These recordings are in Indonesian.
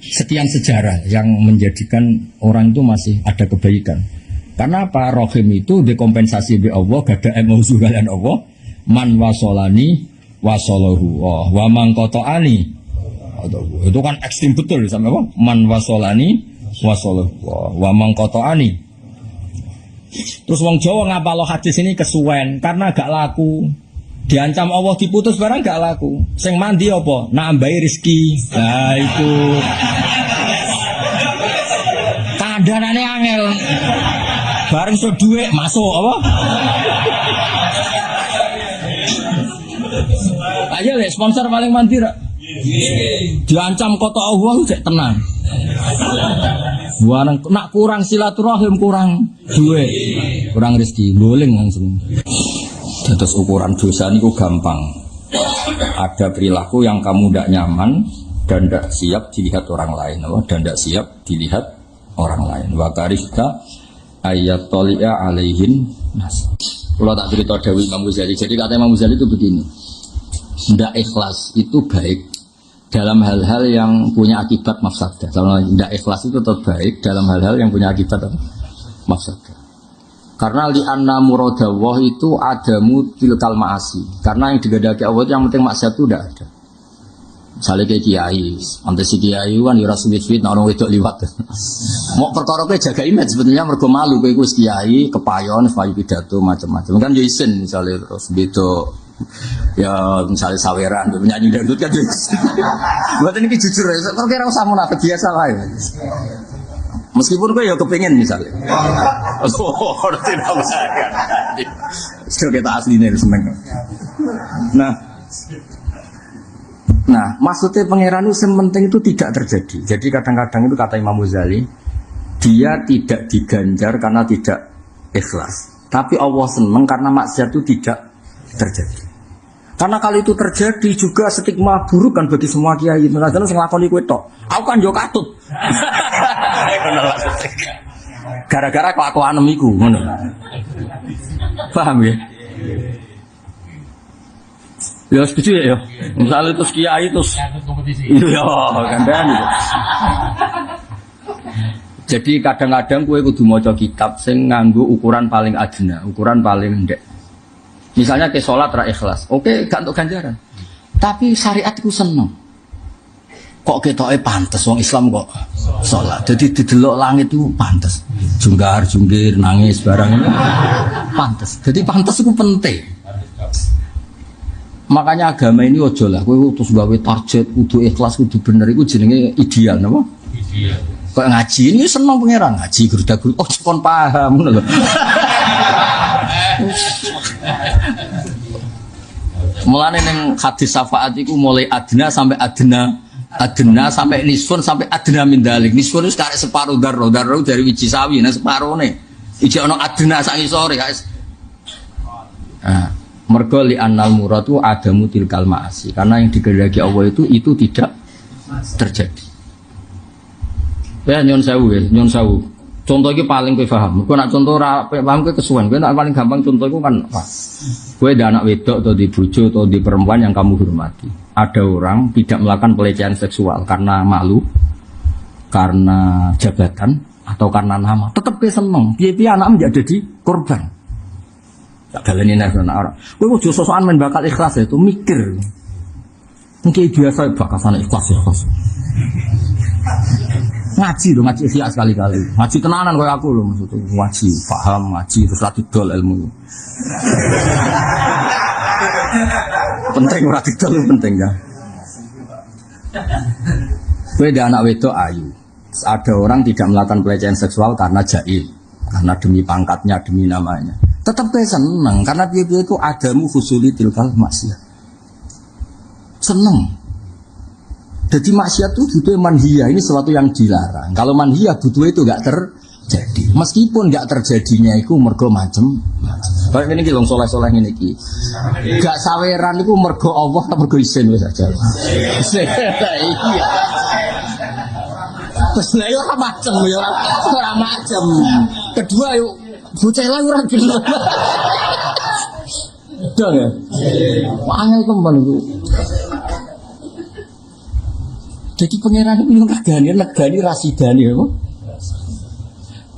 sekian sejarah yang menjadikan orang itu masih ada kebaikan. Karena apa? Rohim itu dikompensasi oleh Allah, gak ada emosi kalian Allah. Man wasolani wasolahu, wa man qata'ani. Itu kan ekstrim betul sama apa? Man wasolani wasolahu, wa man qata'ani. Terus wong Jawa ngapalo hadis ini kesuwen karena gak laku. Diancam Allah diputus barang gak laku. Sing mandi apa? Nambahi rezeki. Nah itu. Kandhanane angel. Bareng so duit masuk apa? Ayo le sponsor paling mandi ra. Diancam kota Allah cek tenang. Buang nak kurang silaturahim, kurang duit, kurang rezeki, goleng langsung. Terus ukuran dosa ini gampang. Ada perilaku yang kamu tidak nyaman dan tidak siap dilihat orang lain, dan tidak siap dilihat orang lain. Wa karihta ayat tolia alaihin nas. Kalau tak cerita Dewi Imam Ghazali. Jadi kata Imam Ghazali itu begini. Tidak ikhlas itu baik dalam hal-hal yang punya akibat mafsadah. Kalau tidak ikhlas itu tetap baik dalam hal-hal yang punya akibat mafsadah. Karena li'anna muradallah itu adamu tilkal ma'asi. Karena yang digadaki Allah itu yang penting maksiat itu tidak ada. Misalnya kayak kiai, nanti si kiai kan yura suwit-suwit, nah orang wedok liwat. Mau perkara kayak jaga image sebetulnya mergo malu kayak gue kiai, kepayon, payu pidato macam-macam. Kan Jason misalnya terus beto, ya misalnya saweran, penyanyi dangdut kan Jason. Buat ini jujur ya, kira-kira usah munafik biasa lah ya. Meskipun gue ya kepingin misalnya. Oh, tidak bahaya. Sudah kita aslinya seneng. Nah, maksudnya pangeran itu penting itu tidak terjadi. Jadi kadang-kadang itu kata Imam Ghazali, dia tidak diganjar karena tidak ikhlas. Tapi Allah senang karena maksiat itu tidak terjadi. Karena kalau itu terjadi juga stigma buruk kan bagi semua kiai. Kadang-kadang sing lakoni kowe tok. Aku kan yo katut. Gara-gara kelakuan iku ngono. Paham ya? Ya setuju ya. Misalnya terus kiai terus. Iya, gantian gitu. Jadi kadang-kadang kowe kudu maca kitab sing nganggo ukuran paling adna, ukuran paling ndek. Misalnya ke sholat ra ikhlas, oke gak untuk ganjaran. Tapi syariat itu seneng. Kok ketoke pantes wong Islam kok sholat. Jadi didelok langit itu pantes. Jungkar-jungkir nangis barang ini pantes. Jadi pantes itu penting. Makanya agama ini ojo lah kowe terus gawe target kudu ikhlas kudu bener iku jenenge ideal napa? Ideal. Kok ngaji ini seneng pangeran ngaji guru-guru oh kon paham ngono lho. Mulane ning hadis syafaat iku mulai adna sampai nisfun sampai adna min dalik. Nisfun wis karek separo darro dari wiji sawi nah separone. Iki ana adna sak isore guys. Nah, mergo li annal muradu adamu tilkal ma'asi. Karena yang digedaki Allah itu tidak terjadi. Ya nyon sewu. Contoh iki paling kowe paham. Kowe nak contoh ora paham kowe kesuwen. Kowe nak paling gampang contoh iku kan apa? Kowe ada anak wedok atau di bojo atau di perempuan yang kamu hormati. Ada orang tidak melakukan pelecehan seksual karena malu, karena jabatan atau karena nama. Tetap kowe seneng. Piye-piye anakmu jadi korban. Tak galeni nek ana orang. Kowe ojo sosokan men bakal ikhlas itu mikir. Mungkin biasa bakasan ikhlas. Ngaji ikhya sekali-kali. Ngaji tenanan kayak aku loh maksudnya. Ngaji, paham, ngaji terus latih dol ilmu. Penting latih dol penting ya. Kowe ada anak wedok ayu. Ada orang tidak melakukan pelecehan seksual karena jahil, karena demi pangkatnya, demi namanya. Tetap kowe seneng karena dia itu adamu husuli tilkal maksiat. Seneng. Jadi maksiat itu butuh manhiyah, ini sesuatu yang dilarang. Kalau manhiyah butuh itu enggak terjadi. Meskipun enggak terjadinya itu mergo macem. Kayak ngene iki lho soleh-soleh ngene iki. Enggak saweran iku mergo Allah ta mergo isin wis aja. Iya. Terus lha yo ora macem yo ora macem. Kedua yo bocah lah ora gelem. Dong ya. Angel kemban itu. Jadi pangeran itu regani rasidani ya.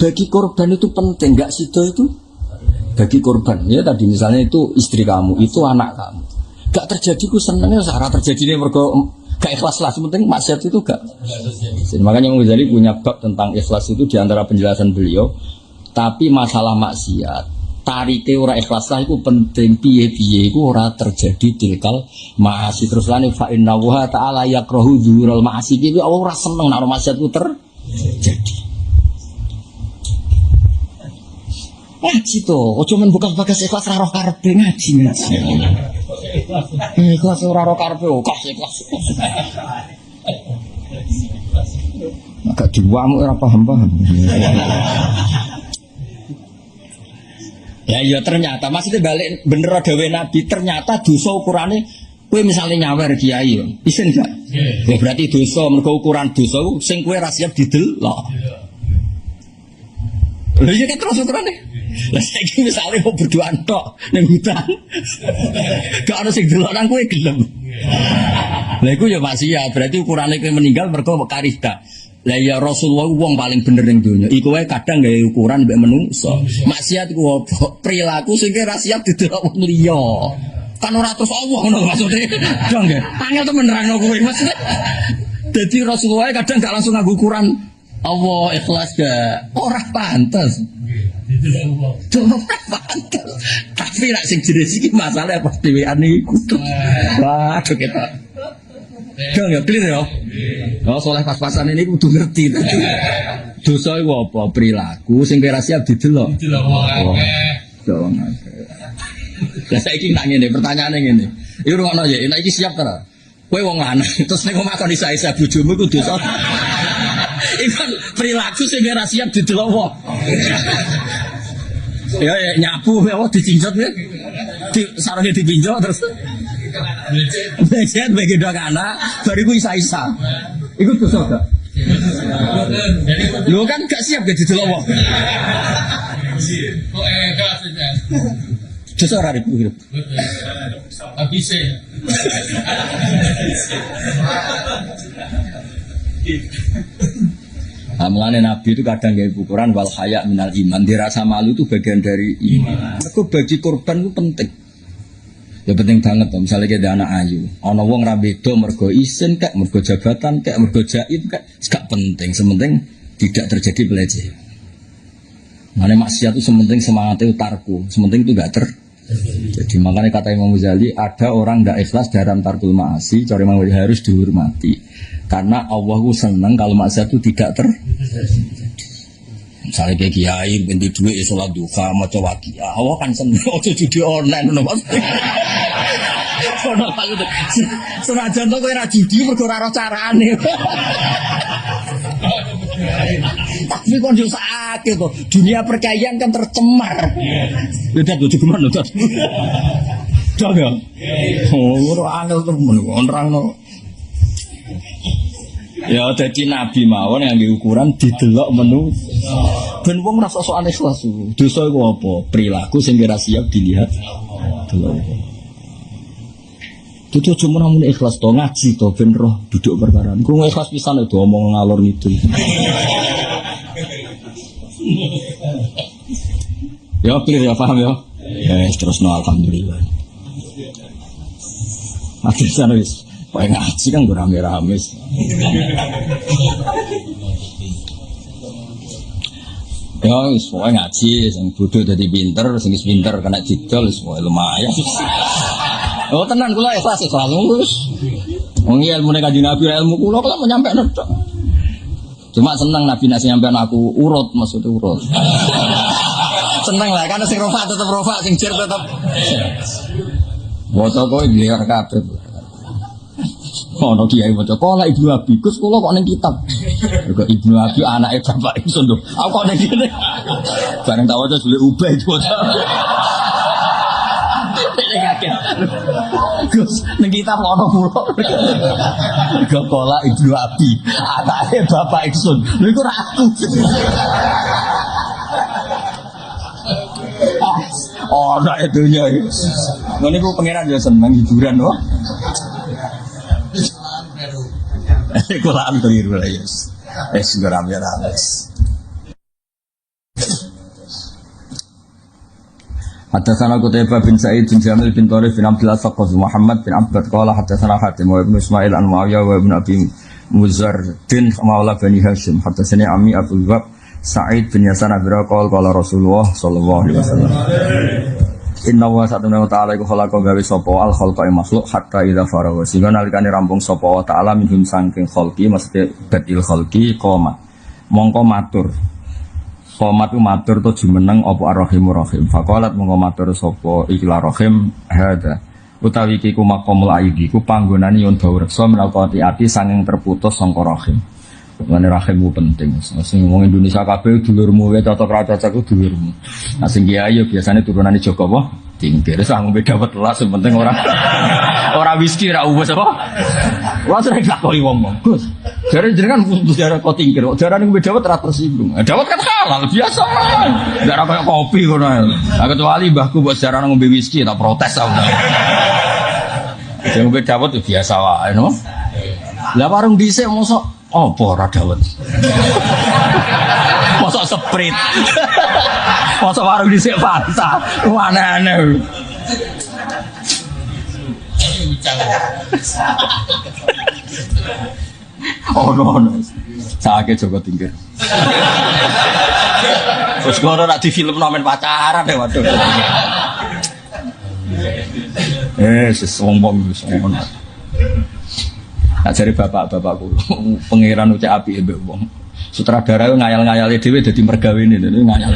Bagi korban itu penting, enggak sido itu bagi korban. Ya tadi misalnya itu istri kamu, itu anak kamu. Enggak terjadi ku senengnya sarah terjadi mergo gak ikhlas lah, penting maksiat itu gak. Makanya Imam Ghazali punya bab tentang ikhlas itu di antara penjelasan beliau. Tapi masalah maksiat tarike ora ikhlas lah itu penting piye-piye iku ora terjadi tilkal ma'asi terus lane fa inna wa ta'ala yakrahu dzurul ma'asi iki Allah ora seneng nek maksiat ku terjadi. Ngaji to, ojo men bukan bagas ikhlas ora roh karepe ngaji. Ikhlas ora roh karepe kok ikhlas. Agak diwamu ora paham-paham. Ya ternyata maksudnya balik bener dawuh Nabi ternyata dosa ukurannya kowe misalnya nyawer kiai yo isin gak? Ya berarti dosa mergo ukuran dosa sing kowe ra siap didelok. Lha iya kan terus ukurane. Lah saiki misale mau berdoa tok ning hutan. Gak ono sing delok nang kowe gelem. Lah iku ya maksiat berarti ukurane kowe meninggal mergo karida. Lah ya Rasulullah wong paling bener ning donya. Iku wae kadang gawe ukuran mbek menungso. Maksiat ku opo? Perilaku sing ora siap didelok wong liya. Kan ora terus Allah ngono maksude. Dong nggih. Angel temen nerangno kowe maksudnya. Dadi Rasulullah kadang gak langsung nganggo ukuran Allah ikhlas gak ora pantes. Coba pantes. Tapi nek sing jenis iki masalah pas dhewean iku. Waduh kita. Dong ya clear ya. Oh soleh pas-pasan ini kudu ngerti. Dosa iku apa? Perilaku sing ora siap didelok. Didelok wong akeh. Lah saiki tak ngene, pertanyaane ngene. Iku ngono ya, nek iki siap ta? Kowe wong lanang terus nek ngomong kon isa-isa bojomu iku dosa. Iku perilaku sing ora siap didelok wong. Ya nyapu ya dicincot ya. Di sarunge dipinjok terus. Becet bagi dua anak, bariku isa-isa. Ikut dosa gak? Lu kan gak siap gak didelok wong. Dosa ora ribu. Habis Mulane Nabi itu kadang gaya ukuran wal haya minal iman. Dirasa malu itu bagian dari iman. Itu bagi korban itu penting. Ya penting banget tuh, misalnya kita anak ayu, ana wong ra beda mergo isin kek, mergo jabatan kek, mergo jaid kek, gak penting, sementing tidak terjadi pelecehan. Mane maksiat itu sementing semangatnya utarku, sementing itu gak jadi makanya kata Imam Ghazali ada orang tidak ikhlas dalam tarkul ma'asi, cara Imam Ghazali harus dihormati karena Allah senang kalau maksiat itu tidak terjadi. Misalnya kayak kiai binti duit sholat duha maca waqiah Allah kan seneng ojo judi online ngono Mas. Senajan to kowe ra judi mergo ora carane. Tapi kon yo sakit kok dunia perkayaan kan tercemar. Beda tuh gimana tuh? Jaga. Oh, ora angel temen kok nerangno. Ya dadi nabi mawon yang diukuran didelok menu ben wong rasa sok ikhlas dosa iku apa perilaku sing ora siap dilihat delok itu cuma namun ikhlas to ngaji to ben roh duduk perkara iku ikhlas pisan itu omong ngalor ngidul ya clear ya paham ya terus no alhamdulillah akhirnya wis Pak ngaji kan gue rame-rame. Ya, semua ngaji, yang bodoh jadi pinter, sing pinter kena jidol, semua lumayan. Oh tenang, kula ikhlas terus. Wong ilmu nek kanjeng Nabi ilmu kula mau nyampe nedok. Cuma seneng Nabi nek nyampe aku urut, maksudnya urut. Seneng lah, karena sing rofa tetep rofa, sing jer tetep. Foto kowe liar kabeh. Ono kiai maca kala Ibnu Abi Gus kula kok ning kitab. Kok Ibnu Abi anake bapak ingsun lho. Aku kok ning kene. Bareng tak waca jule ubah itu. Gus ning kitab ono kula. Kok kala Ibnu Abi anake bapak ingsun. Lha iku ra aku. Oh, ndak edunya. Ngene ku pangeran yo seneng hiburan loh. Kulaan keliru lah ya. Geram ya Alex. Hadatsana Qutaibah bin Sa'id bin Jamil bin Tharif bin Abdullah Saqaf Muhammad bin Abbad qala hadatsana Hatim wa Ibnu Ismail an Muawiyah wa Ibnu Abi Muzaddin maula Bani Hashim hadatsani Ami Abdul Wahab Sa'id bin Yasan Abira qala Rasulullah sallallahu alaihi wasallam Inna wa satuna ta'ala iku khalaqa gawe sapa al khalqa makhluk hatta idza faragha sehingga nalikane rampung sapa wa ta'ala minhum saking khalqi maksudnya badil khalqi qoma mongko matur qomat ku matur to jumeneng apa arrahimur rahim faqalat mongko matur sapa ikilah rahim hada utawi iki ku maqamul aidi ku panggonane yen dawa reksa menalkati ati sanging terputus sangka rahim. Mane rahimmu penting. Sing wong Indonesia kabeh dulurmu wae cocok ra cocok ku dulurmu. Nah sing kiai yo biasane turunane Joko apa? Tingkir sang beda welas sing penting ora whisky ra uwes apa? Wah sering lakoni wong-wong. Gus. Jare jenengan kudu darah kok tingkir. Kok darane beda wet ra tersinggung. Dawet kan halal biasa. Enggak ora kaya kopi ngono. Nah kecuali mbahku mbok darane ngombe whisky tak protes aku. Sing ngombe dawet biasa wae no. Lah warung dhisik mosok apa ora dawet? Mosok sprite. Mosok warung dhisik Fanta. Aneh-aneh. Oh no. Sakit Joko Tingkir. Terus kalau nak di film nomen pacaran deh waduh. Sesombong. Nah dari bapak-bapakku, pangeran ucap api mbek wong. Sutradara itu ngayal-ngayali dhewe dadi mergawene lho ngayal.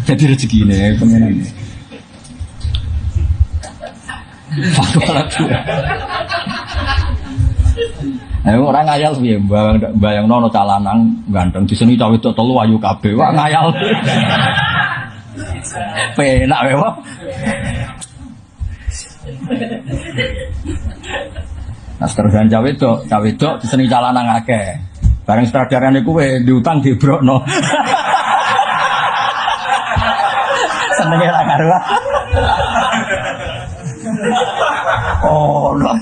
Dadi rezekine pangeran. Orang ngayal piye bayangno ana calanang ganteng diseni cawe tok telu ayu kabeh. Wah ngayal. Penak wae wae. Nah seterusnya cawe tok diseni calanang akeh. Bareng sutradarane kuwe diutang dibrokno. Senenge ra karuan. Oh, no.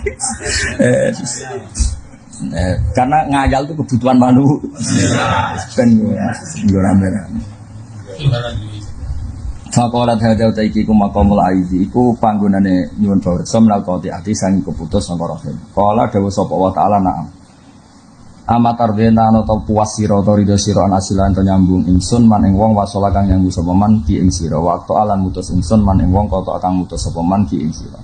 Karena ngayal itu kebutuhan manusia. Ben yo rame-rame. Faqalat hadza taiki ku maqamul aidi iku panggonane nyuwun bawreksa menalkoti ati sang keputus sangka rahim. Qala dawuh sapa wa ta'ala na'am. Amatar dena ana ta puas sira ta ridho sira ana asilan to nyambung ingsun man ing wong wasala kang nyambung sapa man ki ing sira waktu alan mutus ingsun man ing wong kota kang mutus sapa man ki ing sira.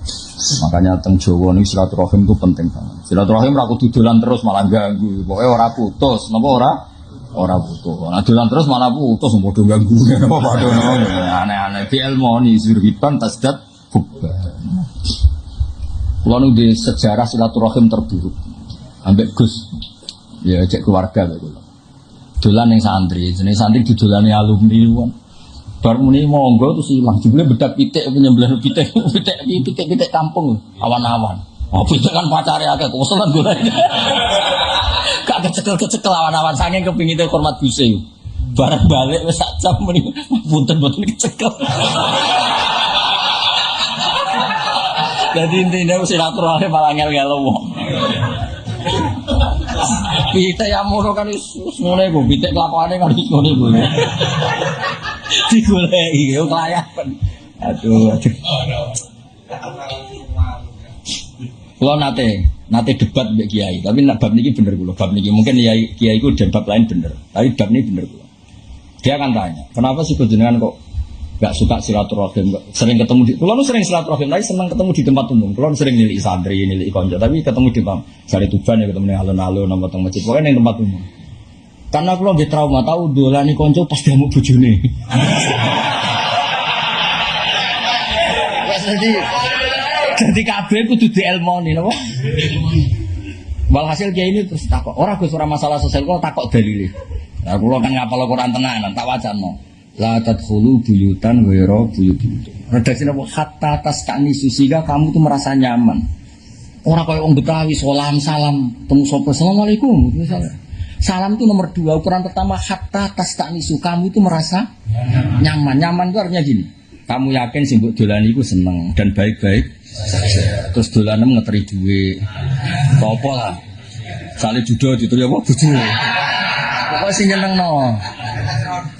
Makanya teng Jawa niku silaturahim itu penting banget. Silaturahim ra kudu dolan terus malah ganggu. Pokoke ora putus, napa ora putus. Nah dolan terus malah putus padha ganggu. Napa padha aneh-aneh. Di ilmoni zurhitan tasdat hubban. Kulo nu di sejarah silaturahim terburuk. Ambek Gus. Ya cek keluarga gitu. Dolan yang santri, jenis santri didolani alumni kan. Bar muni monggo terus ilang. Jebule bedak pitik penyembelihan pitik kampung awan-awan. Oh pitik kan pacare akeh keselan golek. Gak kecekel awan-awan saking kepingin hormat buse. Bareng balik wis sak jam muni punten mboten kecekel. Jadi intinya silaturahim malah ngel-ngel wong. Pitik yang mono kan wis ngene iku, pitik kelapane kan wis ngene iku. Digoleki yo kelayapan. Aduh. Kulo nate debat mbek kiai, tapi nek bab niki bener kulo. Bab niki mungkin kiai ku dan bab lain bener, tapi bab niki bener kulo. Dia akan tanya, kenapa sih jenengan kok gak suka silaturahim, sering ketemu di kulo sering silaturahim, tapi senang ketemu di tempat umum. Kulo sering nilik santri, nilik konco, tapi ketemu di Sari Tuban ya ketemu di alun-alun nang teng masjid, pokoknya ning tempat umum. Karena kulo nggih trauma tahu dolani konco pas jamu bojone. Wes jadi kabeh kudu dielmoni napa? Walhasil kiai ini terus takok, ora Gus ora masalah sosial kok takok dalile. Lah kulo kan ngapal Quran tenanan, tak wacana. La tadkhulu buyutan ghairu buyutikum. Redaksine apa hatta tastani susiga kamu tuh merasa nyaman. Ora koyo wong Betawi salam temu sapa asalamualaikum misalnya. Salam itu nomor 2, ukuran pertama hatta tastani su kamu itu merasa nyaman. Nyaman itu artinya gini. Kamu yakin sing mbok dolani iku seneng dan baik-baik saja. Terus dolanem ngeteri duwe. Apa lah. Sale judo dituri apa bojo. Pokoke sing nyenengno.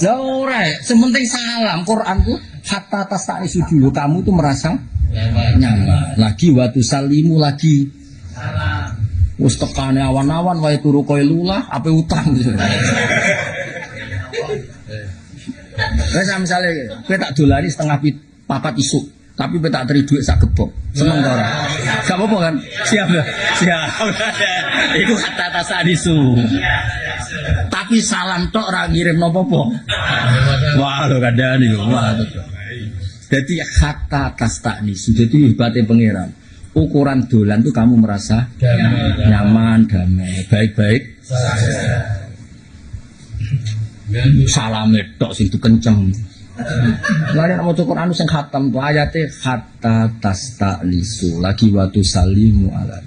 Lah ora, sementing salam Quranku hatta tasani sujud kamu tuh merasa nyaman. Lagi waktu salimu lagi salam. Wis tekane awan-awan wae turu koyo lulah ape utang. Wes misale kowe tak dolani setengah papat isuk, tapi kowe tak teri dhuwit sak gebok. Seneng ta ora? Gak apa-apa kan? Siap ya? Siap. Iku kata tasadisu. Tapi salam tok ora ngirim apa-apa. Wah, lho kandhane yo. Wah. Dadi kata tasanisu. Dadi hebate pangeran. Ukuran dolan tuh kamu merasa nyaman, damai, baik-baik. Salam tok sing kenceng. Lha nek maca Quran sing khatam tuh ayate hatta tasta'lisu lagi waktu salimu ala.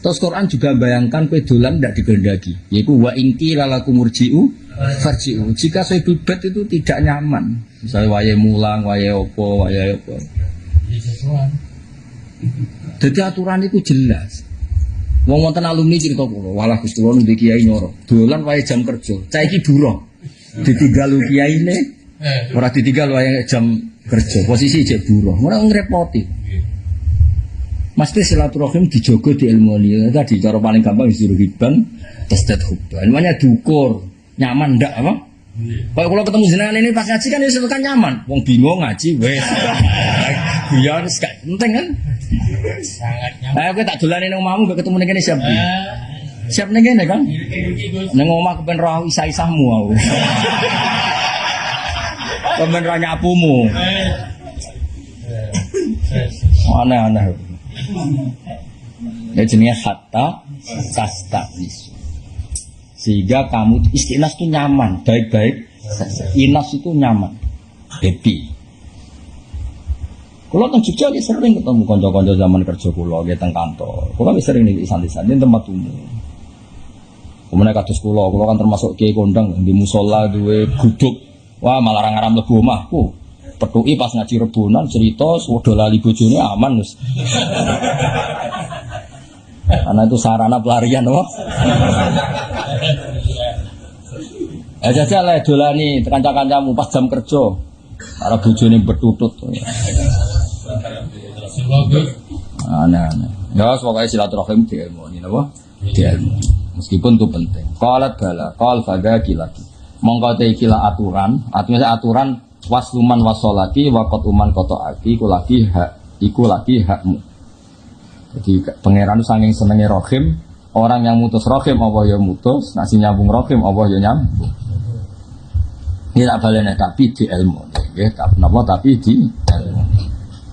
Terus Quran juga bayangkan kowe dolan ndak dikehendaki, yaitu wa inti lalakum murji'u farji'u. Jika saya bibet itu tidak nyaman, misalnya wayahe mulang, wayahe opo. Jadi aturan itu jelas. Wong wonten alumni cerita kula, walah Gus kula ndek kiai nyoro. Dolan wae jam kerja. Cah iki buruh. Ditinggal kiyaine. Ora ditinggal wae jam kerja. Posisi cek buruh. Ora ngrepoti. Mesti silaturahim dijogo di ilmu ini. Tadi cara paling gampang disuruh hibang, testet hubban. Namanya dukur. Nyaman ndak apa? Kalau kalau ketemu jenengan ini pas ngaji kan ya kan nyaman. Wong bingung ngaji wes. Biar gak penting kan? Sangat nyaman. Ayo kita tak dolane nang omahmu ketemu ning kene siap. Siap ning kene kan? Nang omah kepen roh isa-isahmu aku. Kepen roh nyapumu. Aneh-aneh. Ya jenenge hatta tastabis. Sehingga kamu istinas itu nyaman, baik-baik. Inas itu nyaman, happy. Kalau teng Jogja sering ketemu kanca-kanca zaman kerja kula nggih teng kantor. Kula sering ning santai-santai tempat umum. Kemudian kados kula kan termasuk kiai kondang di musola duwe guduk. Wah, malah ngaram mlebu omahku. Petuki pas ngaji rebonan cerita sewodo lali bojone aman wis. Karena itu sarana pelarian apa? Jajal lah dolani kanca-kancamu pas jam kerja. Arep bojone bertutut. Aneh-aneh. Ya, pokoknya silaturahim di ilmu ini apa? Di ilmu. Meskipun itu penting. Qalat bala, qal fadaki lagi. Mongko te kila aturan, artinya aturan wasluman wasolati waqat uman qataati iku lagi hakmu. Jadi pangeran saking senenge rahim, orang yang mutus rahim apa ya mutus, nek sing nyambung rahim apa ya nyambung. Ini tak balene tapi di ilmu nggih, tapi di ilmu.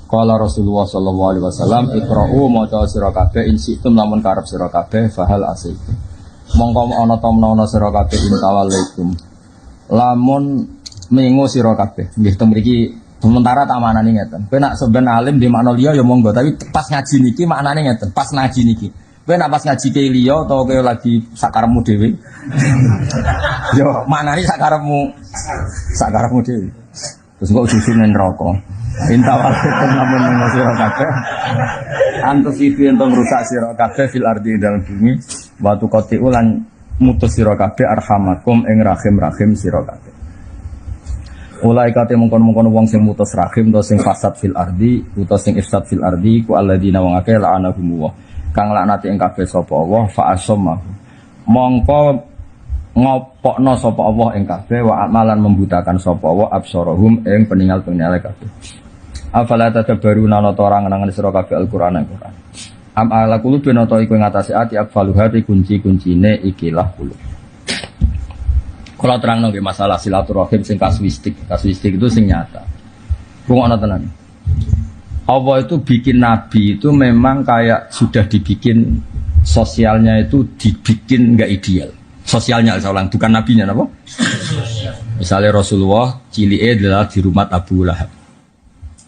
Qala Rasulullah sallallahu alaihi wasallam iqra'u maca sira kabeh in situm lamun karep sira kabeh fahal asaitu. Mongko ana ta menawa sira kabeh intawalaikum. Lamun mengo sira kabeh nggih teng mriki sementara tak manani ngeten. Kowe nak sampean alim di makna liya ya monggo, tapi pas ngaji niki maknane ngeten, pas ngaji niki. Kowe nak pas ngaji ke liya utawa kowe lagi sakarepmu dhewe. Yo maknane sakarepmu dhewe. Terus kok susun neraka. Intawal itu namun sira kabeh. Antus itu ento rusak sira kabeh fil ardi dalam bumi. Watu qati ulan mutus sira kabeh arhamakum ing rahim sira kabeh. Ulai kate mongkon-mongkon wong sing mutus rahim utawa sing fasad fil ardi utawa sing ifsad fil ardi ku alladzina wong akeh la'anahum wa kang laknati ing kabeh sapa Allah fa asamma mongko ngopokno sapa Allah ing kabeh wa amalan membutakan sapa Allah absarahum ing peninggal-peninggal kabeh. Afala tadabbaruna nata orang nang sira kabeh Al-Qur'an Al-Qur'an. Am ala qulubina ta iku ngatasi ati afwaluhati kunci-kuncine ikilah qulub. Kalau terang nggih masalah silaturahim sing kasuistik itu sing nyata. Rungokno tenan. Allah itu bikin nabi itu memang kayak sudah dibikin sosialnya itu dibikin enggak ideal. Sosialnya saya ulang, bukan nabinya apa? Misalnya Rasulullah cilike adalah di rumah Abu Lahab.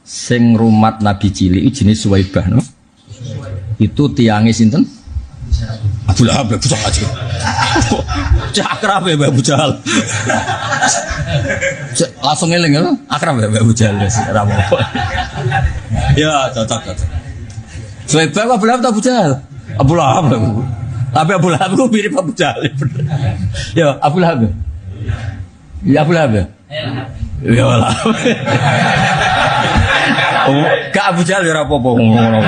Sing rumat nabi cilik jenis Suwaibah no? Itu tiange sinten? Abu Lahab bocah aja. Akrab ya Abu Jahal. Langsung eling ya, akrab ya Abu Jahal wis ora apa. Ya cocok. Suwaibah Abu Lahab Abu Jahal. Abu Lahab. Tapi Abu Lahab itu mirip Abu Jahal. Ya, Abu Lahab. Ya Abu Lahab. Ya Allah. Oh, ke Abu Jahal ya apa-apa ngono.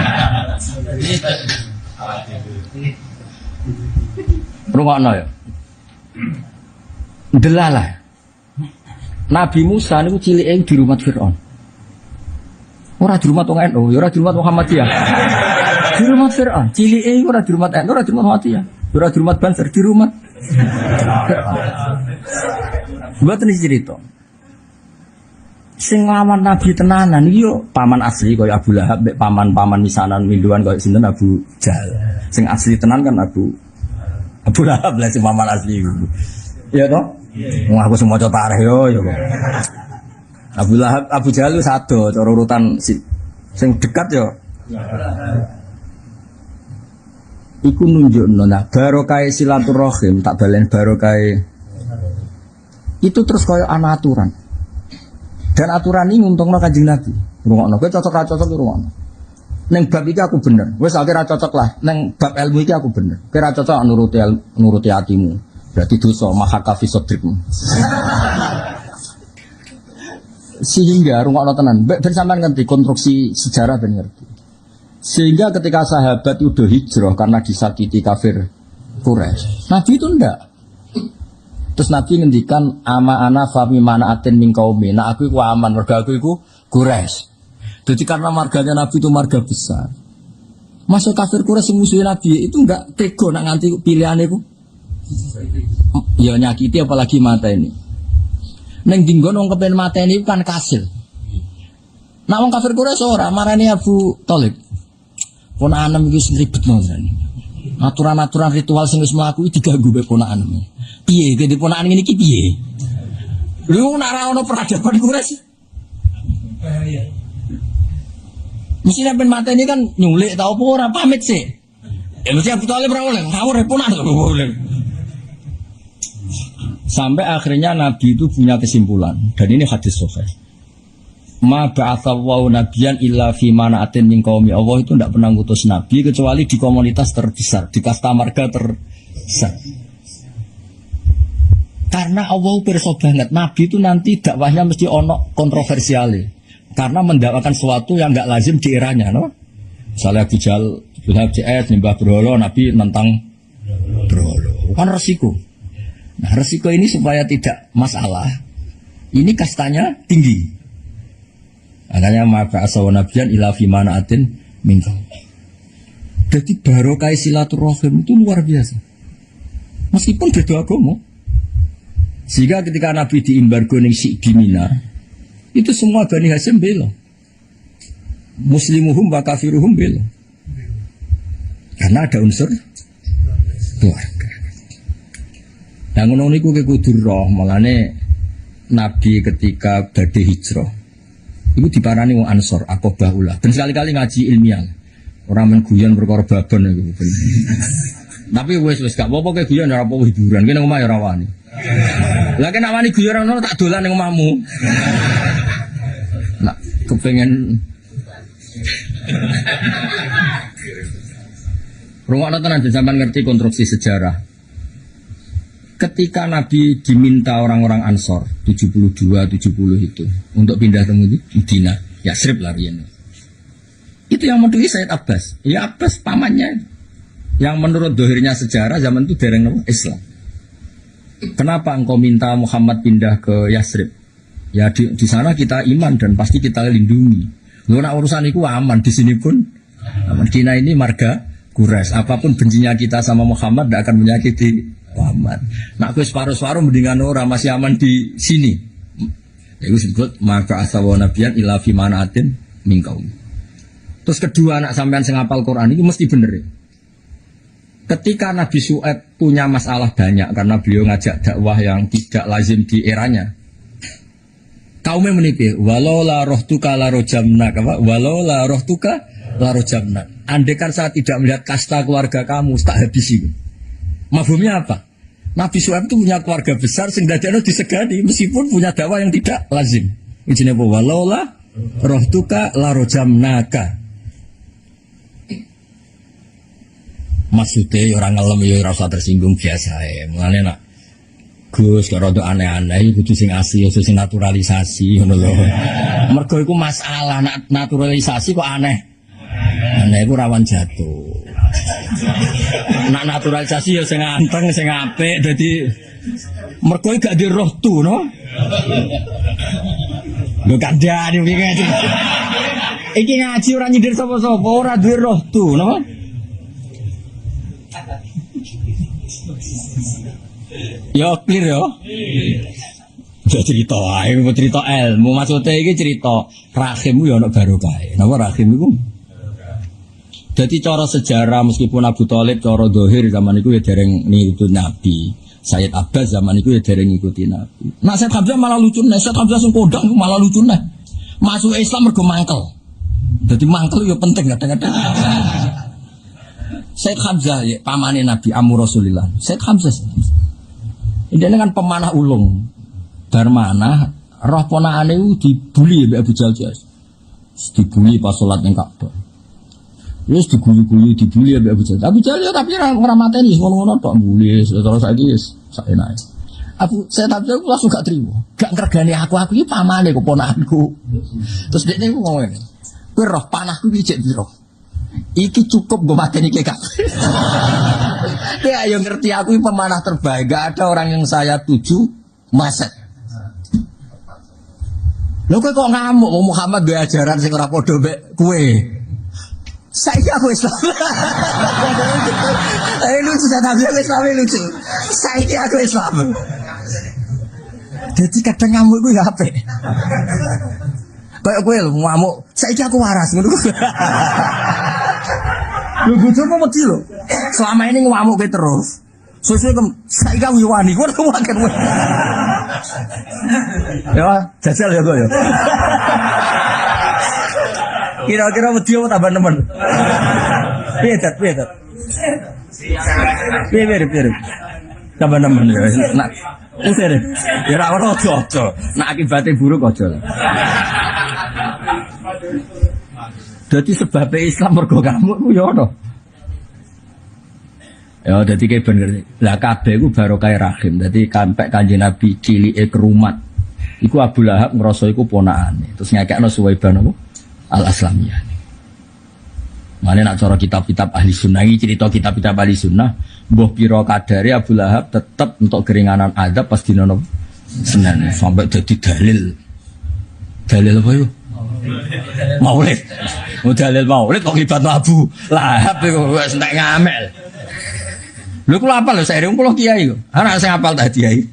Rungokno ya. Delalah. Nabi Musa niku cilike di rumah Firaun. Ora di rumah wong NU, ora di rumah Muhammadiyah. Di rumah Firaun, cilike ora di rumah NU, ora di rumah Muhammadiyah, ora di rumah Banser, di rumah. Mboten cerita. Sing nglawan Nabi tenanan iki yo paman asli kaya Abu Lahab, mek paman-paman misanan minduan kaya sinten Abu Jahal. Sing asli tenan kan Abu Lahab lah sing paman asli. Iya toh? Wong aku semua tarikh yo kok. Abu Lahab, Abu Jahal itu satu, cara urutan sing dekat yo. Iku nunjukno nah barokah silaturahim tak balen barokah. Itu terus kaya ana aturan. Dan aturan ini nguntungno Kanjeng Nabi. Rungokno, kowe cocok ra cocok rungokno. Ning bab iki aku bener. Wis akhir ra cocok lah. Ning bab ilmu iki aku bener. Kowe ra cocok nuruti atimu. Berarti dosa mahaka fi sadrimu. Sehingga rungokno tenan, ben sampean ngerti konstruksi sejarah ben ngerti. Sehingga ketika sahabat itu udah hijrah karena disakiti kafir Quraisy, Nabi itu enggak. Terus Nabi ngendikan ama ana fami mana aten min qaumi. Nah aku iku aman, marga aku iku Quraisy. Jadi karena marganya Nabi itu marga besar. Masuk kafir Quraisy musuhin Nabi itu enggak tego nak nganti pilihan itu. Ya nyakiti apalagi mata ini. Neng dinggon wong kepen mata ini kan kasil. Nak wong kafir Quraisy ora marani Abu Thalib. Ponakan iki sing ribet ngoten. Aturan-aturan ritual sing wis mlaku iki diganggu be ponakan. Piye gede ponakan ngene iki piye? Lu nak ra ono peradaban Quraisy. Mesti nek ben mate ini kan nyulik ta opo ora pamit sih. Ya mesti Abu Thalib ora oleh, ngawur ponakan oleh. Sampai akhirnya Nabi itu punya kesimpulan dan ini hadis sahih. Ma ba'atsallahu nabiyyan illa fi mana'atin min qaumi. Allah itu tidak pernah ngutus nabi kecuali di komunitas terbesar, di kasta marga terbesar. Karena Allah pirsa banget, nabi itu nanti dakwahnya mesti ono kontroversial. Karena mendakwakan sesuatu yang enggak lazim di eranya, no? Misalnya Abu Jahal, nyembah berhala, nabi nentang berhala. Kan resiko. Nah, resiko ini supaya tidak masalah. Ini kastanya tinggi. Makanya maka asawa nabiyan ila fi mana'atin minkum. Jadi barokah silaturahim itu luar biasa. Meskipun beda agama. Sehingga ketika Nabi diembargo ning Syi'bi Mina, itu semua Bani Hasyim bela. Muslimuhum wa kafiruhum bela. Karena ada unsur keluarga. Yang ngono niku kudu roh, malane Nabi ketika badhe hijrah itu diparani wong Ansor, Aqabah ulah. Dan sekali-kali ngaji ilmiah. Orang mengguyon perkara babon iku. Tapi wis gak apa-apa ke guyon ora apa hiburan. Kene omah ya ora wani. Lah kene wani guyon ngono tak dolan ning omahmu. Nak kepengen rungokno tenan sampean ngerti konstruksi sejarah. Ketika Nabi diminta orang-orang Ansor 72-70 itu untuk pindah ke Madinah, Yasrib lah riyen. Itu yang menduwi Sayyid Abbas. Ya Abbas pamannya. Yang menurut dohirnya sejarah zaman itu dereng Islam. Kenapa engkau minta Muhammad pindah ke Yasrib? Ya di sana kita iman dan pasti kita lindungi. Lu nak urusan itu aman, di sini pun aman. Madinah ini marga Quraisy. Apapun bencinya kita sama Muhammad tidak akan menyakiti Muhammad. Nak aku separuh-separuh mendingan orang masih aman di sini. Itu disebut maka asawa nabiyan ila fi mana'atin min qaum. Terus kedua anak sampean sing hafal Quran itu mesti bener. Ketika Nabi Syuaib punya masalah banyak karena beliau ngajak dakwah yang tidak lazim di eranya. Kaumnya menipu, walau la rohtuka la rojamnak, walau la rohtuka la rojamnak. Andaikan saya tidak melihat kasta keluarga kamu, tak habisi. Mafhumnya apa? Nabi Syuaib itu punya keluarga besar sehingga dia disegani meskipun punya dakwah yang tidak lazim. Ijine apa? Walau la rohtuka la rojamnaka. Maksudnya ya orang ngelem ya ora usah tersinggung biasa ya. Mulane nak Gus karo rada aneh-aneh kudu sing asli, kudu sing naturalisasi ngono lho. Mergo iku masalah nak naturalisasi kok aneh. Aneh iku rawan jatuh. Nak naturalisasi ya sing anteng, sing apik dadi mergo gak di roh tu no. Lho kandhane iki. Iki ngaji ora nyindir sapa-sapa, ora duwe roh tu no. Ya clear ya. Udah cerita ae, cerita ilmu. Maksudnya iki cerita rahimmu ya ana barokah. Napa rahim iku? Jadi cara sejarah meskipun Abu Thalib cara zahir zaman itu ya dereng ngikuti Nabi. Sayyid Abbas zaman itu ya dereng ngikuti Nabi. Nah Sayyid Hamzah malah lucu nih. Sayyid Hamzah sing kondang malah lucu nih. Masuk Islam mergo mangkel. Jadi mangkel ya penting kadang-kadang. Sayyid Hamzah ya pamane Nabi Ammu Rasulillah. Sayyid Hamzah. Ini kan pemanah ulung. Darmana roh ponakane dibuli mbek Abu Jahal. Dibuli pas salat ning Ka'bah. Wis diguyu-guyu dibuli mbek Abu Jahal. Abu Jahal ya tapi ora mateni ngono-ngono tok mbuli. Terus saiki wis sak enake. Saya tapi aku langsung gak terima. Gak ngergani aku iki pamane kok ponakanku. Terus dekne ngomong ngene. Kowe roh panahku iki cek piro? Iki cukup gue mateni iki kabeh. Dia ayo ngerti aku ini pemanah terbaik. Gak ada orang yang saya tuju maset. Lho kowe kok ngamuk Muhammad duwe ajaran sing ora padha mek kowe. Saiki aku Islam. Lucu tapi aku Islam lucu. Saiki aku Islam. Jadi kadang ngamuk iku ya apik. Kayak kowe lho ngamuk, saiki aku waras ngono. Lho bojomu mesti lho. Selama ini ngamuk kowe terus. Susu saiki aku wani, kowe wakan kowe. Ya, jajal ya kowe ya. Kira-kira wedi apa tambah nemen? Piye dat? Piye. Tambah nemen ya. Nak usir. Ya ora ono aja. Nak akibate buruk aja. Jadi sebab Islam mergo kamu ku ya ono. Ya dadi kae bener. Lah kabeh ku barokah rahim. Dadi sampai Kanjeng Nabi cilike kerumat. Iku Abu Lahab ngrasa iku ponakane. Terus ngakekno Suwaibah napa? Al-Aslamiyah. Mane nak cara kitab-kitab ahli sunnah iki cerita kitab-kitab ahli sunnah, mbah pira kadare Abu Lahab tetep untuk keringanan adab pas dina Senin sampai jadi dalil. Dalil apa yo? Maulid. Dalil Maulid kok libatno Abu Lahab iku wis entek ngamel. Lho kula apal lho sairung kula kiai kok. Ana sing apal tak kiai.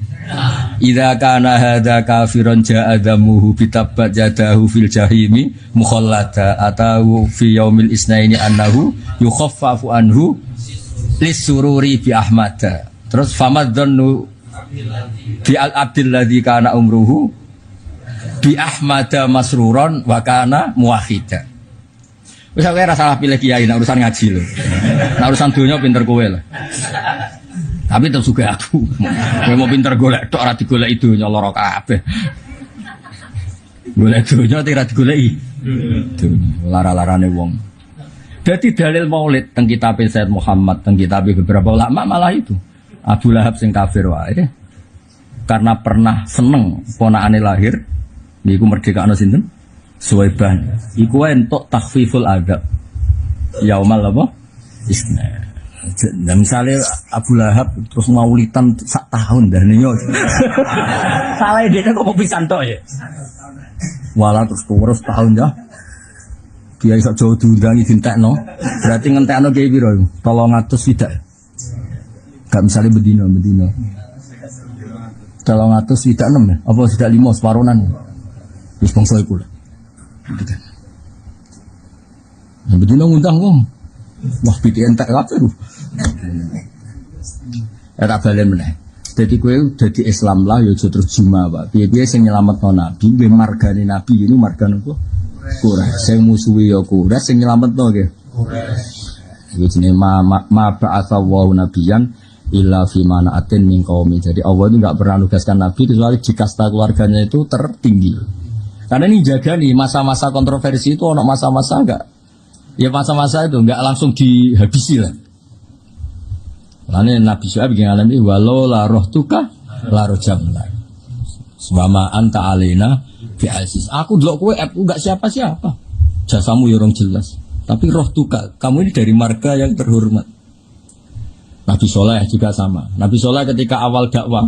Idza kana hadza kafiran ja'a damuhu bitabbat jadahu fil jahimi mukhallada atau fi yaumil isnaini annahu yukhaffafu anhu lisururi bi ahmada. Terus famadzannu bi al-abdil ladzi kana umruhu bi ahmada masruron wa kana muwahhida. Wis aku ora salah pilih kiai nek urusan ngaji lho. Nek urusan donya pinter kowe lho. Tapi tetep juga aku. Kowe mau pinter golek tok ora digoleki donya lara kabeh. Golek donya ora digoleki. Lara-larane wong. Dadi dalil Maulid teng kitab Sayyid Muhammad, teng kitab beberapa ulama malah itu. Abu Lahab sing kafir wae. Karena pernah seneng ponakane lahir niku merdekakno sinten? Suwaibah. Iku entuk takhfiful adab. Yaumal apa? Isna. Nah misalnya Abu Lahab terus maulidan sak tahun dan ini salah dia kok mau pisan tok ya walah terus tahun ya dia iso jauh diundangi dintekno berarti ngentekno kiai piro 300 tidak gak misalnya bedino 300 tidak 6 ya apa tidak 5 separunan wis bangsa iku lho bedino ngundang wong wah BTN tak kabeh lho. Tak balen meneh. Dadi kowe dadi Islam lah ya aja terus juma, Pak. Piye-piye sing nyelametno Nabi, nggih margane Nabi ini marga napa? Quraisy. Sing musuhi ya Quraisy sing nyelametno nggih. Quraisy. Iki jenenge ma ba'atsa wa nabiyan illa fi mana'atin min qaumi. Jadi Allah itu enggak pernah nugaskan Nabi kecuali di kasta keluarganya itu tertinggi. Karena ini jaga nih masa-masa kontroversi itu ono masa-masa enggak. Ya masa-masa itu enggak langsung dihabisi lah. Lalu Nabi Syuaib yang alami walau la roh tuka la rojamna. Sebama anta alina bi aziz. Aku delok kowe aku enggak siapa-siapa. Jasamu yo rong jelas. Tapi roh tuka, kamu ini dari marga yang terhormat. Nabi Soleh juga sama. Nabi Soleh ketika awal dakwah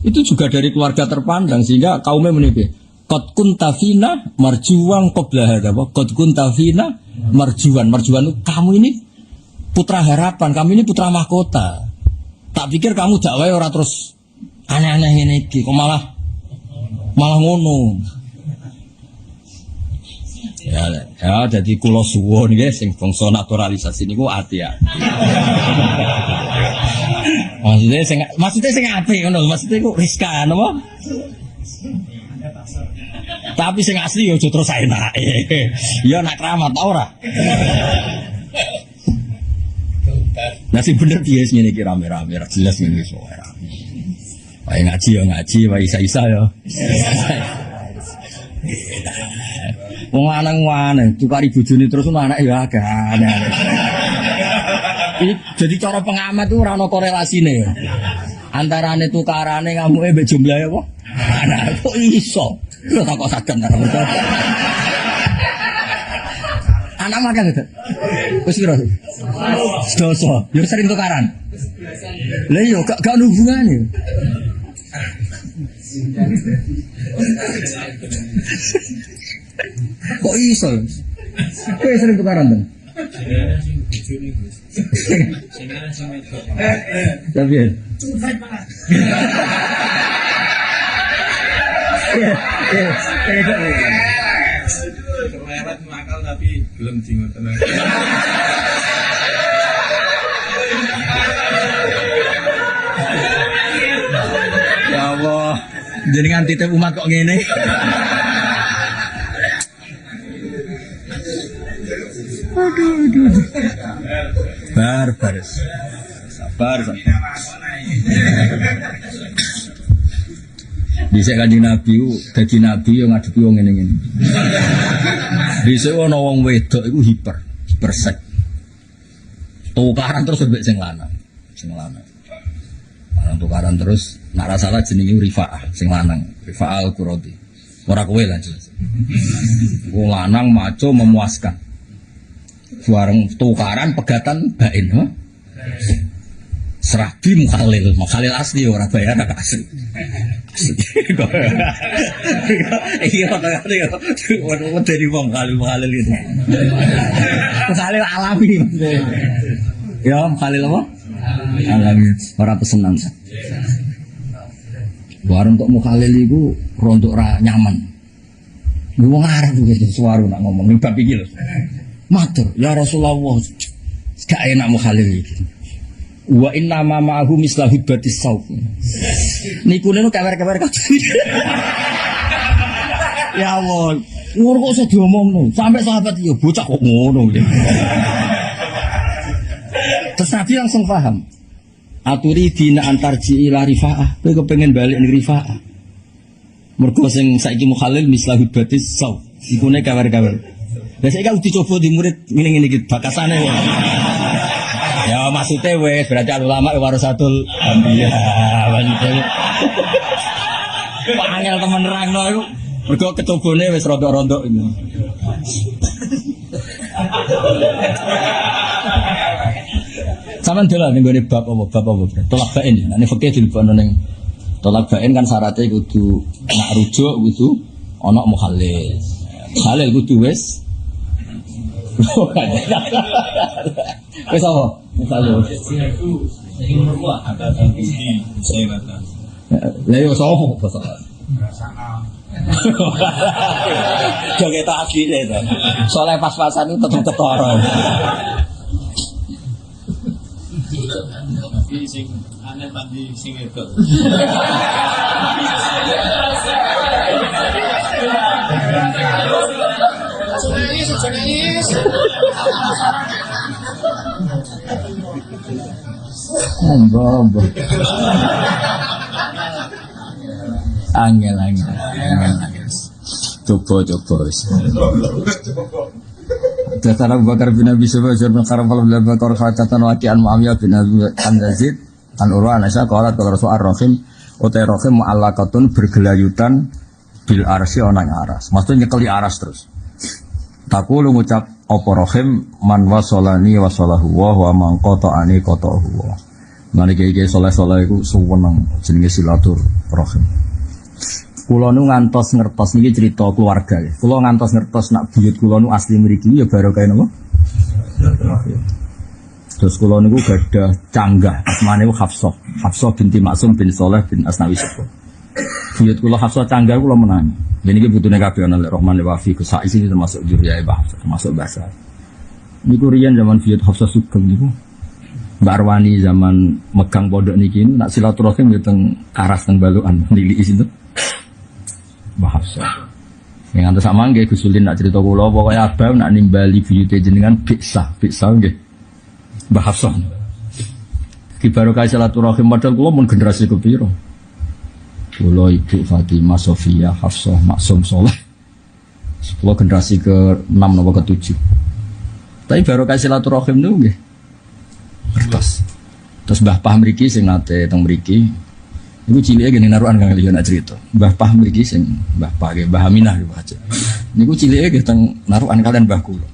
itu juga dari keluarga terpandang sehingga kaumnya menipih. Qad kunta fina marjuwan qabla hadza. Qad kunta fina marjuwan. Marjuwan itu kamu ini putra harapan, kamu ini putra mahkota. Tak pikir kamu dakwah ora terus aneh-aneh ngene iki, kok malah ngono. Ya jadi kula suwun nggih sing bangsa naturalisasi niku ati-ati. Maksudnya sing apik ngono, maksudnya kok riskan apa? Tapi sing asli yo terus enake. Ya nak keramat ta ora? Nah sing bener piye ngene iki rame-rame, jelas ngene iso ora. Wae ngaji yo ngaji, wae isa-isa yo. Wong lanang tukari bojone terus ono anake ya akeh. Jadi cara pengamat itu ora ono korelasine. Antarane tukarane ngamuke mbek jumlahe apa? Ana kok iso. Lho tak kok saged ta. Anak makan itu. Wis kira. Dosa. Yo sering tukaran. Lah yo gak ono hubungane. Kok iso? Kowe sering tukaran to? Tapi kelewat makal tapi belum jingot tenang. Ya Allah, jenengan titip umat kok ngene. Aduh. Sabar. Bisa kanjeng Nabi, dadi Nabi yang ngadepi wong ngene-ngene. Bisa ana wong wedok iku hipersek. Tukaran terus mbek sing lanang. Tukaran terus, nak ra salah jenenge Rifaah, sing lanang, Rifaah Al-Quradi. Ora kowe lah jelas. Wong lanang maco memuaskan. Bareng tukaran pegatan bain, ha? Serabi mukhalil asli orang bayar agak asli. Iya orang dari mukhalil gitu. Mukhalil alami maksudnya. Ya mukhalil apa? Alami orang pesenan. Warung untuk mukhalil itu rontok nyaman. Gue ngarep juga suara nak ngomong nih babi gila. Matur ya Rasulullah, gak enak mukhalil gitu. Wa inna ma ma'ahu mislahu batis sauf. Niku niku kabar-kabar kabeh. Ya Allah, ngono kok iso diomongno. Sampai sahabat yo bocah kok ngono. Terus Nabi langsung paham. Aturi dina antarji ila Rifaah. Kowe kepengin balik ning Rifaah. Mergo sing saiki mukhalil mislahu batis sauf. Iku nek kabar-kabar. Lah saiki uji coba di murid ngene-ngene iki bakasane. Ya maksudnya wes berarti ulama warasatul anbiya. Maksudnya panggil temen nerangno iku mergo kecobone wis rontok-rontok ini. Sampeyan dolan ning gone bab apa? Tolak bain. Nek fikih dilebokno ning tolak bain kan syaratnya kudu nak rujuk kudu ana mukhallil. Mukhallil kudu wis wis apa? Misalnya Itu nomor 2 ada bukti saya kata. Lah yo sopo basa. Joget asline to. Soale pas-pasan itu tetep ketara. Tapi sing aneh tadi sing wedok. Nangis. Mbok. Angel. Coba wis. Datang Abu Bakar bin Abi Sufyan bin Kharafal bin Bakar khatatan waqi'an Muawiyah bin Abi Yazid an Urwa Aisyah qalat qala Rasul ar-Rahim utai Rahim mu'allaqatun bergelayutan bil arsy ana ing aras. Maksudnya nyekeli aras terus. Takulu ngucap apa Rahim man wasolani wasalahu wa man qata'ani qata'ahu wa. Mane iki saleh-saleh iku suweneng jenenge silaturahim. Kula nu ngantos ngertos niki cerita keluarga ya. Kula ngantos ngertos nak buyut kula nu asli mriki ya barokah napa? Terus kula niku gadah canggah asmane ku Hafsah. Hafsah binti Maksum bin Saleh bin Asnawi Sopo. Buyut kula Hafsah canggah kula menangi. Ini niki butune kabeh ana Rahman Wafi Kusai ini termasuk juriyae bahasa, termasuk bahasa. Niku riyen zaman buyut Hafsah Sugeng niku. Mbak Arwani zaman megang pondok niki nak silaturahim ya teng aras teng balukan niliki situ. Mbah Hafsah. Yang antar sama nggih Gus Ulin nak cerita kula pokoke abah nak nimbali buyute jenengan biksa nggih. Mbah Hafsah. Ki barokah silaturahim padahal kula mun generasi kepiro. Kula Ibu Fatimah Sofia Hafsah Maksum Saleh. Kula generasi ke-6 napa ke-7. Tapi barokah silaturahim niku nggih. Kertas. Terus Mbah Pah mriki sing nate teng mriki iku cilike gene narukan kang liya nak cerita. Mbah Pah mriki sing Mbah Pah nggih Mbah Aminah niku aja. Niku cilike nggih teng narukan kalian mbah kula.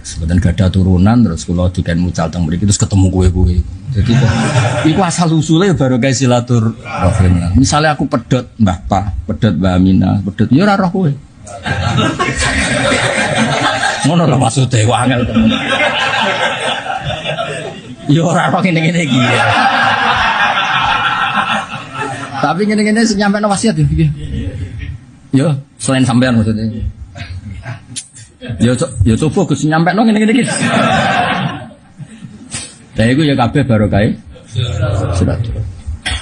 Sebeten gadah turunan terus kula diken mucal teng mriki terus ketemu kowe-kowe. Jadi iku asal usule baru guys silaturahim. Misalnya aku pedhot Mbah Pah, pedhot Mbah Aminah, pedhot ya ora roh kowe. Ngono lho maksude kok angel temen. Ya ora roh ngene-ngene iki. Tapi ngene-ngene sing nyampe wasiat ya iki. Yo, selain sampean maksudnya. Yo coba Gus nyampe ngene-ngene iki. Lah iku ya kabeh barokah silaturahim.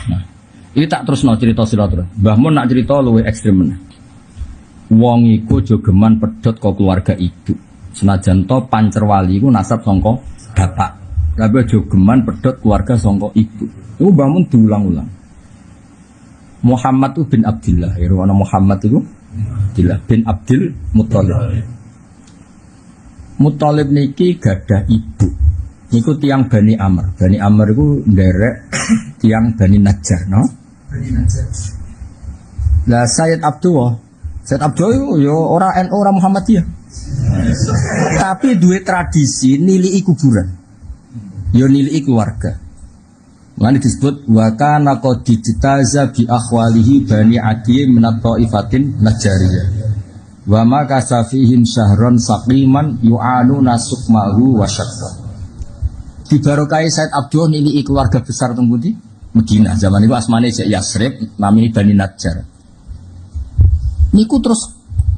Nah, iki tak terusno cerita silaturahim. Mbah Mun nak cerita luwih ekstrem meneh. Wong iku jogeman pedhot kok keluarga ibu. Senajan to Pancerwali iku nasab sangka bapak. Tapi jogeman pedhot keluarga sangka ibu. Iku Mbah Mun diulang-ulang. Muhammad itu bin Abdillah, ana Muhammad itu Abdillah bin Abdul Muthalib. Muthalib niki gadah ibu. Niku tiang Bani Amr. Bani Amr iku nderek tiang Bani Najjar, no? Bani Najjar. Lah Sayyid Abdullah itu yo ora NU ora Muhammadiyah. Tapi duwe tradisi nilii kuburan. Yo nilii keluarga. Lan disebut wa kana qad dijtaza bi akhwalihi bani Adi min at-taifatin najjariyah. Wa ma kasafihim syahron saqiman yu'anu nasukmahu wa syaqqa. Di barokai Said Abdul nilii keluarga besar teng pundi? Madinah. Zaman itu asmane Yasrib, namanya Bani Najjar. Niku terus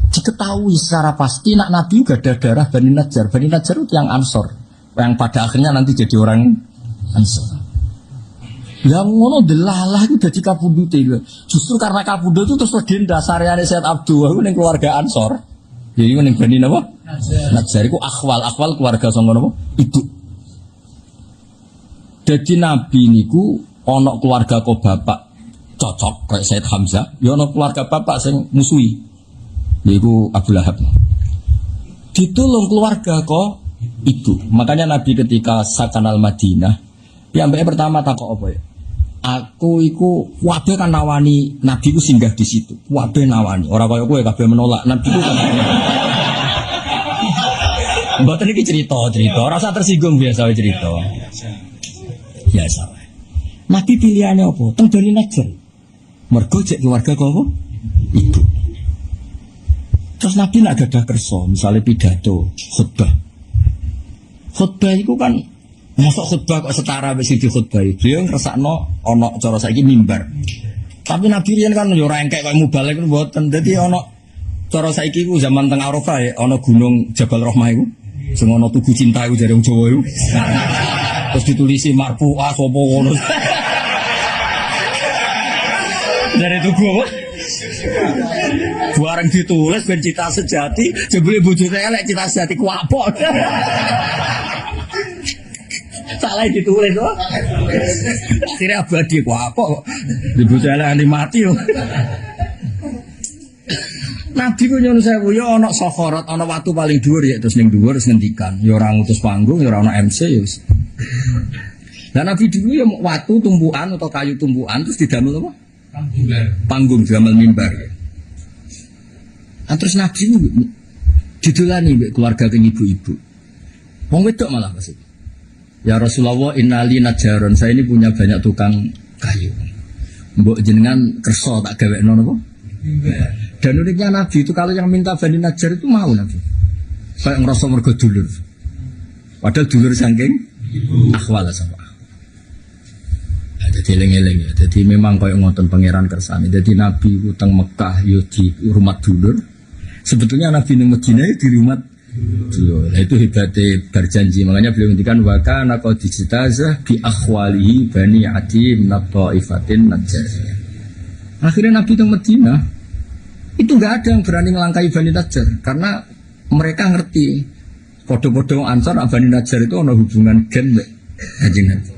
diketahui secara pasti nak Nabi gak ada darah Bani Najjar. Bani Najjar itu yang Ansor, yang pada akhirnya nanti jadi orang Ansor. Yang ngono delalah itu jadi kabudut itu. Justru karena kabudut itu terus legenda saryane Said Abdul itu ning keluarga Ansor. Jadi ning Bani napa? Najjar iku akhwal keluarga sangka napa? Ibu. Jadi Nabi niku ana keluarga kok bapak cocok kayak Said Hamzah, ya ana keluarga bapak sing musuhi. Yaiku Abu Lahab. Ditulung keluarga kok ibu. Makanya Nabi ketika sakanal Madinah, ya mbake pertama takok apa ya? Aku iku wabe kan nawani Nabi ku singgah di situ. Wabe nawani, ora kaya kowe kabeh menolak. Nabi ku kan. Mboten iki cerita, rasa tersinggung biasa cerita. Biasa. Nabi pilihannya apa? Teng Bani Najjar. Mergo cek keluarga kok apa? Ibu. Terus Nabi nak gadah kersa, misalnya pidato, khutbah. Khutbah itu kan masuk khutbah kok setara wis di khutbah. Dia ngrasakno ana cara saiki mimbar. Tapi Nabi riyen kan yo ora engkek koyo mubalek mboten. Dadi ana cara saiki ku zaman teng Arafah ya, ana gunung Jabal Rahmah iku. Sing ana tugu cinta iku jare wong Jawa iku. Terus ditulisi marfu'ah sapa ngono. Dari tugu apa? Bareng ditulis ben cita sejati, jebule bojone elek cita sejati kuapok. Salah ditulis kok. Akhirnya abadi kuapok. Di bojone elek mati yo. Nabi ku nyuwun sewu ya ana sakharat, ana watu paling dhuwur ya terus ning dhuwur terus ngendikan, ya ora ngutus panggung, ya ora ana MC ya wis. Lah Nabi dulu ya watu tumbukan atau kayu tumbukan terus didamel apa? Panggung didamel mimbar. Nah, terus Nabi itu didolani mbek keluarga keng ibu-ibu. Wong wedok malah maksud. Ya Rasulullah innali najaron, saya ini punya banyak tukang kayu. Mbok jenengan kersa tak gawekno napa? Dan uniknya Nabi itu kalau yang minta Bani Najjar itu mau Nabi. Kayak ngerasa mergo dulur. Padahal dulur saking akhwal sama. Jadi eling-eling ya. Jadi memang kayak ngoten pangeran kersane. Jadi Nabi utang Mekah yo di rumah dulur. Sebetulnya Nabi ning Madinah di rumah dulur. Nah, itu hebatnya berjanji. Makanya beliau ngendikan wa kana qad dijtazah bi akhwalihi Bani Adi min Thaifatin Najjar. Akhirnya Nabi di Madinah itu nggak ada yang berani melangkahi Bani Najjar karena mereka ngerti podo-podo Ansar Bani Najjar itu ada hubungan gen Kanjeng Nabi.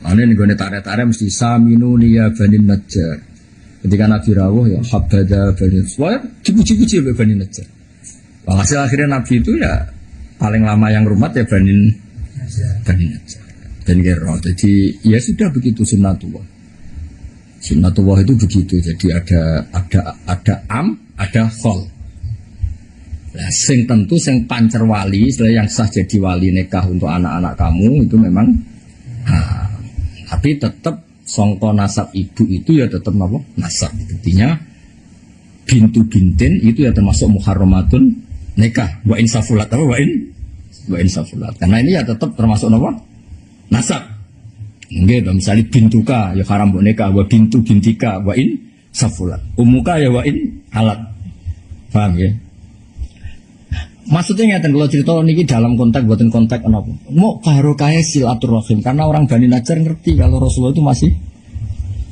Ane nih gue tarik-tarik mesti saminuni ya Bani Najjar. Ketika Nabi rawuh ya habada Bani Najjar, cipu-cipu Bani Najjar. Hasil akhirnya Nabi itu ya paling lama yang rumah ya Bani Najjar. Dan kira jadi ya sudah begitu sunnatullah. Sunnatullah itu begitu, jadi ada ada khol. Nah, sing tentu sing pancer wali, yang sah jadi wali nikah untuk anak-anak kamu itu memang, tapi tetap songko nasab ibu itu ya tetap apa? Nasab. Artinya bintu bintin itu ya termasuk muharramatun nikah. Wa insafulat apa? Wa insafulat. Karena ini ya tetap termasuk apa? Nasab. Nggih, misalnya bintuka ya haram mbok nikah, wa bintu bintika wa in safulat. Umuka ya wa in alat. Paham ya? Maksudnya ngeten kalau cerita niki dalam konteks buatan konteks apa? Mau barokah silaturahim karena orang Bani Najjar ngerti kalau Rasulullah itu masih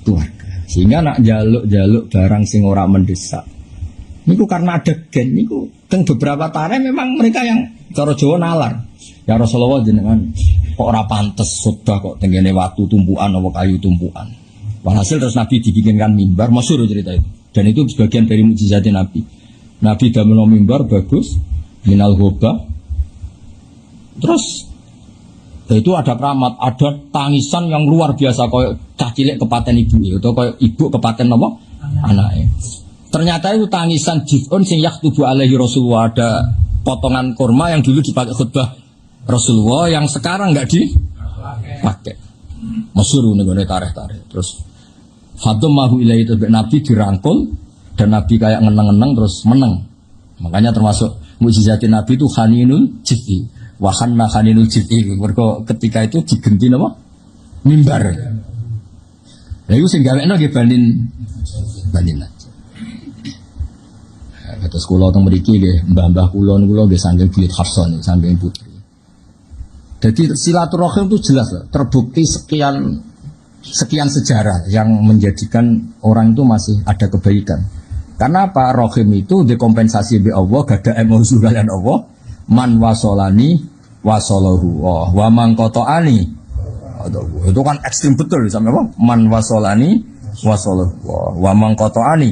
keluarga. Sehingga nak jaluk barang sing ora mendesak. Niku karena ada gen niku teng beberapa tarikh memang mereka yang cara Jawa nalar. Ya Rasulullah jenengan kok ora pantes khotbah kok tenggene watu tumpukan apa kayu tumpukan. Walhasil terus Nabi dibikinkan mimbar, masyhur cerita itu. Dan itu sebagian dari mukjizatnya Nabi. Nabi damel mimbar bagus, minal ghoba. Terus itu ada keramat, ada tangisan yang luar biasa kayak cah cilik kepaten ibu atau kayak ibu kepaten apa? Anaknya. Ternyata itu tangisan jifun sing yaktubu alaihi Rasulullah, ada potongan kurma yang dulu dipakai khutbah Rasulullah yang sekarang enggak dipakai. Masyhur nih tarikh-tarikh. Terus Fatummahu ilaihi itu Nabi dirangkul dan Nabi kayak ngeneng-ngeneng terus meneng. Makanya termasuk mukjizat Nabi itu khaninul jif'i. Wa khanna khaninul jif'i. Mergo ketika itu digenti apa? Mimbar. Lah iku sing gawekno nggih Bani Najjar. Kata sekolah teng mriki nggih mbah-mbah kula niku nggih saking buyut Hafsah nggih saking putri. Jadi silaturahim itu jelas terbukti sekian sejarah yang menjadikan orang itu masih ada kebaikan. Karena apa? Rahim itu dikompensasi oleh Allah, gada emosi kalian Allah. Man wasolani wasolahu wa man qata'ani. Itu kan ekstrim betul sama apa? Man wasolani wasolahu wa man qata'ani.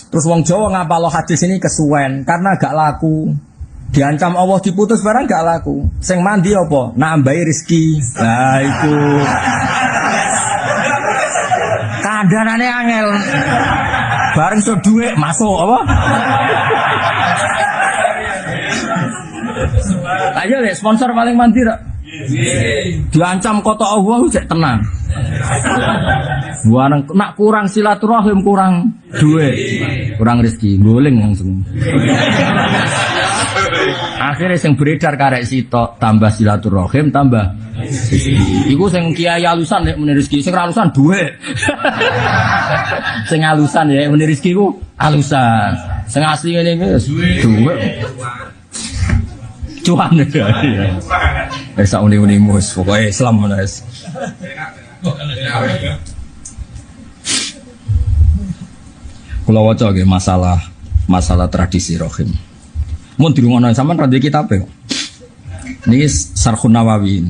Terus wong Jawa ngapalo hadis ini kesuwen karena gak laku. Diancam Allah diputus barang gak laku. Sing mandi apa? Nambahi rezeki. Nah itu. Kandanane angel. Bareng so duit masuk apa? Ayo deh sponsor paling mandi tak? Diancam kota Allah cek tenang. Buang nak kurang silaturahim kurang duit, kurang rezeki, goleng langsung. Akhirnya yang beredar karek sitok tambah silaturahim tambah rezeki. Iku sing kiai alusan nek muni rezeki, sing alusan duit. Sing alusan ya muni rezeki ku alusan. Sing asli ngene iki duit. Cuan ya. Wis sak uni-uni mus, pokoke Islam ngono wis. Kula waca nggih masalah tradisi rahim. Mun dirungono sampean ra duwe kitabe kok. Niki Syarhun Nawawi.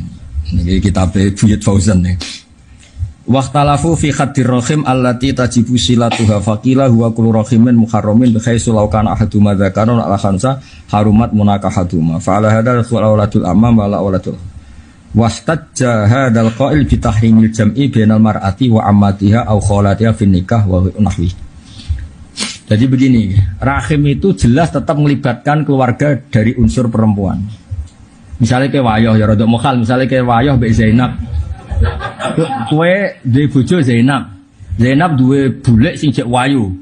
Niki kitabe Buyut Fauzan nih. Waqtalafu fi khaddir rahim allati tajibu silatuha faqila huwa kullu rahimin muharramin bi khaitsu law kana ahaduma dzakaran ala khamsa harumat munakahaduma fa ala hadzal awlatul ammam wa la awlatul wastajja hadzal qail bi tahrimil jam'i bainal mar'ati wa ammatiha aw khalatiha fi nikah wa nahwi. Jadi begini, rahim itu jelas tetap melibatkan keluarga dari unsur perempuan. Misalnya ke wayoh ya rada mukhal, misalnya ke wayoh Mbak Zainab. Kowe duwe bojo Zainab. Zainab duwe bulek sing jek wayu.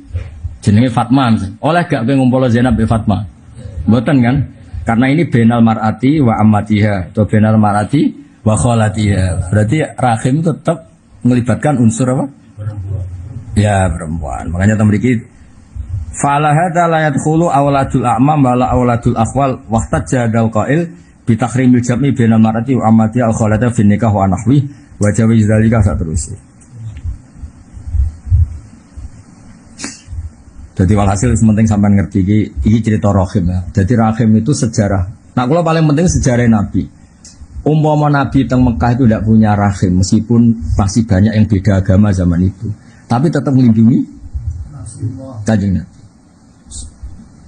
Jenenge Fatma. Oleh gak kowe ngumpul Zainab be Fatma? Mboten kan? Karena ini benal mar'ati wa ammatiha atau benal mar'ati wa khalatiha. Berarti rahim tetap melibatkan unsur apa? Ya, perempuan. Makanya mriki fala hadza la yadkhulu awladul a'mam wa la awladul akhwal waqtat jadal qail bi tahrimil jam'i benal mar'ati wa ammatiha al khalatiha fi nikah wa nahwi. Wajah wajah saat terus. Jadi walhasil sementing sampai ngerti ini cerita rahim ya. Jadi rahim itu sejarah. Nah kalau paling penting sejarah Nabi. Umpama Nabi teng Mekah itu tidak punya rahim meskipun masih banyak yang beda agama zaman itu. Tapi tetap melindungi Kanjeng Nabi.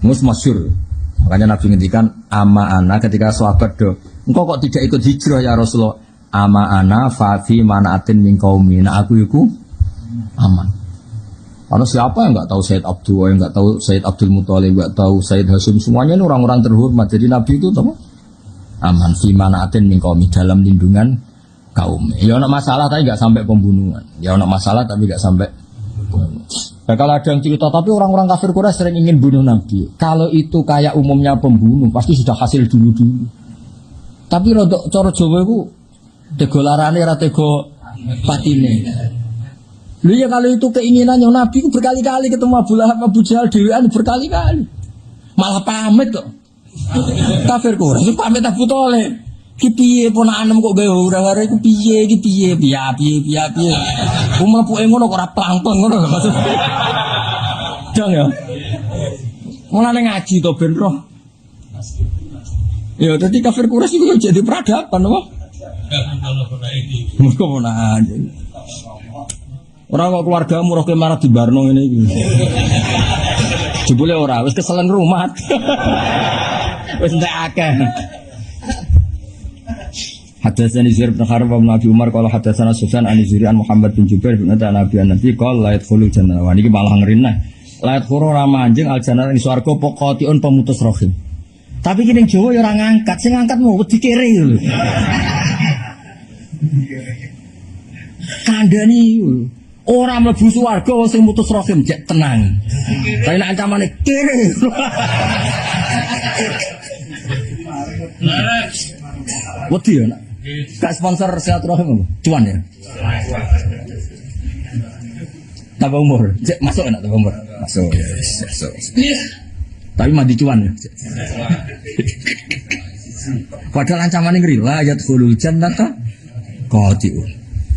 Masyhur. Makanya Nabi ngendikan ama ana ketika sahabat do. Engkau kok tidak ikut hijrah ya Rasulullah? Ama ana fafi manaatin min qaumi. Nah aku itu aman. Karena siapa yang enggak tahu Sayyid Abdul, yang enggak tahu Sayyid Abdul Muthalib, enggak tahu Sayyid Hasyim, semuanya ini orang-orang terhormat. Jadi Nabi itu apa? Aman fi manaatin min qaumi, dalam lindungan kaum. Ya enggak masalah tapi enggak sampai pembunuhan. Ya enggak masalah tapi enggak sampai pembunuhan. Nah, kalau ada yang cerita tapi orang-orang kafir Quraisy sering ingin bunuh Nabi. Kalau itu kayak umumnya pembunuh, pasti sudah hasil dulu-dulu. Tapi rodok cara Jawa itu tego larane ra tego patine. Lho ya kalau itu keinginannya Nabi itu berkali-kali ketemu Abu Lahab, Abu Jahal dhewean berkali-kali. Malah pamit kok. Kafir Quraisy pamit Abu Thalib. Ki piye ponakan kok gawe ora-ora iku piye iki piye piye. Ku mlepuke ngono kok ora plankton ngono maksud. Jong ya. Mulane ngaji to ben roh. Ya dadi kafir Quraisy iku jadi peradaban apa? Mereka ponakan. Orang kok keluargamu roh kemarah di Barno ini iki. Jebule ora wis keselen rumah. Wis entek akeh. Hadatsani Zuhair bin Harb bin Abi Umar qala hadatsana Sufyan an Zuhair an Muhammad bin Jubair bin Nabi an-Nabi qala la yadkhulu jannah. Wa niki malah ngerinah. La yadkhulu ramanjing al jannah ing swarga pokotion pemutus rahim. Tapi ki ning Jawa ya ora ngangkat, sing ngangkat mau wedi kere lho. Kandhani ora mlebu swarga sing mutus rahim jek tenang. Tapi nek ancamane kere. Wedi ya nak. Gak sponsor silaturahim apa? Cuan ya. Tambah umur, cek masuk enak tambah umur. Masuk ya, masuk. Tapi mandi cuan ya. Padahal ancamannya ngeri lah ya khulul jannata qati'un.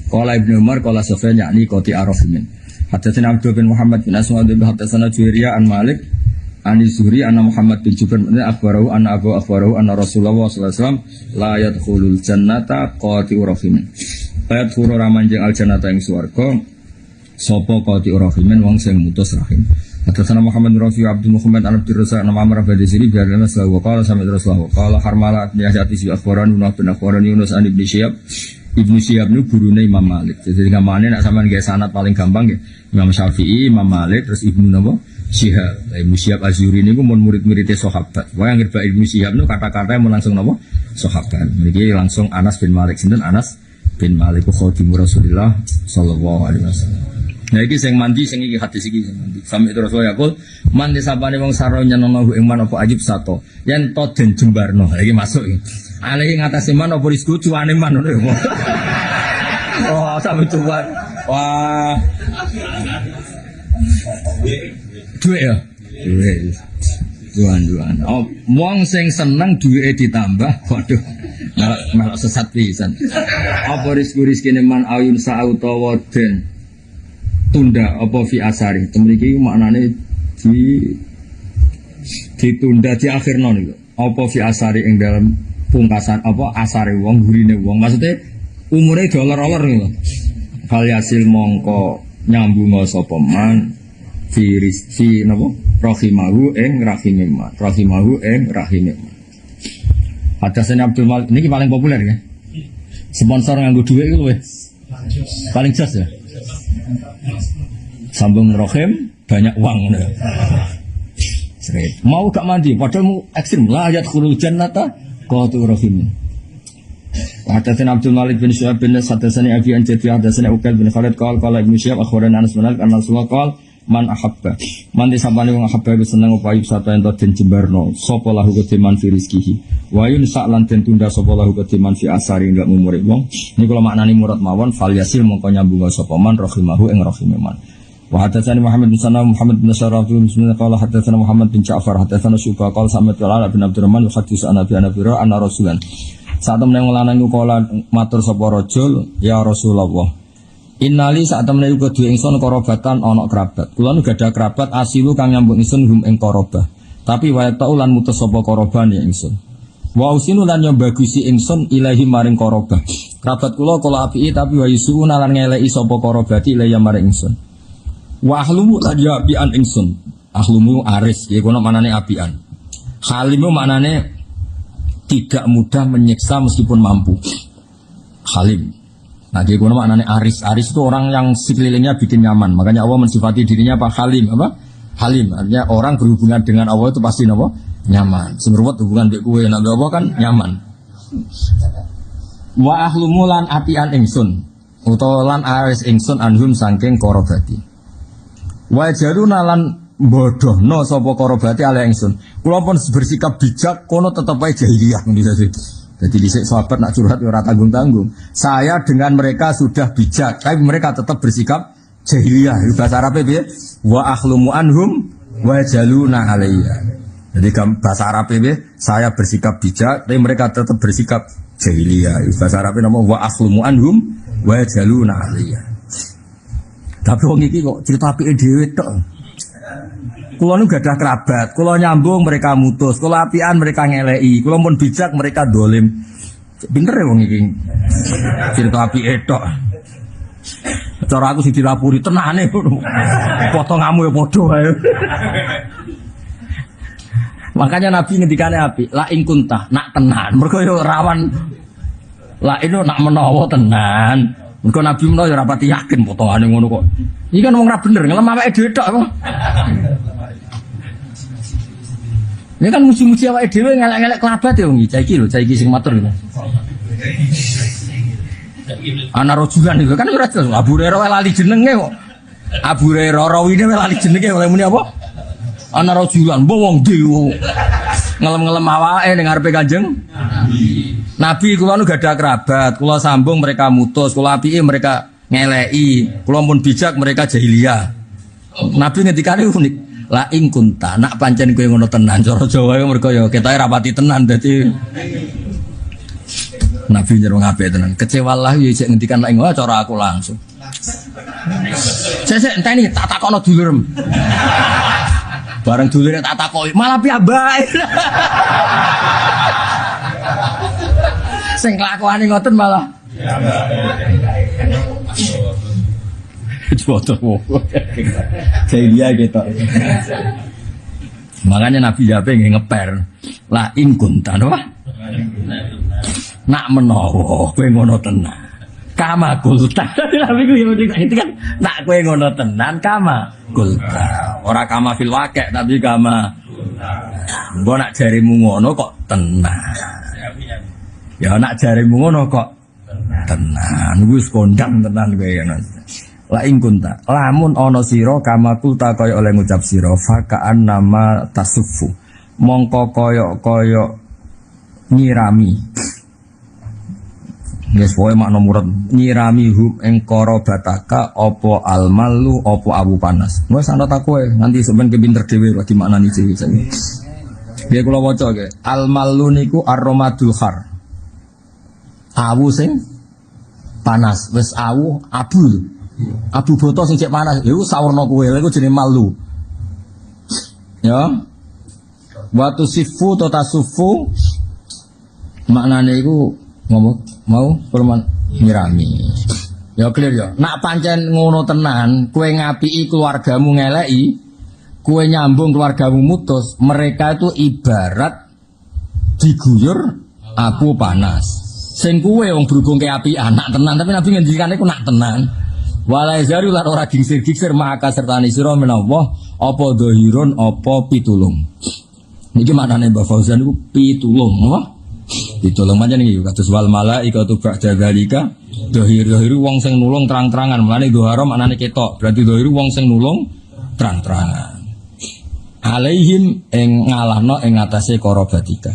Qala Ibnu Umar qala Sufyan yakni qati arafimin. Hadatsana Abdul bin Muhammad bin Aswad bin hadatsana Juwairiyah an Malik an Zuhri anna Muhammad bin Jubair bin akhbarahu anna Abu akhbarahu anna Rasulullah sallallahu alaihi wasallam la yadkhulul jannata qati'ur rahimin. Ayat khuru ramanjing al jannata ing swarga sapa qati'ur rahimin wong sing mutus rahim. Hadatsana Muhammad bin Rafi' Abdul Muhammad an Abdul Razzaq an Amr bin Siri biarna sallallahu qala sami Rasulullah qala harmala niyati si akhbaran bin akhbaran Yunus an Ibnu Syihab. Ibnu Syihab itu gurune Imam Malik. Jadi gamane nek sampean gawe sanad paling gampang nggih Imam Syafi'i, Imam Malik terus Ibnu napa? Syihab. Ibnu Syihab Az-Zuhri niku mun murid-muridé sahabat. Wong ngerti Ibnu Syihab niku kata-katanya mun langsung napa? Sahabat. Mriki langsung Anas bin Malik. Sinten Anas bin Malik khadimu Rasulullah sallallahu alaihi wasallam. Nah iki sing mandi sing iki hadis iki sing mandi. Sampai terus wae aku mandi sapane wong saro nyenengno ing man apa ajib sato. Yen to den jembarno. Ha iki masuk iki. Alih ngatasi man apa rizku cuane man ngono ya. Oh, sampe cuan. Wah. Duit ya? Duit. Juan. Oh, wong sing seneng duwike ditambah. Waduh. Malah sesat pisan. Apa rizku-rizkine man ayun sa'utawa den tunda apa fi asari. Temriki maknane ditunda di akhirno niku. Apa fi asari ing dalam pungkasan apa asare wong gurine wong. Maksudnya umure dolor-olor niku. fal yasil mongko nyambung sapa man fi napa rahimahu ing rahime. Hadasane Abdul Malik niki paling populer ya. Sponsor nganggo dhuwit iku wis paling jos ya. Sambung rahim banyak uang ngono. Mau gak mandi padahal mau ekstrim lah ayat khurul jannata qatu rahim. Hadasane Abdul Malik bin Syu'aib bin Hadasane Abi an Jati Hadasane Uqail bin Khalid qala Ibnu Syihab akhbarana Anas bin Malik anna Rasulullah qala man ahabba man disabane wong ahabba wis seneng apa ayub sata ento den jembarno sapa lahu ketiman fi rizkihi wa yun sa'lan den tunda sapa lahu ketiman fi asari ndak mumure wong niku kula maknani murad mawon fal yasil mongko nyambung sapa man rahimahu ing rahimeman wa hadatsani Muhammad bin Sanad Muhammad bin Syaraf bin Muslim qala hadatsana Muhammad bin Ja'far hadatsana Syuba qala sami qala bin Abdurrahman hadits an Abi Anabira anna rasulan saat temen wong lanang iku kala matur sapa rajul ya Rasulullah Innali saat temen iku duwe ingsun korobatan ana kerabat. Kula nu gadah kerabat asilu kang nyambung ingsun hum ing korobah. Tapi wa ta'ulan mutus sapa korobane ingsun. Wa usinu lan nyobagusi ingsun ilahi maring korobah. Kerabat kula apiki tapi wa yusuna lan ngeleki sapa korobati ilahi maring ingsun. Wa ahlumu lan ya apian ingsun. Ahlumu aris ya kono manane apian. Halimu maknane tidak mudah menyiksa meskipun mampu. Halim. Nah, dia guna maknanya aris. Aris itu orang yang sekelilingnya bikin nyaman. Makanya Allah mensifati dirinya apa? Halim. Apa? Halim. Artinya orang berhubungan dengan Allah itu pasti apa? Nyaman. Semeruat hubungan dengan kue. Nabi Allah kan nyaman. Wa ahlumu lan apian ingsun. Utawa lan aris ingsun anhum sangking korobati. Wa jaruna lan bodoh no sopo korobati ala ingsun. Kula pun bersikap bijak kono tetep ae jahiliyah bisa sih. Jadi dhisik sahabat nak curhat ora tanggung-tanggung. Saya dengan mereka sudah bijak, tapi mereka tetap bersikap jahiliyah. Bahasa Arab piye? Wa akhlumu anhum wa jaluna alayya. Jadi bahasa Arab piye? Saya bersikap bijak, tapi mereka tetap bersikap jahiliyah. Bahasa Arab nama wa akhlumu anhum wa jaluna alayya. Tapi wong iki kok cerita apike dhewe tok. Kulo nu gadah kerabat, kulo nyambung mereka mutus, kulo apian mereka ngeleki, kulo pun bijak mereka dolim. Pinter ya wong iki. Cerita api etok. Cara aku sing dilapuri tenane potonganmu ya padha ae. Makanya Nabi ngendikane api, la ing kunta, nak tenan. Mergo yo rawan la ino nak menawa tenan. Mergo Nabi menawa yo ora pati yakin potongane ngono kok. Iki kan wong ra bener, ngelem awake dhewe tok apa. Ini kan muji-muji awake dhewe ngelek-ngelek kelabat ya wong iki iki sing matur iki. Ana rojulan itu kan ora jelas Abu Hurairah lali jenenge kok. Abu Hurairah rawine lali jenenge oleh muni apa? Ana rojulan mbok wong ndi ngelem-ngelem awake ning ngarepe Kanjeng Nabi kula nu gadah kerabat, kula sambung mereka mutus, kula apike mereka ngeleki, kula pun bijak mereka jahiliyah. Nabi ngendikane unik. La ing kunta nak pancen kowe ngono tenan cara Jawa ya mergo ya ketoke rapati tenan dadi Nabi nyuruh ngapik tenan kecewa lah ya isih ngendikan lek ngono cara aku langsung sesek enteni tak takokno dulurem bareng dulure tak takoki malah piyambake sing kelakuane ngoten malah foto jahiliyah gitu. Makanya Nabi Jabe ngeper lah ingkun tanpa nak menowo kowe ngono tenan kama kulta. Nabi ku itu kan nak kowe ngono tenan kama kulta ora kama fil waqi' tapi kama mbok nak jarimu ngono kok tenan ya nak jarimu ngono kok tenan wis kondang tenan kowe ngono. La ing kunta lamun ana sira kama kulta kaya oleh ngucap sira fakaan nama tasuffu mongko kaya nyirami wis pokoke makna murad nyirami hum ing karabataka apa almalu apa abu panas wis ana takoe nanti sampean kepinter dhewe lagi maknani dhewe saiki piye kula waca ge almalu niku aromatul khar awu sing panas wis awu abu abu boto sing cek panas iku sawerna kowe lha iku jenenge malu ya watu sifu to tasufu maknane iku ngomong mau perman nyirami Ya clear ya. Nak pancen ngono tenan, kowe ngapiki keluargamu ngeleki, kowe nyambung keluargamu mutus, mereka itu ibarat diguyur aku panas. Sing kowe wong berhubung ke api anak tenan, tapi Nabi ngendikane ku nak tenan. Wala yazaru lan ora gingsir-gingsir maka sertane sira menawa apa dhahirun apa pitulung. Niki maknane Mbah Fauzan niku pitulung, apa? Pitulung pancen iki kados wal malaikatu ba'da dzalika dhahir wong sing nulung terang-terangan. Mulane dhahara maknane ketok, berarti dhahir wong sing nulung terang-terangan. Alaihim ing ngalahno ing atase karabatika.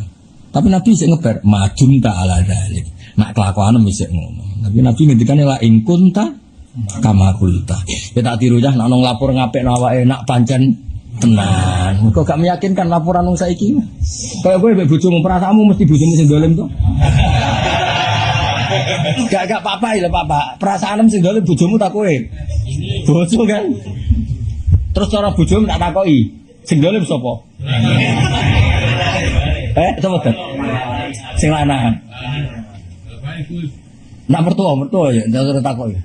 Tapi Nabi sik ngebar majum ta ala dzalik. Nak kelakuane mesti ngono. Tapi Nabi ngendikane la ing kunta kama kulta. Kita tiru jah nak nong lapor ngapik awake nak pancen tenan. Kok gak meyakinkan laporan wong saiki? Kaya kowe mbek bojomu perasaanmu mesti bojomu sing dolim to. Gak apa-apa ya Pak. Perasaanmu sing dolim bojomu tak kowe. Bojo kan. Terus cara bojomu tak takoki. Sing dolim sapa? Sapa to? Sing lanang. Nak mertua ya, ndak takoki.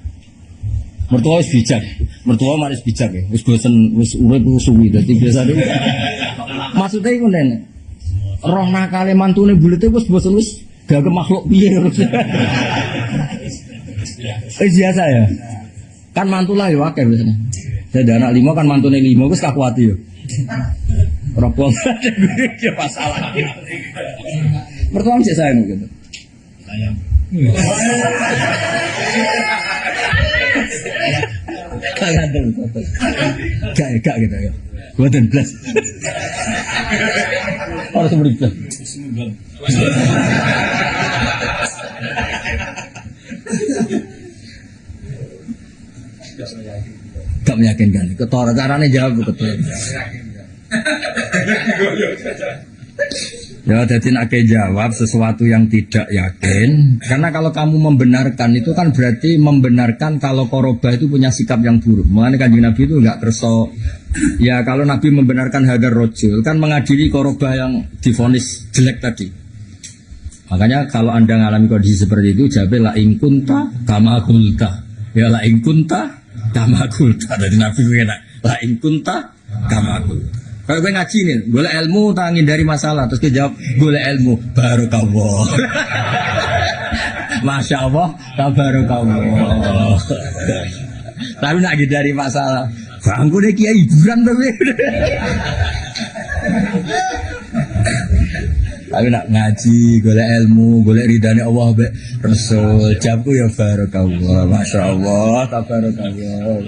Mertua wis bijak. Mertua maris bijak ya. Wis bosen wis urip suwi dadi biasane. Maksude iku nen. Roh nakale mantune bulete wis bosen wis gak makhluk piye terus. Biasa ya. Kan mantulah ya akeh biasane. Saya ada anak 5 kan mantune 5 wis kakuati yo. Ropong ya masalah. Mertua sik sayang gitu. Sayang. Gak gitu ya. Buatan belas. Harus beri belas. Gak meyakinkan. Ketora caranya jawab ketora. Ya, jadi nak jawab sesuatu yang tidak yakin. Karena kalau kamu membenarkan itu kan berarti membenarkan kalau koroba itu punya sikap yang buruk. Mengenai Kanjeng Nabi itu enggak kerso. Ya kalau Nabi membenarkan hadar rojul kan mengadili koroba yang divonis jelek tadi. Makanya kalau anda mengalami kondisi seperti itu, jawab la in kunta kama kulta. Ya la in kunta kama kulta. Dari Nabi enak. La in kunta kama kulta. Kalau gue ngaji nih, boleh ilmu tak ngindari masalah, terus dia jawab boleh ilmu, barokallah. Masya Allah, barokallah. Tapi nak ngindari masalah, bangku deh kiai hiburan tapi. Tapi nak ngaji, boleh ilmu, boleh ridhani Allah, be Rasul, jawabku ya barokallah, Masya Allah, barokallah.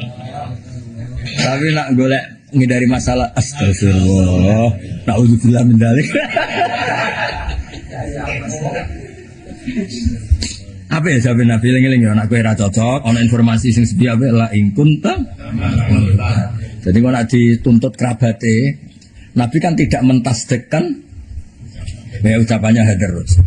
Tapi nak golek ngindari masalah, astagfirullah, na'udzubillah min dzalik. Apa ya sampe Nabi eling-eling ya anak kowe ra cocok, ana informasi sing sepi ape la ing kunta. Jadi kok nek dituntut kerabate, Nabi kan tidak mentasdikkan ya ucapannya hadarus.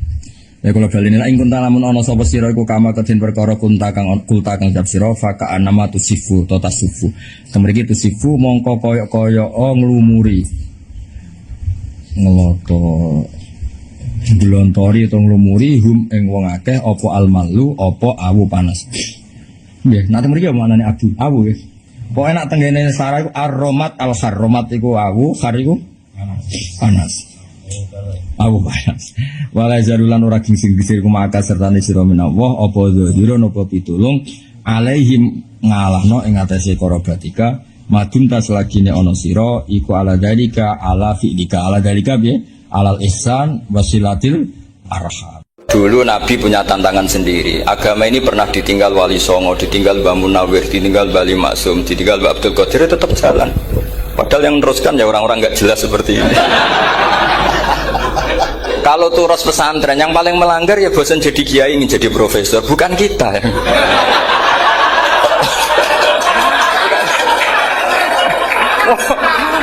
Ya kalau bali nek ing kunta lamun ana sapa sira iku kama kedin perkara kunta kang ucap sira fa ka anama tusifu to tasufu. Kemriki tusifu mongko koyok-koyok nglumuri. Ngeloto glontori atau nglumuri hum ing wong akeh apa almalu apa awu panas. Nggih, nek mriki maknane awu nggih. Pokoke nek tenggene sarah iku aromat al-harromat iku awu, khar iku panas. Awu panas. Wala jarulan ora gingsir-gingsir kumaka sertane sira menawa apa dzahirun apa pitulung alaihim ngalahno ing atase karabatika madun tas lagine ana sira iku ala dalika ala fi'lika ala dalika piye alal ihsan wasilatil arham. Dulu Nabi punya tantangan sendiri. Agama ini pernah ditinggal Wali Songo, ditinggal Mbah Munawir, ditinggal Bali Maksum, ditinggal Mbah Abdul Qadir, tetap jalan. Padahal yang meneruskan ya orang-orang nggak jelas seperti ini. Kalau turus pesantren yang paling melanggar ya bosan jadi kiai ingin jadi profesor, bukan kita.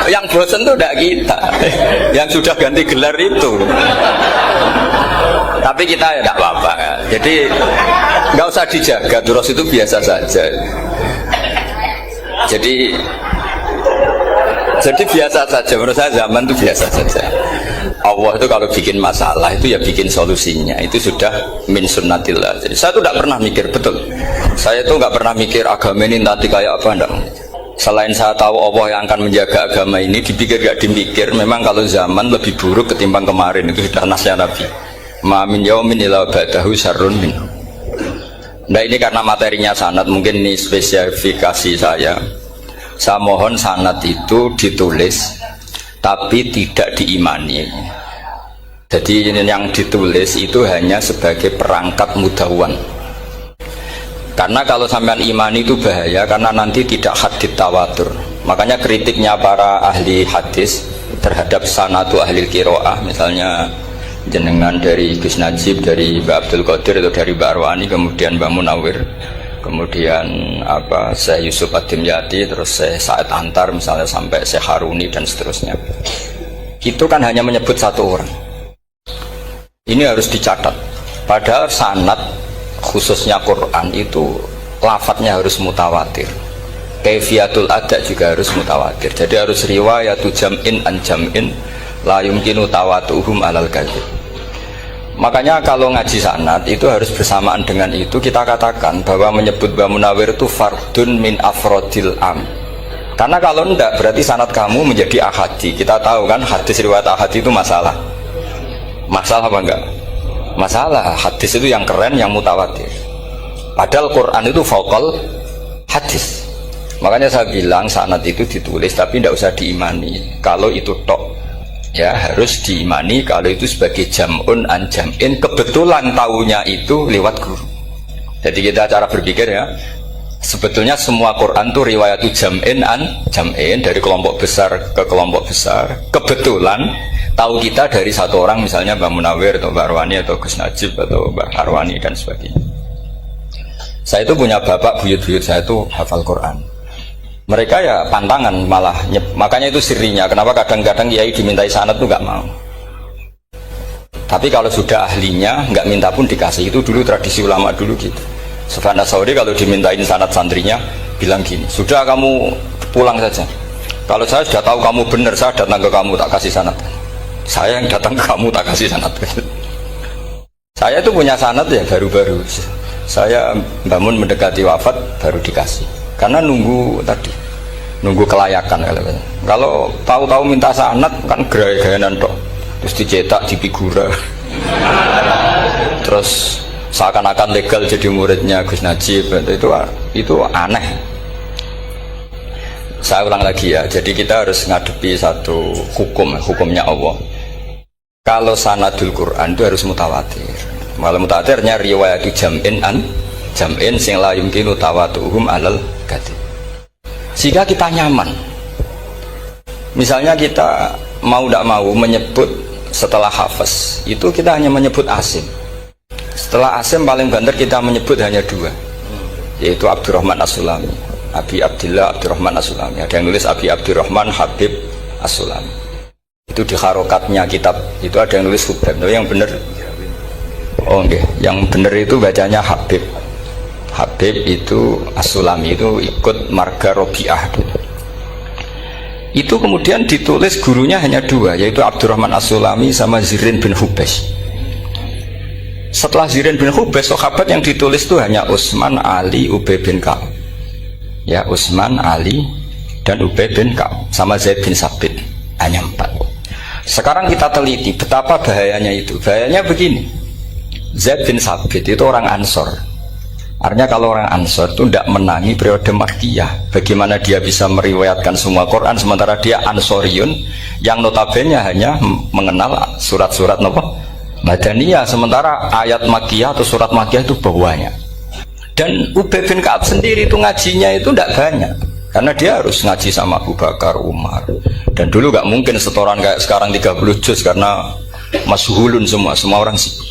Yang bosan tuh tidak kita, yang sudah ganti gelar itu. Tapi kita ya tidak apa-apa. Jadi nggak usah dijaga, turus itu biasa saja. Jadi biasa saja, menurut saya zaman itu biasa saja. Allah itu kalau bikin masalah itu ya bikin solusinya, itu sudah min sunnatillah. Jadi saya tuh tidak pernah mikir, betul, saya tuh nggak pernah mikir agama ini nanti kayak apa, enggak. Selain saya tahu Allah yang akan menjaga agama ini, dipikir gak dipikir, memang kalau zaman lebih buruk ketimbang kemarin, itu sudah nasnya Nabi. Ma min yaumin illa ba'dahu syarrun min. Nah ini karena materinya sanad, mungkin ini spesifikasi saya. Saya mohon sanad itu ditulis tapi tidak diimani. Jadi yang ditulis itu hanya sebagai perangkat mudawwan. Karena kalau sampean imani itu bahaya, karena nanti tidak hadits tawatur. Makanya kritiknya para ahli hadis terhadap sanadu ahli qiraah, misalnya jenengan dari Gus Najib, dari Mbak Abdul Qadir, atau dari Mbak Arwani, kemudian Mbak Munawir, kemudian Syekh Yusuf Ad-Dimyati, terus Syekh Sa'id Antar, misalnya sampai Syekh Haruni dan seterusnya. Itu kan hanya menyebut satu orang. Ini harus dicatat. Padahal sanad khususnya Quran itu lafadznya harus mutawatir. Kaifiyatul ada juga harus mutawatir. Jadi harus riwayatu jam'in an jam'in la yumkinu tawatuhum alal kadzib. Makanya kalau ngaji sanad itu harus bersamaan dengan itu kita katakan bahwa menyebut Mbah Munawir itu fardun min afrodil am. Karena kalau enggak berarti sanad kamu menjadi ahadi. Kita tahu kan hadis riwayat ahadi itu masalah. Masalah apa enggak? Masalah. Hadis itu yang keren, yang mutawatir. Padahal Quran itu fauqal hadis. Makanya saya bilang sanad itu ditulis tapi tidak usah diimani. Kalau itu tok, ya harus diimani kalau itu sebagai jam'un an jam'in, kebetulan tahunya itu lewat guru. Jadi kita cara berpikir ya, sebetulnya semua Quran itu riwayatu jam'in an jam'in, dari kelompok besar ke kelompok besar. Kebetulan tahu kita dari satu orang, misalnya Mbak Munawir atau Mbak Arwani atau Gus Najib atau Mbak Arwani dan sebagainya. Saya itu punya bapak, buyut-buyut saya itu hafal Quran. Mereka ya pantangan malah, makanya itu sirinya kenapa kadang-kadang kiai dimintai sanad tuh nggak mau. Tapi kalau sudah ahlinya nggak minta pun dikasih. Itu dulu tradisi ulama dulu gitu. Sufyan Ats-Tsauri kalau dimintain sanad santrinya bilang gini, sudah kamu pulang saja, kalau saya sudah tahu kamu benar, saya datang ke kamu tak kasih sanad. Saya yang datang ke kamu tak kasih sanad. Saya itu punya sanad ya baru-baru, saya bangun mendekati wafat baru dikasih. Karena nunggu tadi, nunggu kelayakan. Kalau tahu-tahu minta sanad kan gaya-gayanan toh, terus dicetak di figura, terus seakan-akan legal jadi muridnya Gus Najib. Itu aneh. Saya ulang lagi ya, jadi kita harus ngadepi satu hukumnya Allah. Kalau sanadul Quran itu harus mutawatir. Malah mutawatirnya riwayatu jam'in an jam'in sing la yumkinu tawatuhum alal kadzib. Sehingga kita nyaman. Misalnya kita mau tidak mau menyebut setelah hafaz itu kita hanya menyebut asim. Setelah asim paling banter kita menyebut hanya dua, yaitu Abdurrahman As-Sulami, Abi Abdillah Abdurrahman As-Sulami. Ada yang nulis Abi Abdurrahman Habib As-Sulami. Itu di harokatnya kitab itu ada yang nulis Hubab. Tapi yang benar, oh enggak, yang benar itu bacanya Habib. Habib itu As-Sulami, itu ikut marga Robi'ah. Itu kemudian ditulis gurunya hanya dua, yaitu Abdurrahman As-Sulami sama Zirin bin Hubes. Setelah Zirin bin Hubes, sahabat yang ditulis itu hanya Utsman, Ali, Ubay bin Ka'ab. Ya, Utsman, Ali dan Ubay bin Ka'ab sama Zaid bin Sabit, hanya 4. Sekarang kita teliti betapa bahayanya itu. Bahayanya begini, Zaid bin Sabit itu orang Ansor. Artinya kalau orang Ansor itu tidak menangi periode Makkiyah. Bagaimana dia bisa meriwayatkan semua Quran sementara dia Ansoriun yang notabene hanya mengenal surat-surat Madaniyah, sementara ayat Makkiyah atau surat Makkiyah itu bawahnya. Dan Ubay bin Ka'ab sendiri itu ngajinya itu tidak banyak, karena dia harus ngaji sama Abu Bakar, Umar. Dan dulu gak mungkin setoran kayak sekarang 30 juz karena masyhulun semua orang sibuk.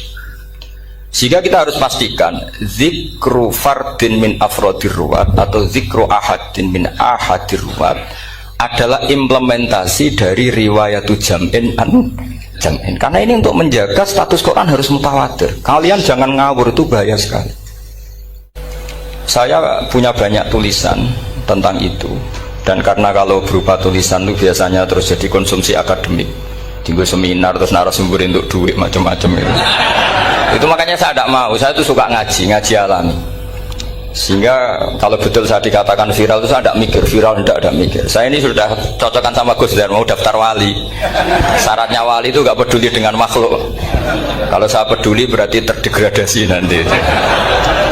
Sehingga kita harus pastikan zikru fardin min afrodir ruwat atau zikru ahadin min ahadir ruwat adalah implementasi dari riwayatu jam'in an jam'in. Karena ini untuk menjaga status Quran harus mutawatir. Kalian jangan ngawur, itu bahaya sekali. Saya punya banyak tulisan tentang itu, dan karena kalau berupa tulisan itu biasanya terus jadi konsumsi akademik, tinggal seminar terus narasumber untuk duit macam-macam itu. Itu makanya saya tidak mau. Saya tuh suka ngaji alami. Sehingga kalau betul saya dikatakan viral itu saya tidak mikir, viral tidak mikir. Saya ini sudah cocokkan sama Gus Dar, mau daftar wali. Syaratnya wali itu nggak peduli dengan makhluk. Kalau saya peduli berarti terdegradasi nanti.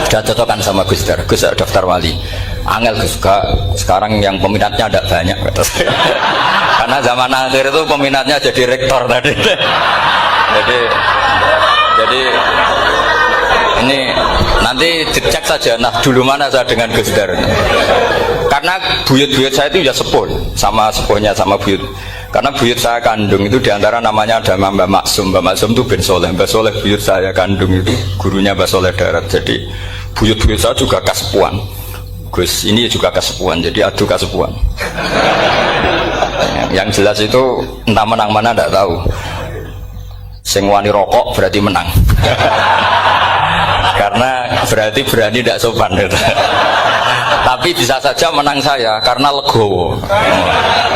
Sudah cocokkan sama Gus Dar, Gus daftar wali. Angel Gus, sekarang yang peminatnya tidak banyak kata saya. Karena zaman akhir itu peminatnya jadi rektor tadi. Jadi ini nanti dicek saja. Nah dulu mana saya dengan Gus Dar? Karena buyut-buyut saya itu ya sepuh sama sepuhnya sama buyut. Karena buyut saya kandung itu diantara namanya ada Mbak Maksum. Mbak Maksum itu bin Soleh. Mbak Soleh buyut saya kandung itu gurunya Mbak Soleh Darat. Jadi buyut-buyut saya juga kasepuan. Gus ini juga kasepuan. Jadi adu kasepuan. Yang jelas itu entah menang mana tidak tahu. Sing wani rokok berarti menang. Karena berarti berani tidak sopan gitu. Tapi bisa saja menang saya karena legowo.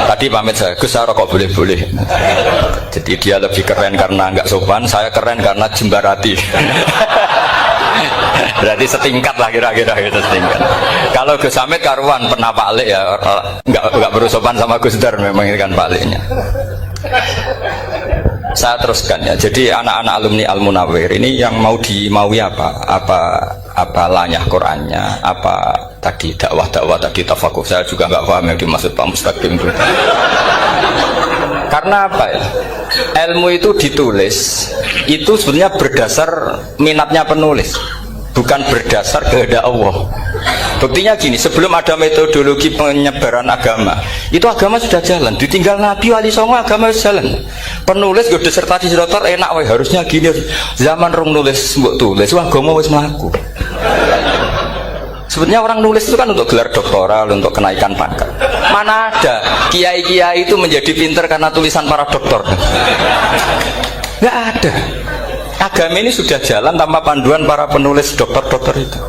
Tadi pamit saya, Gus saya rokok boleh-boleh. Jadi dia lebih keren karena nggak sopan, saya keren karena jembarati. Berarti setingkat lah kira-kira gitu, setingkat. Kalau Gus Hamid karuan pernah Pak Lek ya, nggak berusopan sama Gus Dar memang ini kan Pak Leknya. Saya teruskan ya. Jadi anak-anak alumni Al Munawwir ini yang mau dimaui apa lanyah Qurannya, apa tadi dakwah tadi tafakuh. Saya juga nggak paham yang dimaksud Pak Mustaqim itu. Karena apa ya? Ilmu itu ditulis itu sebenarnya berdasar minatnya penulis, bukan berdasar kehendak Allah. Buktinya gini, sebelum ada metodologi penyebaran agama, itu agama sudah jalan. Ditinggal Nabi Wali Songo agama sudah jalan. Penulis gue disertasi dokter enak, weh harusnya gini. Zaman rong nulis mbok tulis, wah agama wis mlaku. Sebenarnya orang nulis itu kan untuk gelar doktoral, untuk kenaikan pangkat. Mana ada kiai-kiai itu menjadi pinter karena tulisan para doktor? Nggak ada. Agama ini sudah jalan tanpa panduan para penulis dokter-dokter itu.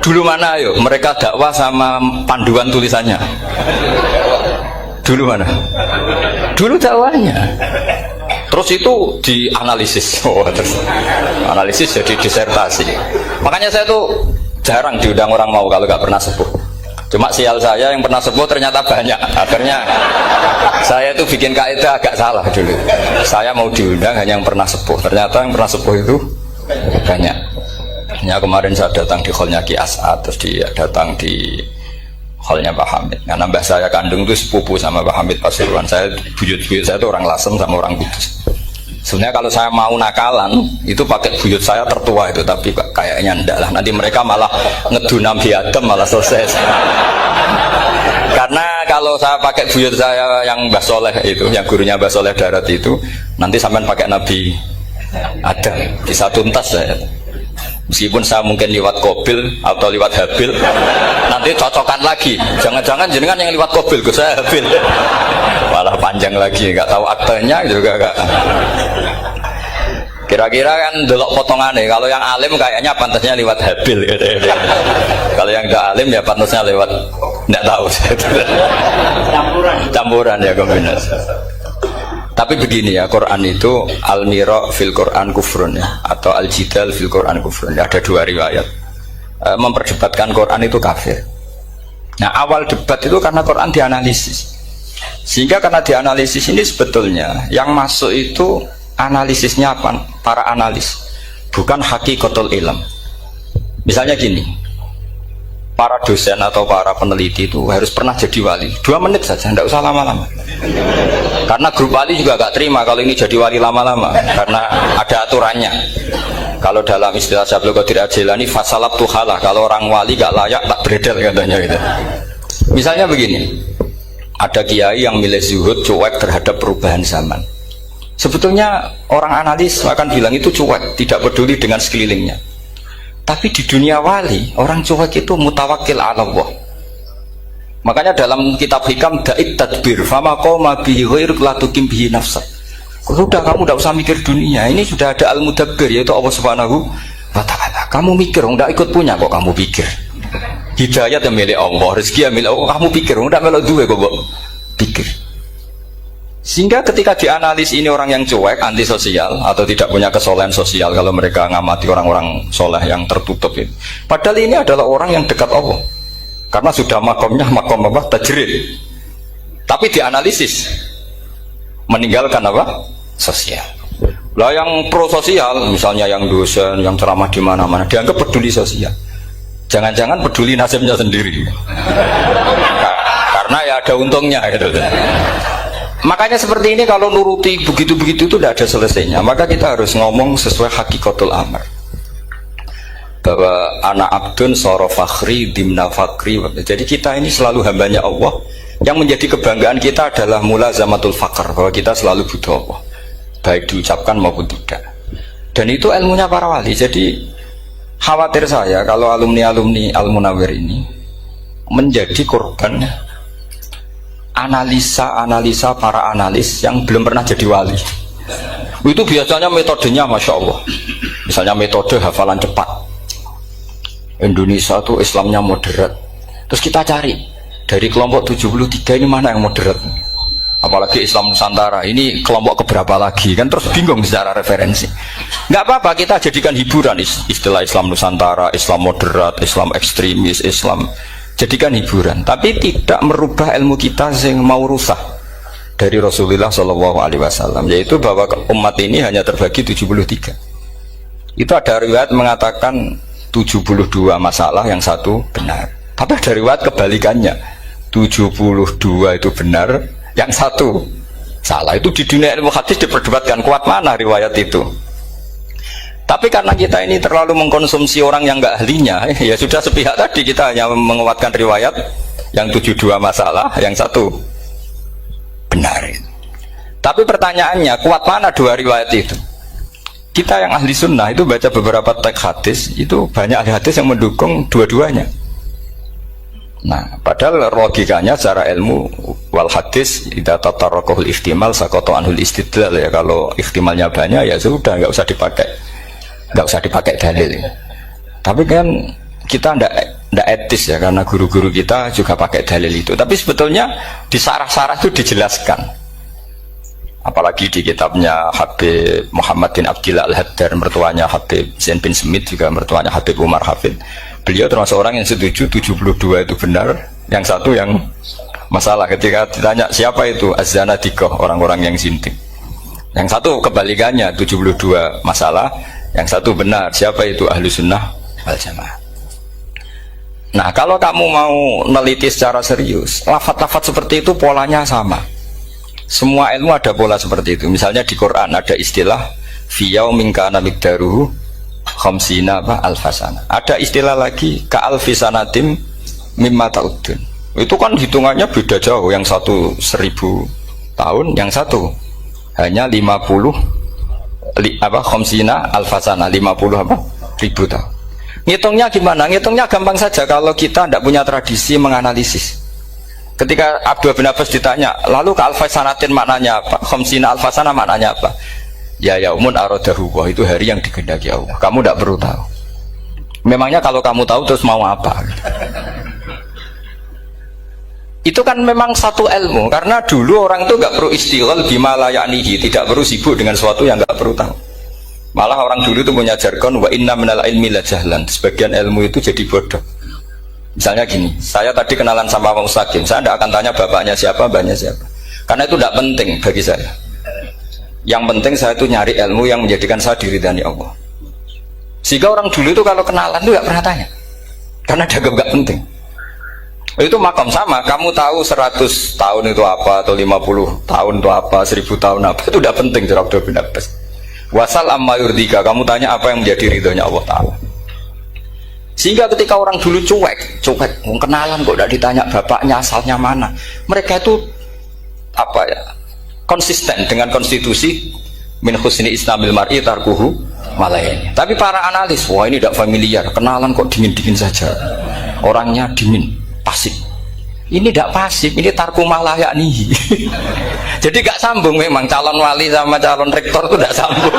Dulu mana ayo mereka dakwah sama panduan tulisannya? Dulu mana? Dulu dakwahnya. Terus itu dianalisis. Terus analisis jadi disertasi. Makanya saya tuh jarang diundang orang mau kalau nggak pernah sepuh. Cuma sial saya yang pernah sepuh ternyata banyak. Akhirnya saya itu bikin kaidah agak salah dulu. Saya mau diundang hanya yang pernah sepuh. Ternyata yang pernah sepuh itu banyak. Ya kemarin saya datang di hallnya Ki As'ad, terus dia datang di hallnya Pak Hamid. Karena mbah saya kandung itu sepupu sama Pak Hamid Pasuruan. Saya buyut-buyut saya itu orang Lasem sama orang Kudus. Sebenarnya kalau saya mau nakalan itu pakai buyut saya tertua itu, tapi kayaknya enggak lah. Nanti mereka malah ngedunam biadem malah selesai. Karena kalau saya pakai buyut saya yang Mbah Soleh itu, yang gurunya Mbah Soleh Darat itu, nanti sampean pakai Nabi Adam bisa tuntas saya. Meskipun saya mungkin lewat Kobil atau lewat Habil, nanti cocokan lagi. Jangan-jangan jenengan yang lewat Kobil, saya Habil. Malah panjang lagi, nggak tahu aktenya juga nggak. Kira-kira kan delok potongannya. Kalau yang alim kayaknya pantasnya lewat Habil. Gitu. Kalau yang nggak alim ya pantasnya lewat nggak tahu. Campuran ya kombinasi. Tapi begini ya, Quran itu al-mira fil Quran kufrun ya, atau al-jidal fil Quran kufrun. Ada dua riwayat memperdebatkan Quran itu kafir. Nah awal debat itu karena Quran dianalisis, sehingga karena dianalisis ini sebetulnya yang masuk itu analisisnya apa? Para analis, bukan hakikatul ilm. Misalnya gini, para dosen atau para peneliti itu harus pernah jadi wali 2 menit saja, tidak usah lama-lama. Karena grup wali juga gak terima kalau ini jadi wali lama-lama, karena ada aturannya. Kalau dalam istilah Syaikhul Qadir Al-Jilani fasalat tuhalah, kalau orang wali gak layak tak beredel katanya gitu. Misalnya begini, ada kiai yang milih zuhud, cuek terhadap perubahan zaman. Sebetulnya orang analis akan bilang itu cuek, tidak peduli dengan sekelilingnya. Tapi di dunia wali, orang cuek itu mutawakkil ala Allah. Makanya dalam kitab hikam da'it tadbir fama qoma bihi ghairuk la tukim bihi nafsak. Sudah kamu tidak usah mikir dunia, ini sudah ada al-mudabbir yaitu Allah Subhanahu wa ta'ala. Kamu mikir, tidak ikut punya kok kamu pikir. Hidayat yang milik Allah, rezeki yang milik Allah, kamu pikir, tidak melok duwe kok pikir. Sehingga ketika dianalis ini orang yang cuek, antisosial atau tidak punya kesolehan sosial, kalau mereka ngamati orang-orang soleh yang tertutup itu. Padahal ini adalah orang yang dekat Allah. Karena sudah makomnya makom apa? Tajrid. Tapi dianalisis meninggalkan apa? Sosial. Lah yang pro sosial, misalnya yang dosen, yang ceramah di mana-mana, dianggap peduli sosial. Jangan-jangan peduli nasibnya sendiri. Karena ya ada untungnya gitu. Makanya seperti ini kalau nuruti begitu-begitu itu tidak ada selesainya. Maka kita harus ngomong sesuai hakikatul amr. Bahwa anak abdun soro fakhri dimna fakri. Jadi kita ini selalu hambanya Allah. Yang menjadi kebanggaan kita adalah mulazamatul fakr, bahwa kita selalu butuh Allah, baik diucapkan maupun tidak. Dan itu ilmunya para wali. Jadi khawatir saya kalau alumni-alumni Al-Munawwir ini menjadi korban analisa para analis yang belum pernah jadi wali. Itu biasanya metodenya Masya Allah. Misalnya metode hafalan cepat. Indonesia tuh Islamnya moderat. Terus kita cari dari kelompok 73 ini mana yang moderat. Apalagi Islam Nusantara ini kelompok keberapa lagi kan, terus bingung secara referensi. Nggak apa-apa kita jadikan hiburan istilah Islam Nusantara, Islam moderat, Islam ekstremis, Islam. Jadikan hiburan, tapi tidak merubah ilmu kita yang mau rusak dari Rasulullah SAW, yaitu bahwa umat ini hanya terbagi 73. Itu ada riwayat mengatakan 72 masalah, yang satu benar. Tapi ada riwayat kebalikannya, 72 itu benar, yang satu salah. Itu di dunia ilmu hadis diperdebatkan kuat mana riwayat itu. Tapi karena kita ini terlalu mengkonsumsi orang yang nggak ahlinya, ya sudah sepihak tadi, kita hanya menguatkan riwayat yang 72 masalah, yang satu benar. Tapi pertanyaannya, kuat mana dua riwayat itu? Kita yang ahli sunnah itu baca beberapa teks hadis, itu banyak ahli hadis yang mendukung dua-duanya. Nah, padahal logikanya secara ilmu wal hadis idza tatarraqahul ihtimal saqata anhul istidlal, ya kalau ihtimalnya banyak ya sudah nggak usah dipakai dalil. Tapi kan kita ndak etis ya, karena guru-guru kita juga pakai dalil itu. Tapi sebetulnya di sarah-sarah itu dijelaskan. Apalagi di kitabnya Habib Muhammad bin Abdillah Al-Haddar, mertuanya Habib Zain bin Smith, juga mertuanya Habib Umar Hafid. Beliau termasuk orang yang setuju 72 itu benar, yang satu yang masalah. Ketika ditanya siapa itu Az-Zanadiqah, orang-orang yang sinting. Yang satu kebalikannya, 72 masalah, yang satu benar, siapa itu Ahlu Sunnah wal Jamaah. Nah, kalau kamu mau meneliti secara serius, lafaz-lafaz seperti itu polanya sama. Semua ilmu ada pola seperti itu. Misalnya di Quran ada istilah fi yaumin kana miqdaruhu khamsina alfasana. Ada istilah lagi ka alfisanatim mimma ta'udun. Itu kan hitungannya beda jauh, yang satu 1000 tahun, yang satu hanya 50 khamsina alfasana, 50 ribu tahun. Ngitungnya gimana? Ngitungnya gampang saja kalau kita tidak punya tradisi menganalisis. Ketika Abdul bin Abbas ditanya, lalu ke alfasanatin maknanya apa? Khamsina alfasana maknanya apa? Ya yaumun aradahu, wah itu hari yang dikehendaki Allah. Kamu tidak perlu tahu. Memangnya kalau kamu tahu terus mau apa? Itu kan memang satu ilmu, karena dulu orang itu nggak perlu istighal bima la ya'nihi, tidak perlu sibuk dengan sesuatu yang nggak perlu tahu. Malah orang dulu itu punya jargon wa inna minal ilmi la jahlan. Sebagian ilmu itu jadi bodoh. Misalnya gini, saya tadi kenalan sama Pak Mustaqim, saya tidak akan tanya bapaknya siapa, mbaknya siapa, karena itu tidak penting bagi saya. Yang penting saya itu nyari ilmu yang menjadikan saya diridhani Allah. Sehingga orang dulu itu kalau kenalan itu nggak pernah tanya, karena dianggap nggak penting. Itu makom sama, kamu tahu 100 tahun itu apa, atau 50 tahun itu apa, 1000 tahun apa, itu tidak penting. Jawab Abdul bin Abbas. Wasal amma yurdika, kamu tanya apa yang menjadi ridhonya Allah Ta'ala. Sehingga ketika orang dulu cuek, kenalan kok tidak ditanya bapaknya asalnya mana, mereka itu apa ya, konsisten dengan konstitusi min husni islamil mar'i tarkuhu malayani. Tapi para analis, wah ini tidak familiar, kenalan kok dingin-dingin saja, orangnya dingin, pasif. Ini tidak pasif, ini tarku malah yakni. Jadi gak sambung, memang calon wali sama calon rektor itu tidak sambung.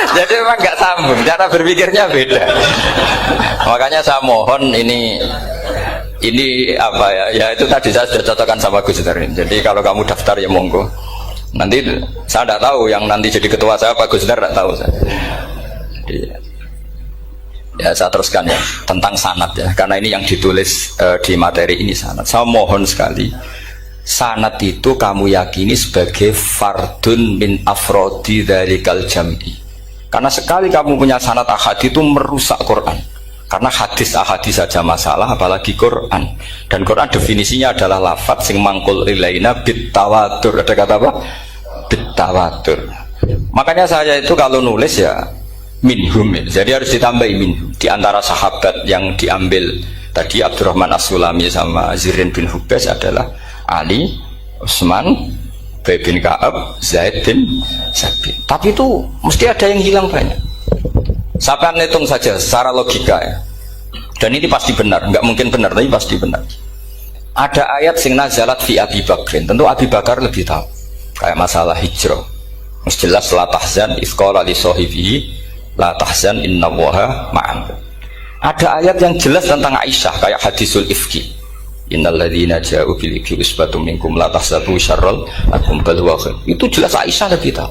Jadi memang gak sambung, cara berpikirnya beda. Makanya saya mohon ini Ini apa ya? Ya itu tadi saya sudah cocokkan sama Gus Dur. Jadi kalau kamu daftar ya monggo. Nanti saya tidak tahu yang nanti jadi ketua saya Pak Gus Dur, tidak tahu saya. Jadi, ya saya teruskan ya tentang sanad ya, karena ini yang ditulis di materi ini sanad. Saya mohon sekali, sanad itu kamu yakini sebagai fardun min afrodi dzalikal jam'i. Karena sekali kamu punya sanad ahad itu merusak Quran. Karena hadis saja masalah, apalagi Quran. Dan Quran definisinya adalah lafadz sing mangkul ilaina bit tawatur. Ada kata apa? Bit tawatur. Makanya saya itu kalau nulis ya minhum ya. Jadi harus ditambahi minhum. Di antara sahabat yang diambil tadi Abdurrahman As-Sulami sama Zirin bin Hubes adalah Ali, Utsman, Ubay bin Ka'ab, Zaid bin Sabit. Tapi itu mesti ada yang hilang banyak. Sampai hitung saja secara logika ya. Dan ini pasti benar, nggak mungkin benar tapi pasti benar. Ada ayat sing nazalat fi Abi Bakrin. Tentu Abi Bakar lebih tahu. Kayak masalah hijrah. Mesti jelas la tahzan ifqala li sahibihi la tahzan innallaha ma'an. Ada ayat yang jelas tentang Aisyah kayak hadisul ifki. Innal ladzina ja'u bil ifki usbatum minkum la tahsabu syarral lakum bal huwa khair. Itu jelas Aisyah lebih tahu.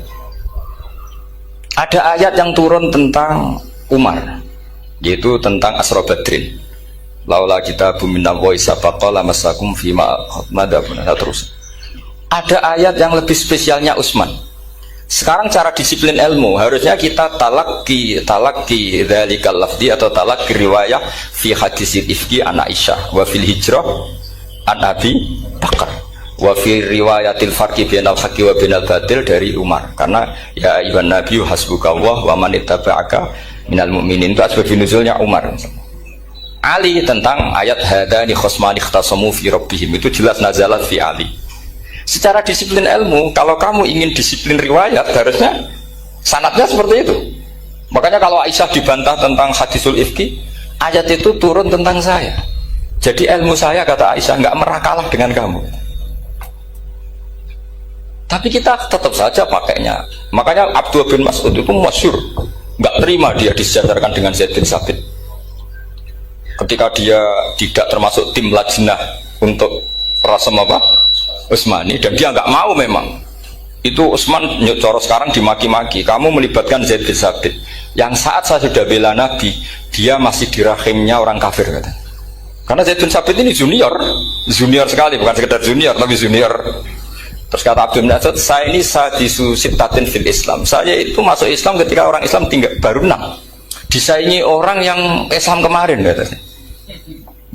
Ada ayat yang turun tentang Umar, yaitu tentang Asra Badrin. Laula kita bumina wa isabaqala masakum fima madabun. Terus ada ayat yang lebih spesialnya Utsman. Sekarang cara disiplin ilmu harusnya kita talaki dzalikal lafzi atau talaki riwayah fi hadisil ifki an Aisyah wa fil hijrah an Abi Bakar wa fi riwayatil farqi bainal haqqi wa bainal batil dari Umar. Karena ya ayuhan nabiyyu hasbukallah wa man ittaba'aka minal mu'minin, itu asbab nuzulnya Umar. Ali tentang ayat hadani khosmani ikhtasamu fi rabbihim, itu jelas nazalat fi Ali. Secara disiplin ilmu, kalau kamu ingin disiplin riwayat harusnya sanadnya seperti itu. Makanya kalau Aisyah dibantah tentang hadisul ifki, ayat itu turun tentang saya. Jadi ilmu saya, kata Aisyah, nggak merakalah dengan kamu. Tapi kita tetap saja pakainya. Makanya Abdullah bin Mas'ud itu masyhur, nggak terima dia disejajarkan dengan Zaid bin Sabit. Ketika dia tidak termasuk tim lajnah untuk rasam apa? Utsmani, dan dia nggak mau memang. Itu Utsman nyocoro sekarang dimaki-maki. Kamu melibatkan Zaid bin Sabit. Yang saat saya sudah bela Nabi, dia masih di rahimnya orang kafir kata. Karena Zaid bin Sabit ini junior sekali, bukan sekedar junior tapi junior. Terus kata Abdul bin Asad, saya ini sadisu sittatin fil Islam. Saya itu masuk Islam ketika orang Islam tinggal baru 6. Disaingi orang yang Islam kemarin katanya.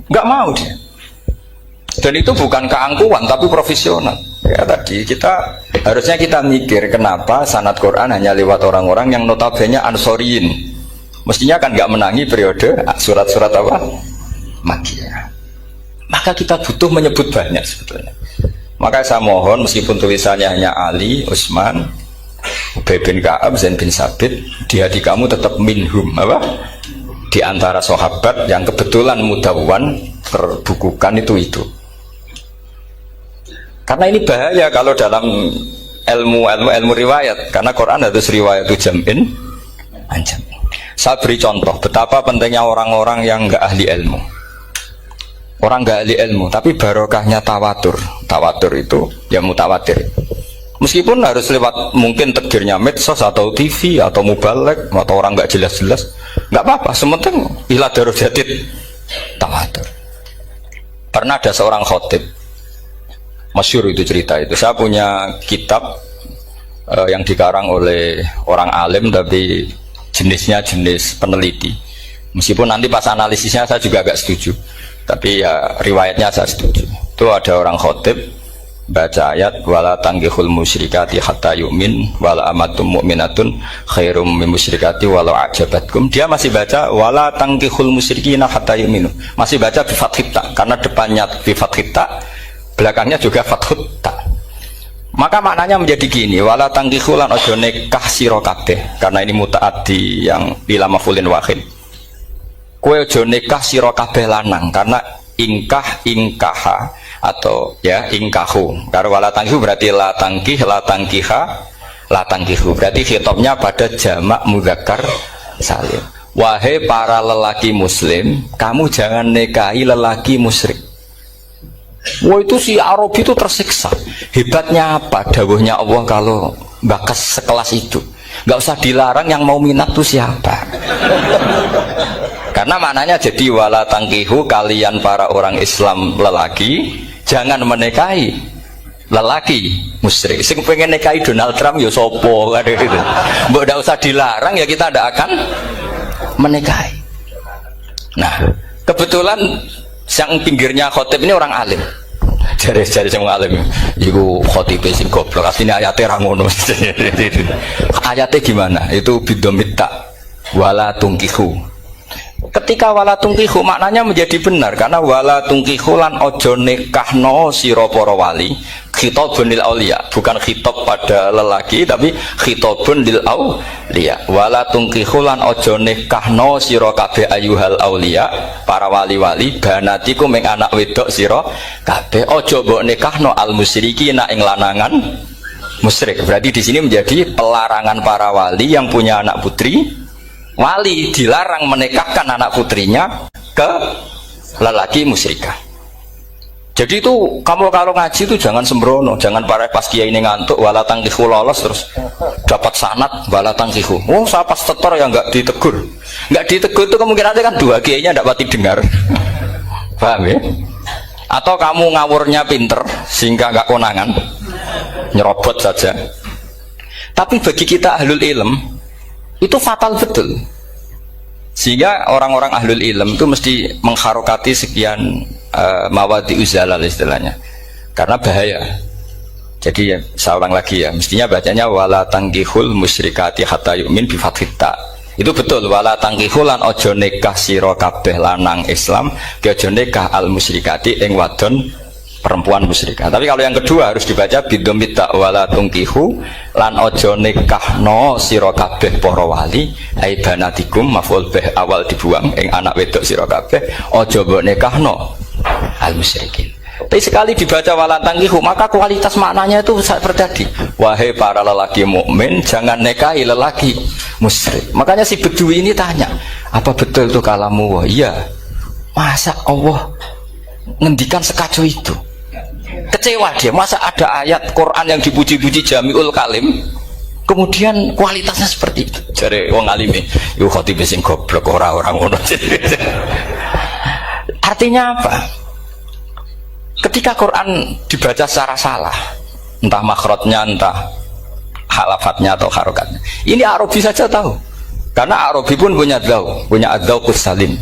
Nggak mau dia. Dan itu bukan keangkuhan tapi profesional. Ya tadi harusnya kita mikir kenapa sanad Quran hanya lewat orang-orang yang notabene ansoriyin. Mestinya kan nggak menangi periode surat-surat apa? Makkiyah. Maka kita butuh menyebut banyak sebetulnya. Maka saya mohon meskipun tulisannya hanya Ali, Utsman, Ubay bin Ka'ab, Zaid bin Sabit, di hati kamu tetap minhum apa? Di antara sahabat yang kebetulan mudawwan terbukukan itu. Karena ini bahaya kalau dalam ilmu riwayat, karena Quran harus riwayat itu jam'in anjam. Saya beri contoh betapa pentingnya orang-orang yang enggak ahli ilmu. Orang nggak ahli ilmu, tapi barokahnya tawatur. Tawatur itu ya mutawatir. Meskipun harus lewat mungkin tegirnya medsos atau TV atau mubalek atau orang nggak jelas-jelas, nggak apa-apa. Sementing ila darajatid tawatur. Pernah ada seorang khotib, masyhur itu cerita itu. Saya punya kitab yang dikarang oleh orang alim tapi jenisnya jenis peneliti. Meskipun nanti pas analisisnya saya juga agak setuju. Tapi ya riwayatnya saya setuju. Itu ada orang khotib baca ayat wala tanggihul musyrikati hatta yu'min wala amatum mu'minatun khairum min musyrikati walau ajabatkum. Dia masih baca wala tanggihul musyrikina hatta yu'minu. Masih baca bi fathit ta karena depannya bi fathit ta, belakangnya juga fathut ta. Maka maknanya menjadi gini, wala tanggihul lan ojo nikah sira kabeh, karena ini mutaaddi yang ila mafulin wahid. Kowe aja nikah sira kabeh lanang, karena ingkaha atau ya ingkahu. Karo wala tangkihu berarti la tangkiha la tangkihu. Berarti khitabnya pada jamak mudzakkar salim. wahai para lelaki muslim, kamu jangan nikahi lelaki musyrik. Wah, itu si Arabi itu tersiksa. Hebatnya apa dawuhnya Allah kalau bakas sekelas itu? Nggak usah dilarang, yang mau minat tuh siapa? Karena maknanya jadi wala tangkihu, kalian para orang Islam lelaki jangan menikahi lelaki musyrik. Sing pengen nikahi Donald Trump ya sopo kan gitu. Mbok ndak usah dilarang ya kita ndak akan menikahi. Nah, kebetulan yang pinggirnya khotib ini orang alim. Jari-jari sing alim iku khotibe sing goblok. Asline ayate ra ngono. Ayate gimana? Itu bidomita wala tungkihu. Ketika wala tungkihu maknanya menjadi benar, karena wala tungkihu lan ojo nikahno sira para wali, khitabun lil auliya, bukan khitab pada lelaki tapi khitabun lil auliya. Wala tungkihu lan ojo nikahno sira kabeh ayuhal auliya, para wali-wali, banatiku ming anak wedok sira kabeh, ojo mbok nikahno al musyrikina ing lanangan musyrik. Berarti di sini menjadi pelarangan para wali yang punya anak putri. Wali dilarang menikahkan anak putrinya ke lelaki musyrikah. Jadi itu kamu kalau ngaji itu jangan sembrono, jangan pas kiai ini ngantuk wala tangkihu lolos terus dapat sanad wala tangkihu. Oh, saya pas setor yang nggak ditegur itu kemungkinan kan dua kiainya tidak pati dengar. Paham ya? Atau kamu ngawurnya pinter sehingga nggak konangan, nyerobot saja. Tapi bagi kita ahlul ilm itu fatal betul, sehingga orang-orang ahlul ilm itu mesti mengharokati sekian mawadi uzalal istilahnya, karena bahaya. Jadi ya, saya ulang lagi ya, mestinya bacanya wala tangkihul musyrikati hatta yu'min bi fathita. Itu betul, wala tangkihul lan ojo nikah sira kabeh lanang Islam ke ojo nikah al musyrikati ing wadon perempuan musyrikah. Tapi kalau yang kedua harus dibaca bidomita wala tungkihu lan ojo nikahno sira kabeh para wali ai banatikum maf'ul bih awal dibuang ing anak wedok sira kabeh ojo mbok nikahno al musyrikin. Tapi sekali dibaca wala tangkihu maka kualitas maknanya itu terjadi. Wahai para lelaki mukmin jangan nikahi lelaki musyrik. Makanya si Bedui ini tanya, apa betul itu kalamu? Iya. Masa Allah ngendikan sekacau itu? Kecewa dia, masa ada ayat Quran yang dipuji-puji jami'ul kalim kemudian kualitasnya seperti itu. Jare wong alime yo khotib sing goblok orang ngono. Artinya apa? Ketika Quran dibaca secara salah, entah makhrajnya, entah halafatnya atau harokatnya, ini Arabi saja tahu, karena Arabi pun punya adzauqus salim.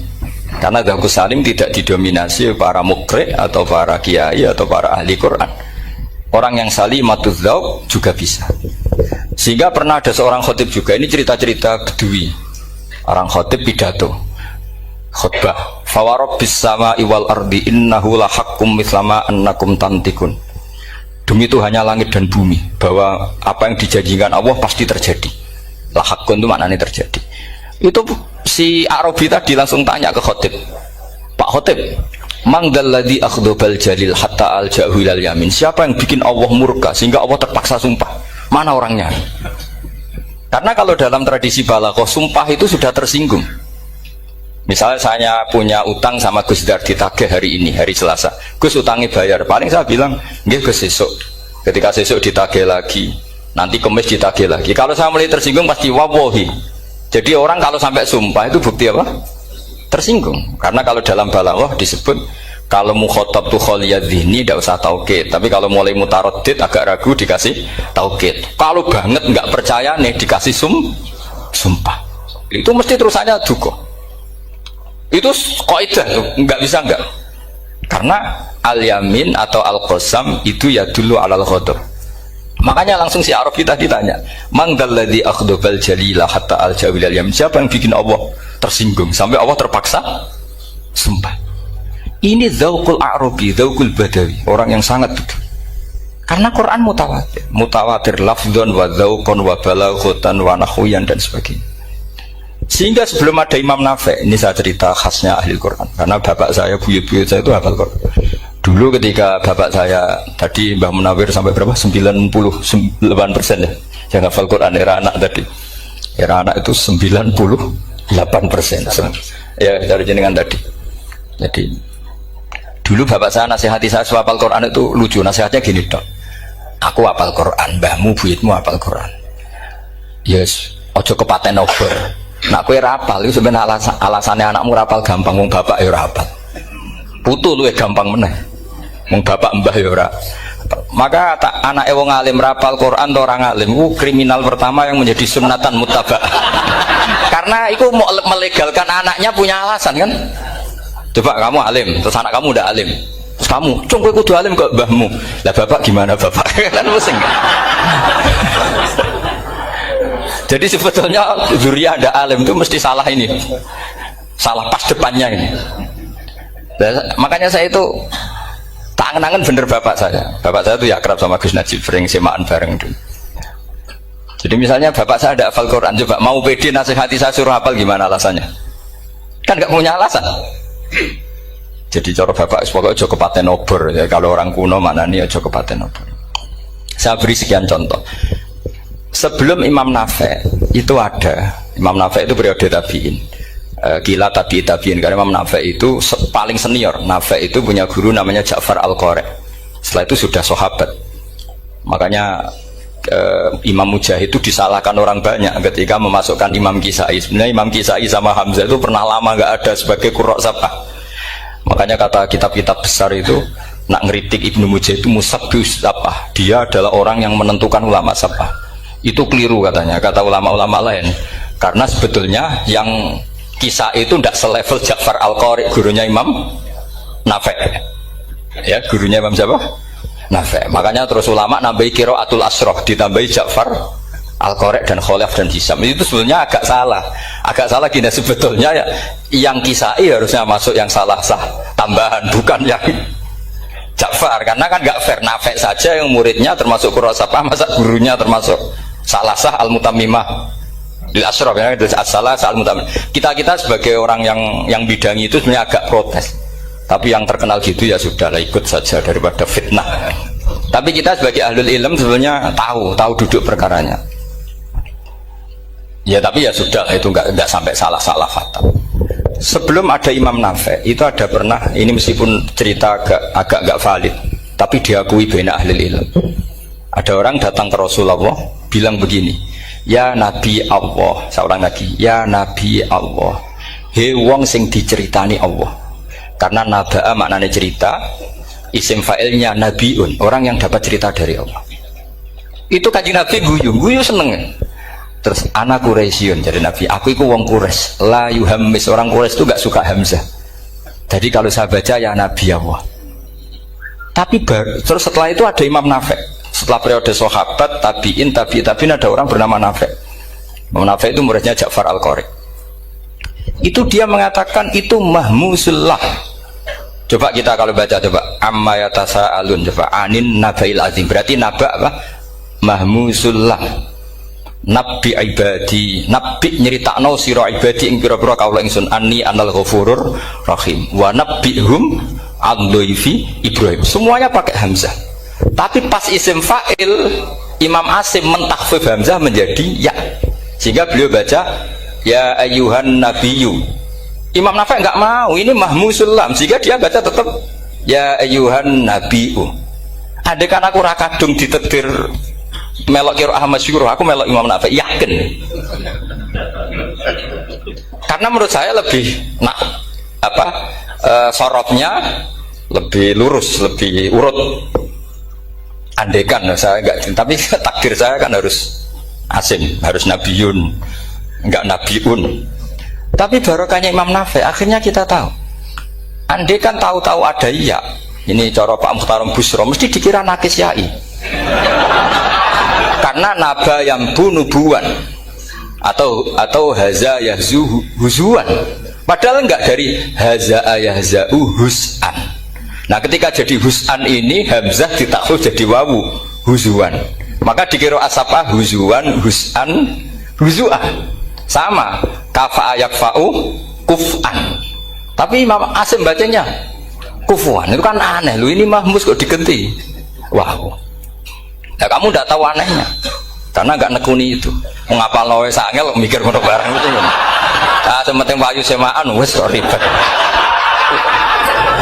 Karena Dzauqus Salim tidak didominasi para mukri atau para kiai atau para ahli Quran. Orang yang salimatuz dzauq juga bisa. Sehingga pernah ada seorang khotib juga, ini cerita-cerita Bedui. Orang khotib pidato khutbah, fawarabbis samai wal ardi innahu lahaqqum mislama annakum tantikun. Demi Tuhannya langit dan bumi, bahwa apa yang dijanjikan Allah pasti terjadi. Lahaqqun itu maknanya terjadi. Itu si Arabi tadi langsung tanya ke khotib, Pak Khotib, mangdalladzi akhdobal jalil hatta al-ja'hu ilal yamin, siapa yang bikin Allah murka sehingga Allah terpaksa sumpah? Mana orangnya? Karena kalau dalam tradisi balaghah sumpah itu sudah tersinggung. Misalnya saya punya utang sama Gus Dar ditagih hari ini, hari Selasa, Gus utangnya bayar, paling saya bilang nggih Gus sesuk. Ketika sesuk ditagih lagi, nanti Kamis ditagih lagi. Kalau saya mulai tersinggung pasti wawahi. Jadi orang kalau sampai sumpah itu bukti apa? Tersinggung. Karena kalau dalam balaghah disebut kalau mukhatab tuh kholiyad dzihni tidak usah taukid, tapi kalau mulai mutaraddid agak ragu dikasih taukid. Kalau banget nggak percaya nih dikasih sumpah. Itu mesti terusannya duko. Itu kaidah tuh, nggak bisa nggak. Karena al-yamin atau al-qasam itu ya dulu alal ghadab. Makanya langsung si Arabi tadi tanya, mangdalladzi akhdobal jalila hatta al-jawil al-yamin, siapa yang bikin Allah tersinggung sampai Allah terpaksa sumpah? Ini dzauqul Arabi, dzauqul Badawi, orang yang sangat betul. Karena Quran mutawatir lafdzon wa dzauqon wa balaghatan wa nahwiyan dan sebagainya. Sehingga sebelum ada Imam Nafi', ini saya cerita khasnya ahli Quran, karena bapak saya, buyut-buyut saya itu hafal Quran. Dulu ketika bapak saya tadi Mbah Munawir sampai berapa? 98% ya yang hafal Quran era anak tadi. Era anak itu 98%. 8%. Ya dari jenengan tadi. Jadi dulu bapak saya nasihati saya hafal Quran itu lucu, nasihatnya gini dok. Aku hafal Quran, mbahmu buyutmu hafal Quran. Yes, ojo kepaten over. Nak kowe rapal itu sebenarnya alasannya anakmu rapal gampang, wong bapak ya rapal. Putu lu gampang meneh. Wong bapak mbah ya ora. Maka tak anak wong alim rapal Quran atau orang alim, kriminal pertama yang menjadi sunatan muttaba. Karena itu mau melegalkan anaknya punya alasan kan. Coba kamu alim, terus anak kamu udah alim, terus kamu, cung kowe kudu alim kok mbahmu. Lah bapak gimana bapak? Kan pusing. Jadi sebetulnya zuriat ada alim itu mesti salah ini, salah pas depannya ini. Makanya saya itu tak angen-angen bener bapak saya. Bapak saya itu ya akrab sama Gus Najib, sering semaan bareng dulu. Jadi misalnya bapak saya ada hafal Quran, coba mau pede nasihati saya suruh hafal gimana alasannya? Kan nggak punya alasan. Jadi cara bapak pokoknya ojo kepaten obor ya, kalau orang kuno mana nih ojo kepaten obor. Saya beri sekian contoh. Sebelum Imam Nafi itu ada, Imam Nafi itu periode tabiin, gila tabiin karena Imam Nafi itu paling senior. Nafi itu punya guru namanya Ja'far Al-Qari. Setelah itu sudah sahabat. Makanya Imam Mujahid itu disalahkan orang banyak ketika memasukkan Imam Kisai. Sebenarnya Imam Kisai sama Hamzah itu pernah lama nggak ada sebagai qurra sab'ah. Makanya kata kitab-kitab besar itu nak ngeritik Ibnu Mujahid itu musabbius sab'ah. Dia adalah orang yang menentukan ulama sab'ah. Itu keliru katanya, kata ulama-ulama lain. Karena sebetulnya yang Kisai itu tidak selevel Ja'far Al-Qari, gurunya Imam Nafi. Ya, gurunya Imam siapa? Nafi. Makanya terus ulama nambahi qiraatul asroh, ditambahi Ja'far Al-Qari dan Khalaf dan Hisam. Itu sebetulnya agak salah. Agak salah gini, sebetulnya ya, yang Kisai harusnya masuk yang salah sah tambahan, bukan yang Ja'far. Karena kan nggak fair, Nafi saja yang muridnya termasuk qurra sab'ah, masa gurunya termasuk salah sah al-mutammimah lil asroh ya, salah sah al-mutammimah. Kita sebagai orang yang bidangi itu sebenarnya agak protes. Tapi yang terkenal gitu ya sudahlah, ikut saja daripada fitnah. Tapi kita sebagai ahlul ilm sebenarnya tahu duduk perkaranya. Ya tapi ya sudah, itu nggak sampai salah fatal. Sebelum ada Imam Nafi itu ada pernah, ini meskipun cerita agak nggak valid, tapi diakui baina ahlul ilm. Ada orang datang ke Rasulullah bilang begini, ya Nabi Allah, seorang lagi, ya Nabi Allah, he wong sing diceritani Allah. Karena naba'a maknanya cerita, isim fa'ilnya nabiun, orang yang dapat cerita dari Allah. Itu kanjeng Nabi guyu seneng. Terus anak Quraisyun, jadi Nabi, aku itu wong Quraisy, la yuhammis, orang Quraisy itu gak suka hamzah. Jadi kalau saya baca ya Nabi Allah. Tapi terus setelah itu ada Imam Nafi. Setelah periode sahabat, tabiin ada orang bernama Nafi. Imam Nafi itu muridnya Ja'far Al-Qari. Itu dia mengatakan itu mahmusullah. Coba kita kalau baca coba amma yatasaalun, coba anin nabail azim. Berarti naba apa? Mahmusullah. Nabi ibadi, nabi nyeritakno sira ibadi ing pira-pira kaula ingsun anni anal ghafurur rahim wa nabbihum ad-dhaifi Ibrahim. Semuanya pakai hamzah. Tapi pas isim fa'il Imam Asim mentakhfif hamzah menjadi ya. Sehingga beliau baca ya ayyuhan nabiyyu. Imam Nafi enggak mau, ini mahmusul lam, sehingga dia baca tetap ya ayyuhan nabiyyu. Andai kan aku ra kadung ditetir melok qiraah masyhur, aku melok Imam Nafi, yakin. Karena menurut saya lebih sorotnya lebih lurus, lebih urut. Andekan saya enggak, tapi takdir saya kan harus Asim, harus Nabiyun, enggak Nabiun. Tapi barokahnya Imam Nafi, akhirnya kita tahu. Andekan tahu-tahu ada iya, ini cara Pak Muhtaram Busro, mesti dikira nakis yai. Karena naba yang bunubuan atau haza yahzu huzuan. Padahal enggak, dari haza yahza'u hus'an. Nah ketika jadi hus'an ini hamzah ditakhfif jadi wawu huzuan. Maka dikira asapa huzuan, hus'an, huzu'an. Sama kafa yakfa'u kuf'an. Tapi Imam Asim bacanya kufuan. Itu kan aneh lu, ini mahmus kok digenti. Wow. Ya kamu tidak tahu anehnya. Karena enggak nekuni itu. Mengapal nawe sangel mikir ngono barang itu. Ah, sementing wayu semaan wis kok ribet.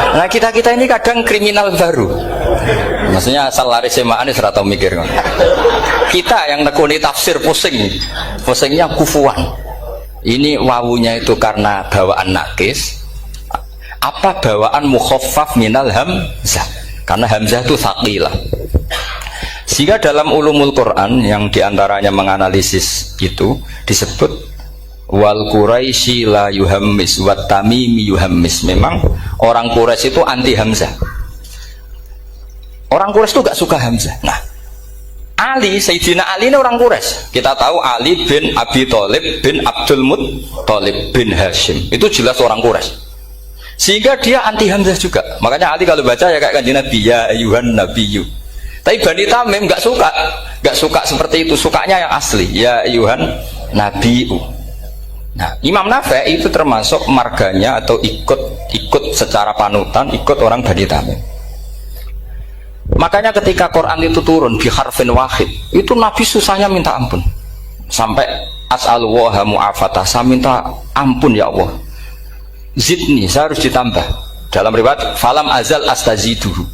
Nah kita ini kadang kriminal baru. Maksudnya asal lari semaan ora tau mikir. Kita yang nekuni tafsir pusingnya kufuan. Ini wawunya itu karena bawaan nakis, apa bawaan mukhaffaf minal hamzah? Karena hamzah itu tsaqilah. Sehingga dalam ulumul Quran yang diantaranya menganalisis itu disebut wal Quraisy la yuhammis wat tamimi yuhammis. Memang orang Quraisy itu anti hamzah. Orang Quraisy itu gak suka hamzah. Nah, Ali, Sayyidina Ali ini orang Quraisy. Kita tahu Ali bin Abi Thalib bin Abdul Muttalib bin Hashim. Itu jelas orang Quraisy. Sehingga dia anti hamzah juga. Makanya Ali kalau baca ya kayak kanjeng Nabi, ya ayyuhan nabiyyu. Tapi Bani Tamim gak suka seperti itu. Sukanya yang asli, ya ayyuhan nabiyyu. Nah, Imam Nafi' itu termasuk marganya atau ikut secara panutan, ikut orang Bani Tamim. Makanya ketika Quran itu turun bi harfin wahid, itu Nabi susahnya minta ampun. Sampai as'alullaha mu'afatah, saya minta ampun ya Allah. Zidni, saya harus ditambah. Dalam riwayat falam azal astaziduhu.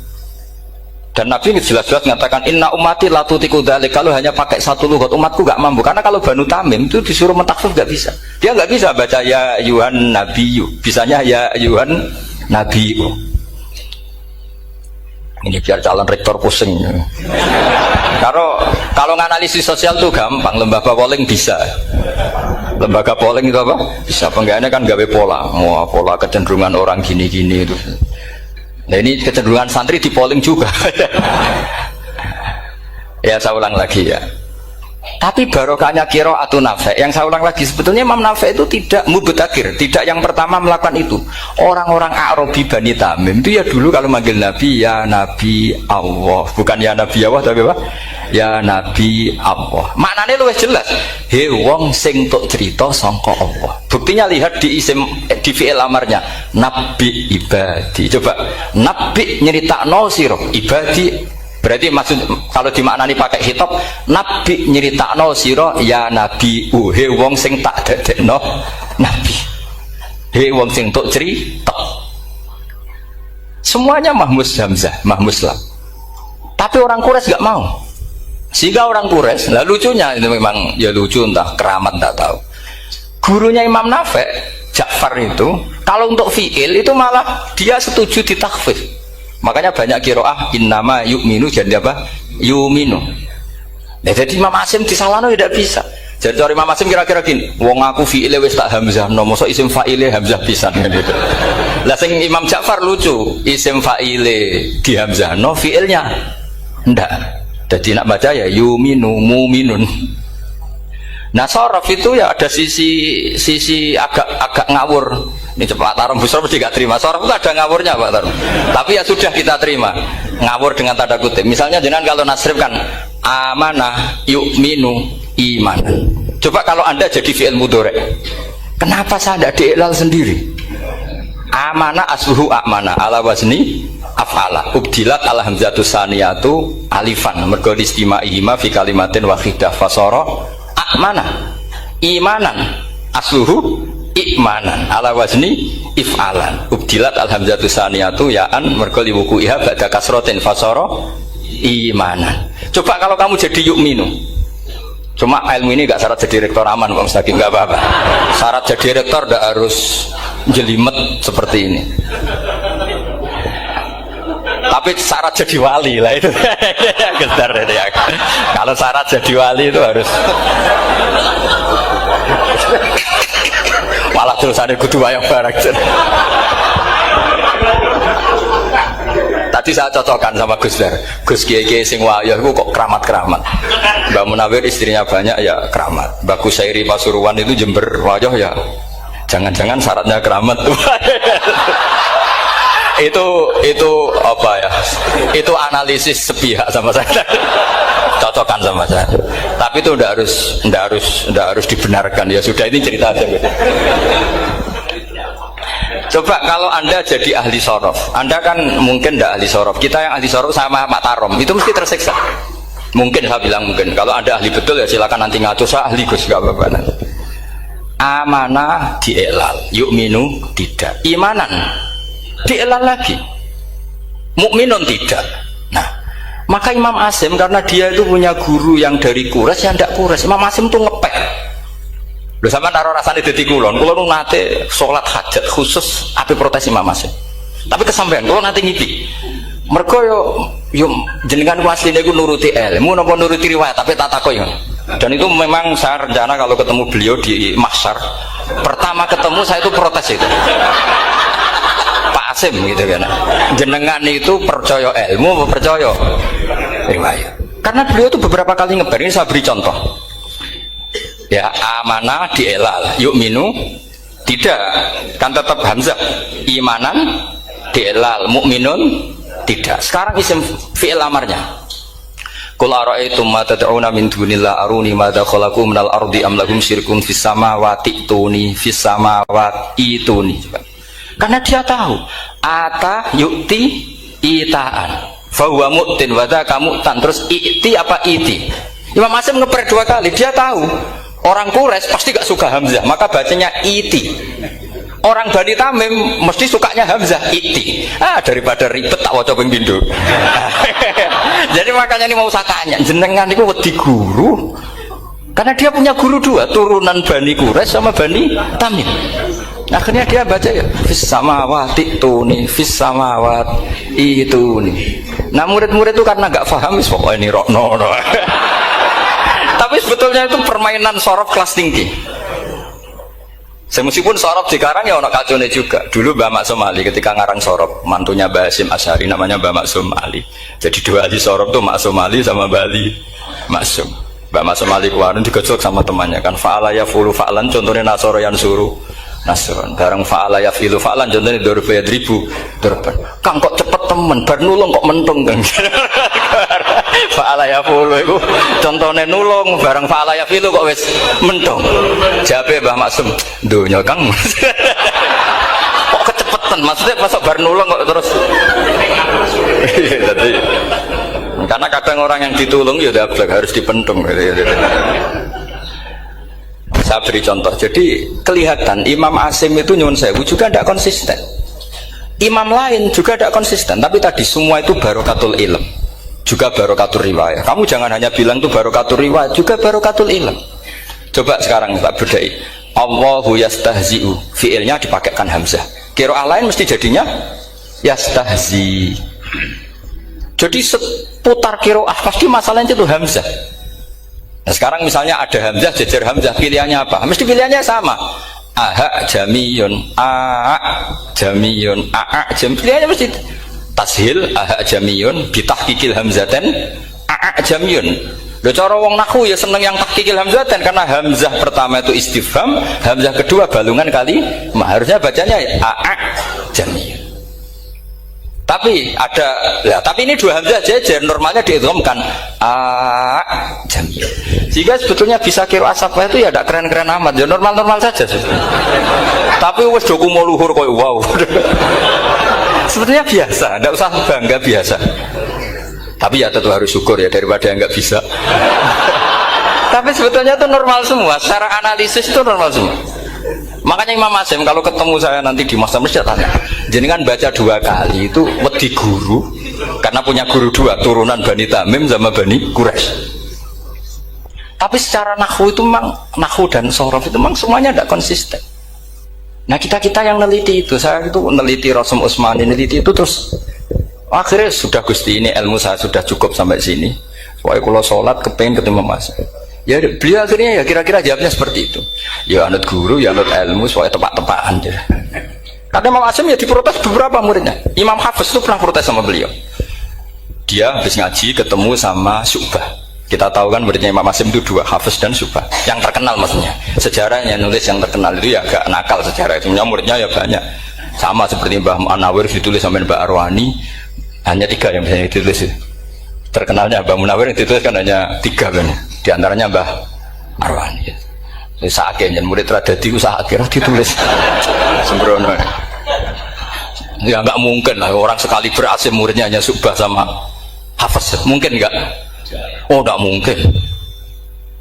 Dan Nabi jelas-jelas mengatakan inna ummati la tutiku dzalik. Kalau hanya pakai satu lughat umatku gak mampu. Karena kalau Banu Tamim itu disuruh mentakhfif gak bisa. Dia gak bisa baca ya ayyuhan nabiyyu. Bisanya ya ayyuhan nabiyyu. Ini biar calon rektor pusing. Kalau nganalisis sosial tuh gampang, lembaga polling bisa. Lembaga polling itu apa? Bisa. Penggawaannya kan gawe pola, pola kecenderungan orang gini-gini itu. Nah ini kecenderungan santri di polling juga. Ya saya ulang lagi ya. Tapi barokahnya qiraatun Nafi', yang saya ulang lagi, sebetulnya Imam Nafi' itu tidak mubtadhir, tidak yang pertama melakukan itu. Orang-orang Arabi Bani Tamim itu ya dulu kalau manggil Nabi ya Nabi Allah, bukan ya Nabi Allah tapi apa? Ya Nabi Allah. Maknanya luwih jelas. He wong sing tok cerita sangka Allah. Buktinya lihat di isim di fi'il amarnya Nabi ibadi. Coba Nabi nyeritakno sira ibadi. Berarti maksud kalau dimaknani pakai hitop, Nabi nyeritakno sira ya Nabi he wong sing tak dadekno Nabi. He wong sing tok cerita. Semuanya mahmus hamzah, mahmus lam. Tapi orang Quraisy gak mau. Sehingga orang Quraisy, lah lucunya itu memang ya lucu entah keramat tak tahu. Gurunya Imam Nafi' Ja'far itu kalau untuk fi'il itu malah dia setuju ditakhfif. Makanya banyak qiraah innama yu'minu jadi apa? Yu'minu. Nah, jadi Imam Asim disalahno tidak bisa. Jadi dari Imam Asim kira-kira gini, wong aku fi'ile wis tak hamzah, no mosok isim fa'ile hamzah pisan gitu. Lah sing Imam Ja'far lucu, isim fa'ile di hamzah, no fi'ilnya ndak. Jadi nak baca ya yu'minu mu'minun. Nah sorof itu ya ada sisi agak ngawur. Ini Pak Tarum Busro mesti gak terima. Sorof itu ada ngawurnya Pak Tarum. Tapi ya sudah kita terima. Ngawur dengan tanda kutip. Misalnya jangan kalau nasrif kan amanah yu'minu imanan. Coba kalau Anda jadi fi'il mudhari'. Kenapa saya tidak diiklal sendiri? Amanah asluhu amana ala wazni af'ala. Ubdilat ala hamzatu saniyatu alifan. Mergo istimaihima fi kalimatin wahidah fasara amana imanan asluhu ikmanan ala wazni if'alan ubdilat alhamzatu saniyatu ya'an mergo liwuku'iha ba'da kasrotin fasara imanan. Coba kalau kamu jadi yu'minu, cuma ilmu ini gak syarat jadi rektor aman Pak Mustaqim, gak apa-apa. Syarat jadi rektor gak harus jelimet seperti ini, tapi syarat jadi wali lah itu. Gedar itu ya. Kalau syarat jadi wali itu harus malah terus ada kudu wayang barang. Tadi saya cocokkan sama Gus Dar. Gus Kiai sing wayah itu kok keramat-keramat. Mbak Munawir istrinya banyak ya keramat. Mbak Kusairi Pasuruan itu Jember wayah ya. Jangan-jangan syaratnya keramat tuh. itu apa ya? Itu analisis sepihak sama saya. Cocokkan sama saya. Tapi itu ndak harus dibenarkan ya sudah, ini cerita aja gitu. Coba kalau Anda jadi ahli sorof, Anda kan mungkin ndak ahli sorof. Kita yang ahli sorof sama Pak Tarom itu mesti tersiksa. Mungkin saya bilang mungkin. Kalau Anda ahli betul ya silakan nanti ngatur, saya ahli Gus gak apa-apa. Amanah dielal, yu'minu tidak. Imanan dielal lagi, mukminun tidak. Nah, maka Imam Asim karena dia itu punya guru yang dari Quraisy yang tidak Quraisy, Imam Asim tuh ngepek. Lho sampean karo rasane dadi kulon nate salat hajat khusus ape protes Imam Asim. Tapi kesampean kula nate ngipi. Mergo yo jenengan asline iku nuruti ilmu napa nuruti riwayat, tapi tak takoki. Dan itu memang saya rencana kalau ketemu beliau di mahsyar, pertama ketemu saya itu protes itu. Pak Asim gitu kan. Jenengan itu percaya ilmu apa percaya riwayat? Karena beliau itu beberapa kali ngebar, ini saya beri contoh. Ya, amanah dielal, yu'minu tidak, kan tetap hamzah. Imanan dielal, mukminun tidak. Sekarang isim fi'il amarnya. Qul ara'aytum ma tad'una min dunillah aruni madza khalaqu minal ardi am lahum syirkun fis samawati tuni fis samawati tuni. Karena dia tahu ata yu'ti itaan fa huwa mu'tin wa dzaka mu'tan, terus i'ti apa iti. Imam Asim ngeper dua kali, dia tahu orang Quraisy pasti gak suka hamzah, maka bacanya iti. Orang Bani Tamim mesti sukanya hamzah, iti. Daripada ribet tak waca ping pindho. Jadi makanya ini mau saya tanya, jenengan itu wedi guru, karena dia punya guru dua, turunan Bani Quraisy sama Bani Tamim. Akhirnya dia baca ya fis samawati tuni fis samawati tuni. Nah murid-murid itu karena nggak paham, pokoknya ini rokno. Tapi sebetulnya itu permainan sorof kelas tinggi. Meskipun sorof dikarang ya ono kacone juga. Dulu Mbah Maksum Ali ketika ngarang sorof, mantunya Mbah Hasyim Asy'ari namanya Mbah Maksum Ali. Jadi dua ahli sorof tuh Maksum Ali sama Mbah Ali Maksum. Mbah Maksum Ali kemarin digojok sama temannya kan, fa'ala yafulu fa'lan, contohnya nasoro yang suruh nasron. Bareng fa'ala yafilu fa'lan, contohnya dorba yadribu dorban. Kang kok cepet temen, bar nulung kok mentung kan. Fa'ala yafulu itu contohnya nulung, bareng fa'ala yafilu kok wis mentung. Jabe Mbah Maksum, dunya Kang. Kok kecepetan, maksudnya masuk bar nulung kok terus. Jadi karena kadang orang yang ditulung ya dablek harus dipentung. Saya beri contoh, jadi kelihatan Imam Asim itu nyuwun sewu juga tidak konsisten. Imam lain juga tidak konsisten, tapi tadi semua itu barokatul ilm, juga barokatul riwayat. Kamu jangan hanya bilang itu barokatul riwayat, juga barokatul ilm. Coba sekarang tak bedai. Allahu yastahzi'u, fiilnya dipakaikan hamzah. Qiraah lain mesti jadinya yastahzi. Jadi seputar qiraah pasti masalahnya itu hamzah. Nah sekarang misalnya ada hamzah jejer hamzah, pilihannya apa? Mesti pilihannya sama. Aha jamiyun, a jamiyun, a jam. Pilihannya mesti tashil aha jamiyun, bitahqiqil hamzaten, a jamiyun. Lho cara wong nahwu ya seneng yang tahqiqil hamzaten karena hamzah pertama itu istifham, hamzah kedua balungan kali, harusnya bacanya a jamiyun. Tapi ada, ya, tapi ini dua hamzah jejer, normalnya diidghamkan a jamiyun. Jika sebetulnya bisa qiraah safah itu ya tidak keren-keren amat, ya normal-normal saja sebetulnya. Tapi wes doku mau luhur koyo wow. Sebetulnya biasa, tidak usah bangga, biasa. Tapi ya tentu harus syukur ya daripada yang nggak bisa. Tapi sebetulnya itu normal semua, secara analisis itu normal semua. Makanya Imam Asim kalau ketemu saya nanti di masa mesti tanya, jenengan baca dua kali itu wedi guru, karena punya guru dua, turunan Bani Tamim sama Bani Quraisy. Tapi secara nahwu itu memang, nahwu dan sorof itu memang semuanya tidak konsisten. Nah kita yang neliti itu, saya itu neliti Rasul Utsmani, neliti itu terus akhirnya sudah Gusti ini ilmu saya sudah cukup sampai sini. Soalnya kalau sholat kepengen ketemu Mas. Ya beliau akhirnya ya kira-kira jawabnya seperti itu. Ya anut guru, ya anut ilmu, soalnya tepak-tepakan. Karena Imam Asim ya diprotes beberapa muridnya. Imam Hafiz itu pernah protes sama beliau. Dia habis ngaji ketemu sama Syu'bah. Kita tahu kan muridnya Imam Asim itu dua, Hafiz dan Syu'bah. Yang terkenal maksudnya. Sejarahnya nulis yang terkenal itu ya agak nakal sejarah itu. Muridnya ya banyak. Sama seperti Mbah Munawir ditulis sama Mbak Arwani. Hanya 3 yang biasanya ditulis. Terkenalnya Mbah Munawir yang ditulis kan hanya 3 kan. Di antaranya Mbah Arwani. Sakit dan murid radadi usaha akhirnya ditulis. Sembrono. Ya nggak mungkin lah orang sekali berasim muridnya hanya Syu'bah sama Hafiz. Mungkin nggak? Oh nggak mungkin.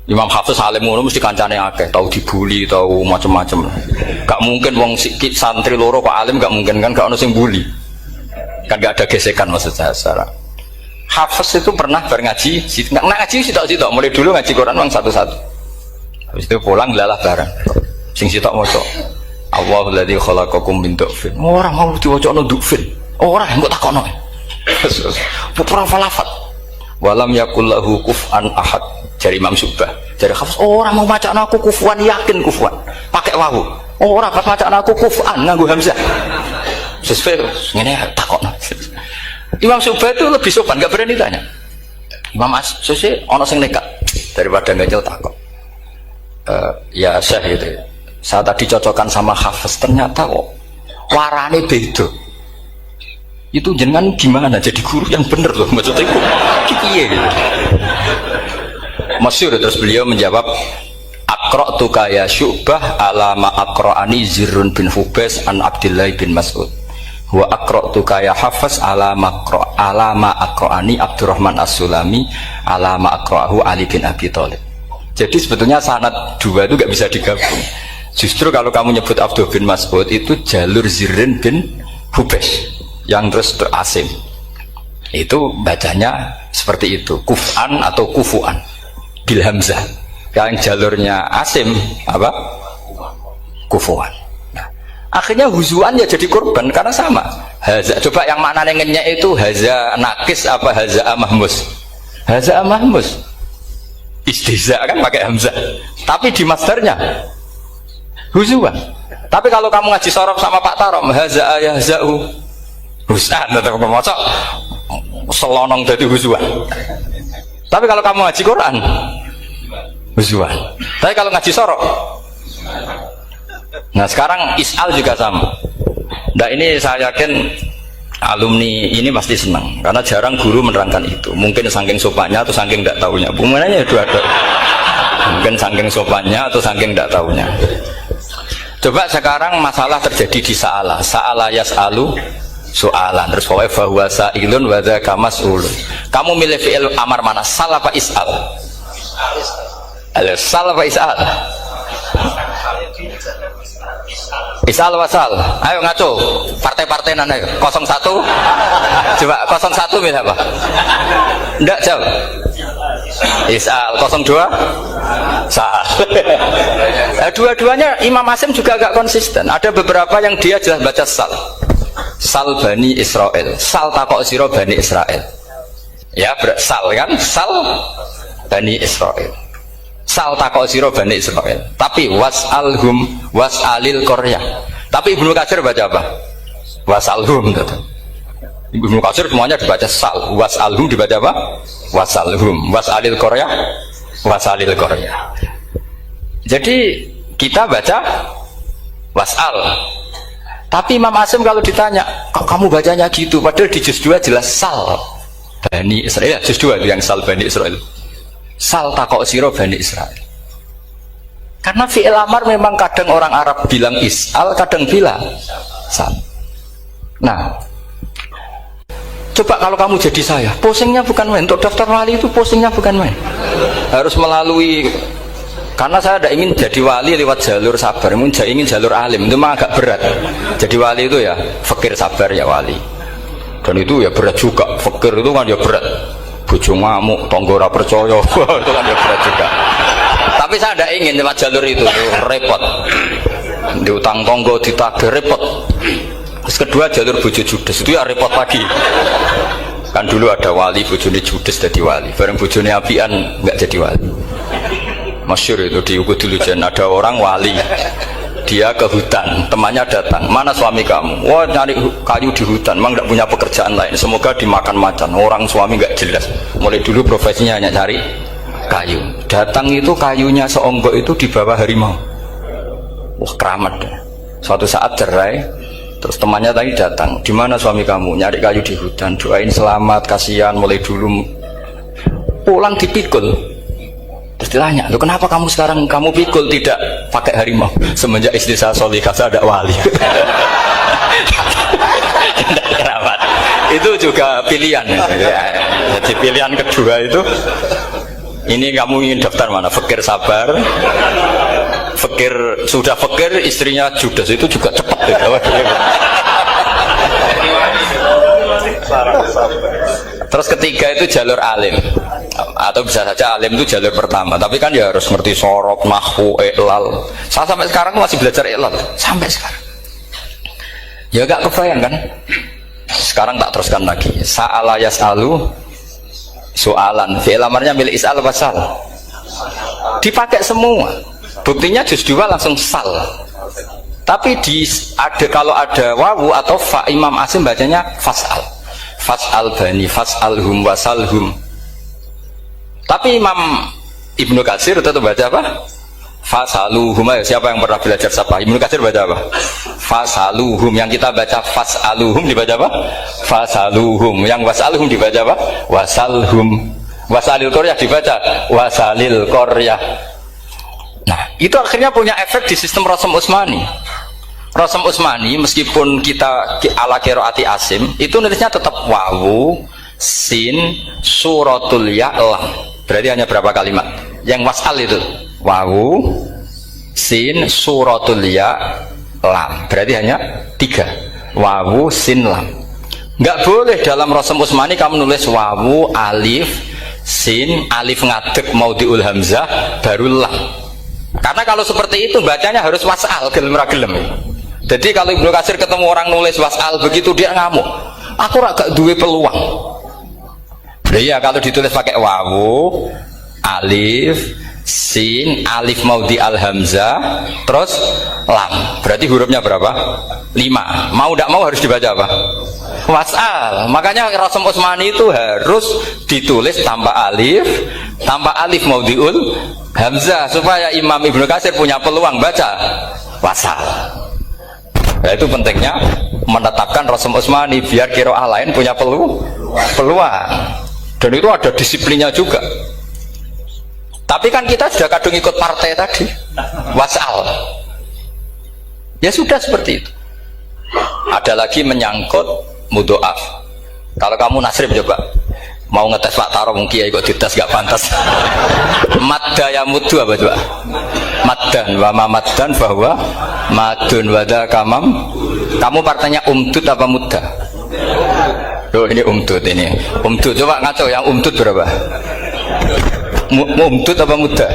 Imam Hafiz alim ngono mesti kancane akeh, tahu dibuli, tahu macam-macam. Gak mungkin wong sikit santri loro kok alim, gak mungkin kan, gak ono sing bully. Kan gak ada gesekan maksud saya secara. Hafiz itu pernah ngaji, ngaji sitok-sitok, mulai dulu ngaji Quran wong satu-satu. Habis itu pulang lalah bareng. Sing sitok maca. Allahul ladzi khalaqakum min du'fin. Ora mau diwacana du'fin. Ora mbok takokno. Pura falafat. Walam yakul lahu kuf'an ahad. Dari Imam Subah, dari Hafiz, orang mau macam aku kufuan, yakin kufuan, pakai wawu. Orang pas macam aku kufuan, nganggu hamzah. Sesuai, ini takut. Imam Subah itu lebih sopan, nggak berani tanya. Imam Susi, ono sing nekat daripada ngajel takut. Ya Syekh gitu. Saya tadi cocokkan sama Hafiz, ternyata kok warane beda. Itu jenengan gimana jadi guru yang bener loh, maksudnya itu kiye gitu. Masyhur, terus beliau menjawab, Aqra'tuka ya Syu'bah ala ma aqra'ani Zirrun bin Hubais an Abdillah bin Mas'ud. Wa aqra'tuka ya Hafiz ala ma aqra'ani Abdurrahman As-Sulami ala ma aqra'ahu Ali bin Abi Thalib. Jadi sebetulnya sanad dua itu gak bisa digabung. Justru kalau kamu nyebut Abdul bin Mas'ud itu jalur Zirrun bin Hubais yang terus terasim. Itu bacanya seperti itu, kuf'an atau kufu'an bil hamzah. Yang jalurnya Asim apa? Kufuan. Nah, akhirnya huzuan ya jadi korban karena sama. Haza, coba yang mana nengennya itu haza nakis apa haza mahmus? Haza mahmus. Istihza kan pakai hamzah. Tapi di masdarnya huzuan. Tapi kalau kamu ngaji sorof sama Pak Tarom, haza ayahza'u husan atau ngomong selonong dari huzuan. Tapi kalau kamu ngaji Quran huzuan. Tapi kalau ngaji sorok. Nah sekarang is'al juga sama. Nah ini saya yakin alumni ini pasti senang karena jarang guru menerangkan itu. Mungkin saking sopannya atau saking tidak tahunya. Bunganya dua-dua. Mungkin saking sopannya atau saking tidak tahunya. Coba sekarang masalah terjadi di Sa'ala yas'alu soalan, terus bahwa sa'ilun wa dzaka mas'ulun. Kamu milih fi'il amar mana? Sal apa is'al? Sal apa is'al? Is'al wasal. Ayo ngaco. Partai-partai nana ayo. 01. Coba 01 milih apa? Enggak jawab. Is'al. 02. Sal. Dua-duanya Imam Asim juga agak konsisten. Ada beberapa yang dia jelas baca sal. Sal Bani Israel, sal takok siro Bani Israel. Ya sal kan, sal Bani Israel, sal takok siro Bani Israel. Tapi was'alhum was'alil Korea. Tapi Ibnu Katsir baca apa? Was'alhum. Ibnu Katsir semuanya dibaca sal, was'alhum dibaca apa? Was'alhum, was'alil Korea, was'alil Korea. Jadi kita baca was'al. Tapi Imam Asim kalau ditanya, kok kamu bacanya gitu? Padahal di juz 2 jelas sal Bani Israel. Juz 2 itu yang sal Bani Israel. Sal takok siro Bani Israel. Karena fi'il amar memang kadang orang Arab bilang is'al, kadang bilang sal. Nah, coba kalau kamu jadi saya, pusingnya bukan main. Untuk daftar wali itu pusingnya bukan main. Harus melalui. Karena saya tidak ingin jadi wali lewat jalur sabar, ingin jalur alim, itu memang agak berat. Jadi wali itu ya fakir sabar ya wali. Dan itu ya berat juga, fakir itu kan ya berat. Bojo ngamuk, tonggo ora percaya, itu kan ya berat juga. Tapi saya tidak ingin lewat jalur itu repot. Diutang tonggo, ditagih repot. Terus kedua jalur bojo judes, itu ya repot lagi. Kan dulu ada wali, bojone judes jadi wali. Bareng bojone apian nggak jadi wali. Masyhur itu di Ukudul Ujan, ada orang wali, dia ke hutan, temannya datang, mana suami kamu? Wah nyari kayu di hutan, memang tidak punya pekerjaan lain, semoga dimakan macan. Orang suami nggak jelas, mulai dulu profesinya hanya cari kayu. Datang itu kayunya seonggok itu di bawah harimau. Wah keramat deh. Suatu saat cerai, terus temannya tadi datang, di mana suami kamu? Nyari kayu di hutan, doain selamat, kasihan, mulai dulu. Pulang dipikul. Terus ditanya, loh kenapa kamu sekarang kamu pikul tidak pakai harimau? Semenjak istri saya solihah saya ada wali. Tidak keramat. Itu juga pilihan. Jadi pilihan kedua itu Ini kamu ingin daftar mana? Fakir sabar. Fakir sudah fakir, istrinya judes, itu juga cepat. Terus ketiga itu jalur alim, atau bisa saja alim itu jalur pertama. Tapi kan ya harus ngerti sorot, nahwu, i'lal. Saya sampai sekarang masih belajar i'lal sampai sekarang. Ya gak kebayang kan? Sekarang tak teruskan lagi. Sa'ala yas'alu soalan. Fi'il amarnya milik is'al wasal. Dipakai semua. Buktinya juz 2 langsung sal. Tapi kalau ada wawu atau fa, Imam Asim bacanya fas'al. Fas'al bani, fas'alhum wasalhum. Tapi Imam Ibnu Katsir tetap baca apa? Fasaluhum. Siapa yang pernah belajar sapa? Ibnu Katsir baca apa? Fasaluhum. Yang kita baca fasaluhum dibaca apa? Fasaluhum. Yang wasalhum dibaca apa? Wasalhum. Wasalil qaryah dibaca wasalil qaryah. Nah, itu akhirnya punya efek di sistem Rasm Utsmani. Rasm Utsmani meskipun kita ala qiraati Asim, itu nulisnya tetap wawu, sin, suratul ya, lam. Berarti hanya berapa kalimat? Yang wasal itu wawu, sin, suratul ya, lam. Berarti hanya 3. Wawu, sin, lam. Nggak boleh dalam Rasm Utsmani kamu nulis wawu, alif, sin, alif ngadeg maudhi'ul hamzah, baru lam. Karena kalau seperti itu bacanya harus wasal, gelem ra gelem. Jadi kalau Ibnu Katsir ketemu orang nulis wasal begitu dia ngamuk. Aku agak duwe peluang. Iya, kalau ditulis pakai wawu, alif, sin, alif maudhi al hamzah, terus lam. Berarti hurufnya berapa? 5. Mau tidak mau harus dibaca apa? Wasal. Makanya Rasm Utsmani itu harus ditulis tanpa alif maudhiul hamzah supaya Imam Ibnu Katsir punya peluang baca wasal. Nah, itu pentingnya menetapkan Rasm Utsmani biar qiraah lain punya peluang. Dan itu ada disiplinnya juga. Tapi kan kita sudah kadung ikut partai tadi, wasal. Ya sudah seperti itu. Ada lagi menyangkut mudhoaf. Kalau kamu nasrib coba mau ngetes Pak Taro mungkin ya ikut dites gak pantas. Madda ya mudhu apa coba? Maddan wa ma maddan bahwa madun wada kamam. Kamu partainya umdud apa mudda? Oh ini umdud ini. Umdud coba ngaco yang umdud berapa? Umdud apa mudda?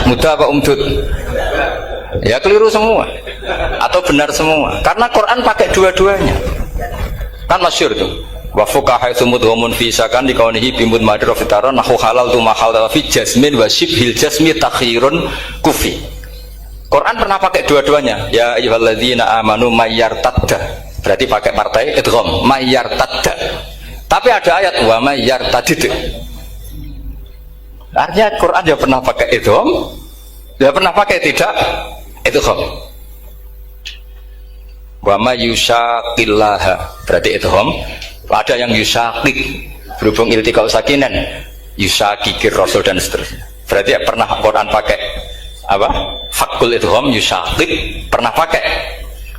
Mudda apa umdud? Ya keliru semua atau benar semua karena Quran pakai dua-duanya. Kan masyhur tuh. Wa fuqaha mudhamun fi sakan di kaunihi bimud madra fitara nahu halal tu mahal fi jasmin wa shibhil jasmi takhirun kufi. Quran pernah pakai dua-duanya. Ya ayyuhalladzina amanu mayyartadda. Berarti pakai partai idgham mayyartadda. Tapi ada ayat wa mayyartadid. Artinya Quran dia pernah pakai idgham, dia pernah pakai tidak idgham. Wa may yushaqillaha berarti idgham. Ada yang yusaqik berhubung iltiqa'u sakinan, yusaqikir rasul dan seterusnya. Berarti ya pernah Quran pakai apa? Fakul idgham yusaqik, pernah pakai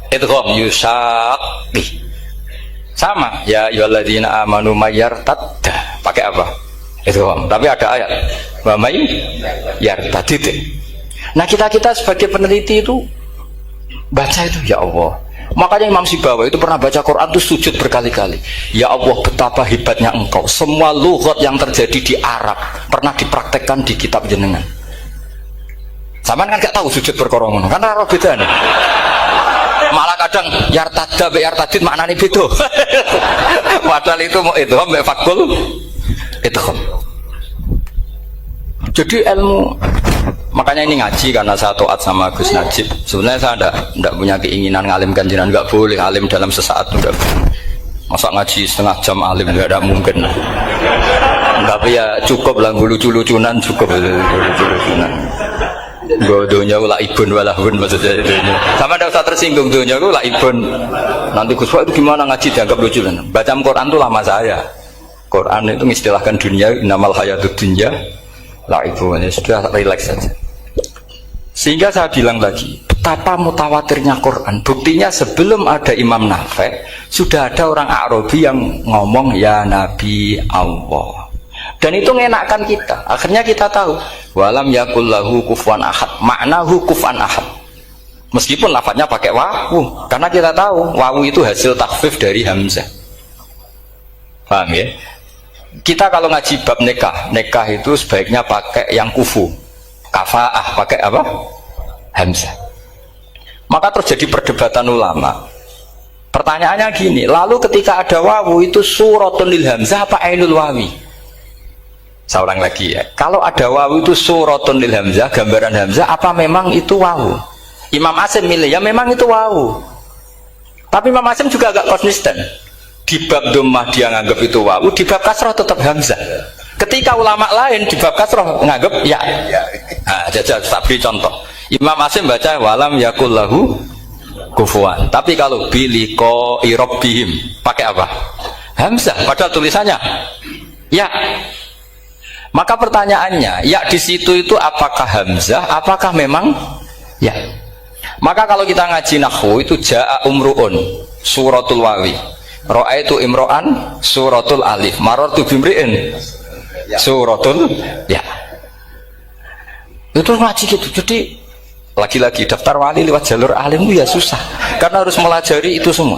idgham yusaqi. Sama ya ayyuhalladzina amanu mayyartadda pakai apa? Idgham. Tapi ada ayat wa may yartadid. Nah, kita sebagai peneliti itu baca itu ya Allah. Makanya Imam Sibawi itu pernah baca Quran itu sujud berkali-kali. Ya Allah, betapa hebatnya engkau. Semua lughat yang terjadi di Arab pernah dipraktekkan di kitab jenengan. Saman kan gak tahu sujud berkorongan, karena roh beda nih. Malah kadang yartada be yartadid maknanya beda. Padahal itu mau itu be fakul itu. Jadi ilmu. Makanya ini ngaji karena saya taat sama Gus Najib. Sebenarnya saya tidak punya keinginan ngalimkan jenengan, nggak boleh alim dalam sesaat udah. Masa ngaji setengah jam alim nggak ada mungkin. Tapi ya cukup lah lucu-lucunan cukup lucu-lucunan. Godonya ulah ibun walahun maksudnya itu. Sama tidak usah tersinggung dunia ulah ibun. Nanti Gus itu gimana ngaji dianggap lucu kan? Baca Quran itu lama saya. Quran itu mengistilahkan dunia inamal hayatud dunya lah ibu ini sudah relax saja. Sehingga saya bilang lagi, betapa mutawatirnya Quran. Buktinya sebelum ada Imam Nafi' sudah ada orang Arabi yang ngomong ya Nabi Allah. Dan itu mengenakkan kita. Akhirnya kita tahu walam yakul lahu kufuwan ahad. Maknahu kufuwan ahad. Meskipun lafadznya pakai wawu, karena kita tahu wawu itu hasil takhfif dari hamzah. Paham ya? Kita kalau ngaji bab nikah itu sebaiknya pakai yang kufu. Kafaah pakai apa? Hamzah. Maka terjadi perdebatan ulama. Pertanyaannya gini, lalu ketika ada wawu itu suratun lil hamzah apa ainul wawi? Saya ulang lagi ya. Kalau ada wawu itu suratun lil hamzah, gambaran hamzah, apa memang itu wawu? Imam Asim milih, ya memang itu wawu. Tapi Imam Asim juga agak konsisten. Di bab dhammah dia nganggap itu wawu, di bab kasrah tetap hamzah. Ketika ulama lain di bab kasrah nganggap ya. Nah, jajal tak beri contoh. Imam Asim baca walam yakul lahu kufuwan. Tapi kalau biliko irobbihim pakai apa? Hamzah. Padahal tulisannya ya. Maka pertanyaannya, ya di situ itu apakah hamzah? Apakah memang ya? Maka kalau kita ngaji nahwu itu jaa umruun suratul wawi, ra'aitu imro'an suratul alif, marartu bimri'in suratul ya. Itu ngaji gitu. Jadi lagi-lagi daftar wali lewat jalur alim itu ya susah, karena harus melajari itu semua.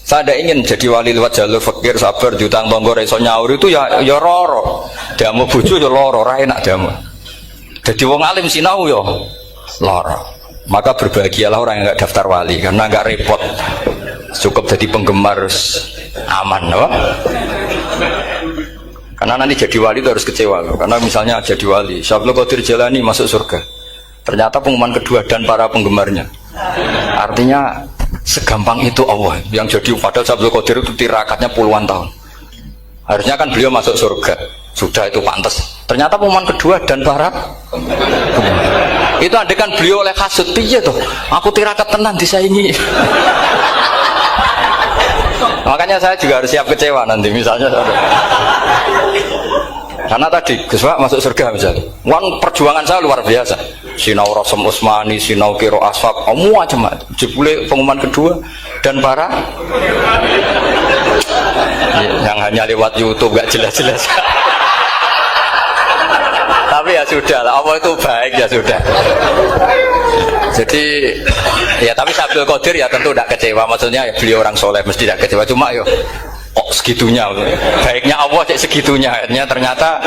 Saya tidak ingin jadi wali lewat jalur fakir, sabar, diutang tonggo, reso nyaur itu ya roro. Damu bojo ya loro, ra enak damu. Jadi wong alim sinau ya loro. Maka berbahagialah orang yang nggak daftar wali, karena nggak repot. Cukup jadi penggemar aman, no? Karena nanti jadi wali itu harus kecewa, no? Karena misalnya jadi wali, Syabul Qadir Jalani masuk surga. Ternyata pengumuman kedua dan para penggemarnya. Artinya segampang itu Allah yang jadi, padahal Syabul Qadir itu tirakatnya puluhan tahun. Harusnya kan beliau masuk surga, sudah itu pantas. Ternyata pengumuman kedua dan para penggemar. Itu andekan beliau oleh kasut, piye tuh? Aku tirakat tenan disaingi. Makanya saya juga harus siap kecewa nanti misalnya. Karena tadi Gus Pak masuk surga misalnya. Perjuangan saya luar biasa. Sinau Rasul Utsmani, sinau Kiro Asfab, semua macam. Jebule pengumuman kedua dan para yang hanya lewat YouTube gak jelas-jelas. Tapi ya sudah lah, Allah itu baik, ya sudah. Jadi ya, tapi Syabul Qadir ya tentu tidak kecewa. Maksudnya ya beliau orang soleh mesti tidak kecewa. Cuma yo segitunya, baiknya Allah cek segitunya. Akhirnya ternyata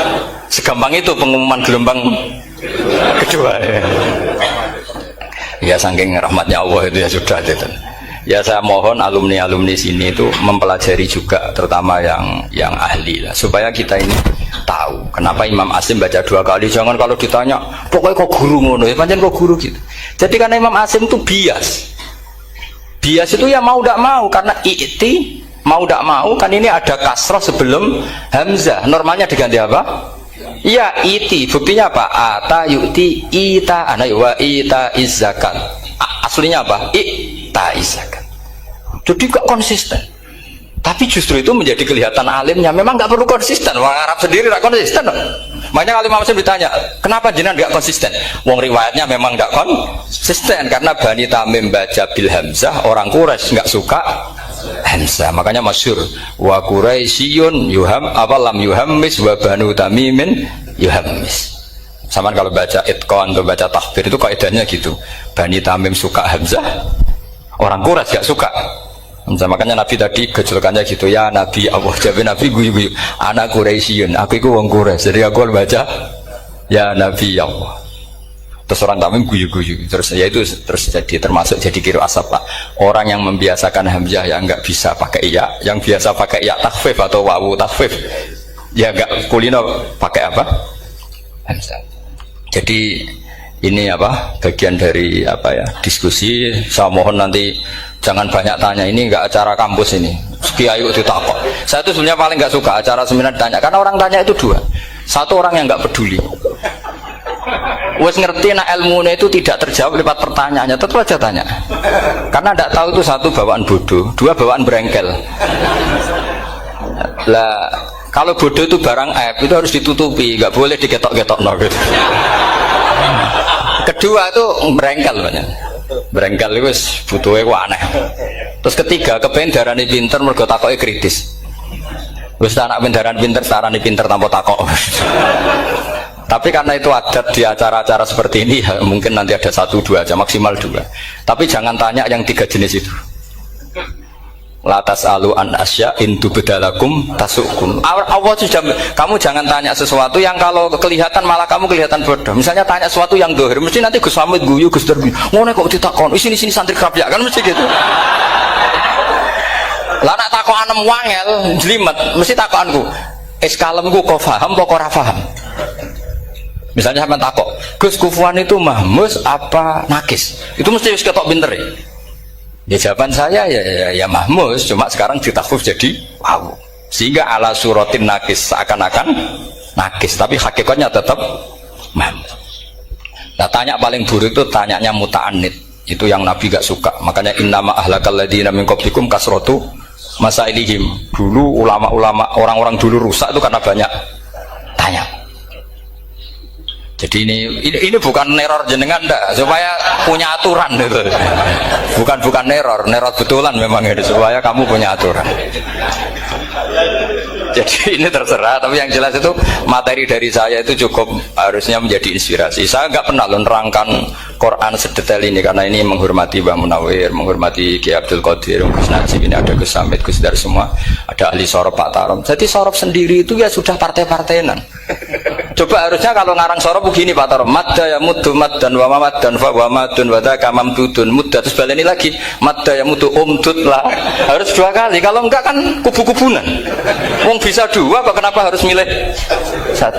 segampang itu pengumuman gelombang kedua. Ya saking rahmatnya Allah itu ya sudah gitu. Ya saya mohon alumni-alumni sini itu mempelajari juga, terutama yang ahli lah, supaya kita ini tahu kenapa Imam Asim baca 2 kali. Jangan kalau ditanya pokoknya kok guru ngono ya, pancen kok guru gitu. Jadi karena Imam Asim itu bias itu ya mau tidak mau, karena i'ti mau tidak mau kan ini ada kasroh sebelum hamzah, normalnya diganti apa? Iya iti. Buktinya apa? Ata yu'ti ita ana wa ita izzakat. Aslinya apa? Ita izzakat. Jadi gak konsisten. Tapi justru itu menjadi kelihatan alimnya. Memang gak perlu konsisten. Orang Arab sendiri gak konsisten. Makanya kalau Imam Muslim ditanya, kenapa jenengan gak konsisten? Wong riwayatnya memang gak konsisten, karena Bani Tamim baca bil hamzah, orang Quraisy gak suka hamzah. Makanya masyhur wa Quraisyun yuham awalam yuhammis wa Banu Tamimin yuhammis. Sama kalau baca itqan atau baca tahbir itu kaidahnya gitu. Bani Tamim suka hamzah, orang Quraisy gak suka. Makanya Nabi tadi gejolkannya gitu, ya Nabi Allah, jawab Nabi guyu-guyu, anak Quraisyun, aku itu wong Quraisy, jadi aku baca ya Nabi Allah. Terus orang Tamim guyu-guyu, terus ya itu terus jadi termasuk jadi kiro asap pak. Orang yang membiasakan hamzah yang nggak bisa pakai ya, yang biasa pakai ya takhfif atau wawu takhfif, ya nggak kulino pakai apa? Hamzah. Jadi ini apa bagian dari apa ya diskusi. Saya mohon nanti jangan banyak tanya, ini enggak acara kampus ini. Kiai itu takut. Saya itu sebenarnya paling enggak suka acara seminar ditanya, karena orang tanya itu dua. Satu orang yang enggak peduli. Wes ngerti nak ilmunya itu tidak terjawab lewat pertanyaannya, tetap aja tanya. Karena enggak tahu itu satu bawaan bodoh, dua bawaan berengkel. Lah kalau bodoh itu barang aib itu harus ditutupi, enggak boleh diketok-ketok gitu. Kedua itu berengkel banyak. Berengkel itu butuhnya aneh. Terus ketiga kepengen darahnya pinter mergo takoke kritis. Wis anak pindaran pinter, sarane pinter tanpa takok. Tapi karena itu adat di acara-acara seperti ini, ya, mungkin nanti ada 1-2 aja, maksimal 2. Tapi jangan tanya yang 3 jenis itu. Latas alu an asya intu bedalakum tasukum. Allah sudah, kamu jangan tanya sesuatu yang kalau kelihatan malah kamu kelihatan bodoh. Misalnya tanya sesuatu yang dohir, mesti nanti Gus Samit guyu, Gus Derbi. Ngono kok ditakon, sini santri kerap ya kan mesti gitu. Lah nak takon anem wangel, jelimet, mesti takonku. Kalemku kok paham apa ora paham? Misalnya sampean takok, Gus kufuan itu mahmus apa nakis? Itu mesti wis ketok pinter ya. Ya jawaban saya ya mahmus, cuma sekarang ditakhfif jadi wow. Sehingga ala suratin nakis seakan-akan nakis, tapi hakikatnya tetap mahmus. Nah, tanya paling buruk itu tanyanya muta'annid. Itu yang Nabi gak suka. Makanya innama ahlakal ladzina min qablikum kasratu masailihim. Dulu ulama-ulama orang-orang dulu rusak itu karena banyak tanya. Jadi ini bukan neror jenengan ndak, supaya punya aturan itu. Bukan neror betulan memang itu supaya kamu punya aturan. Jadi ini terserah, tapi yang jelas itu materi dari saya itu cukup harusnya menjadi inspirasi. Saya nggak pernah nerangkan Quran sedetail ini karena ini menghormati Mbah Munawir, menghormati Ki Abdul Qadir, Gus Najib, ini ada Gus Samit, Gus Dar semua, ada ahli sorof Pak Tarom. Jadi sorof sendiri itu ya sudah partai-partainan. Coba harusnya kalau ngarang sorof begini Pak Tarom, madda ya muddu maddan wa mamaddan fa wa madun wa dzaka mamdudun mudda, terus baleni lagi madda ya muddu umdud lah. Harus 2 kali, kalau enggak kan kubu-kubunan. Wong bisa 2 kok kenapa harus milih 1?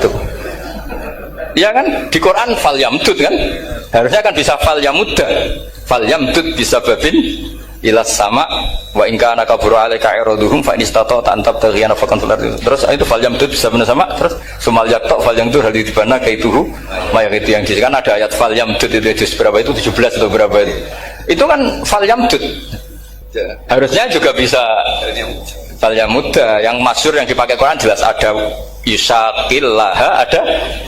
Ya kan di Quran fal yamdud kan, harusnya kan bisa fal yamudda, fal yamdud bisa babin ilas sama wa in kana kabura alaika iraduhum fa in istata'ta an tabtaghiyana faqan fil ardi. Terus itu fal yamdud bisa benar sama, terus sumal yaqta fal yamdud hal dibana kaituhu mayang itu yang kan ada ayat fal yamdud itu juz berapa itu 17 atau berapa itu. Itu kan fal yamdud. Harusnya juga bisa fal yamudda. Yang masyhur yang dipakai Quran jelas ada yusaqillaha, ada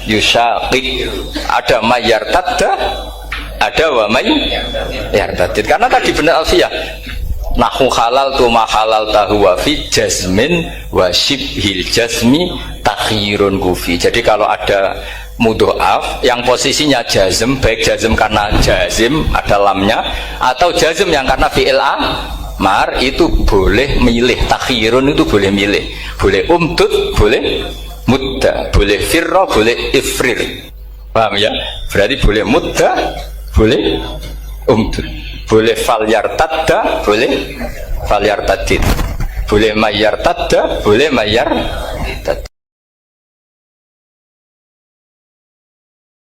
yusaqi, ada mayyartadda, ada wa mayyartadid. Karena tadi benar Alfiyah, nahu halal tu ma halal tahu wa fi jazmin wa shibhil jazmi takhirun kufi. Jadi kalau ada mudhoaf yang posisinya jazm, baik jazm karena jazim ada lamnya atau jazm yang karena fi'il amar, itu boleh milih. Takhirun itu boleh milih, boleh umdud, boleh mudda, boleh firra, boleh ifrir. Paham ya? Berarti boleh mudda, boleh umdud, boleh fal yartadda, boleh fal yartadid, boleh mayyartadda, boleh mayyartadid.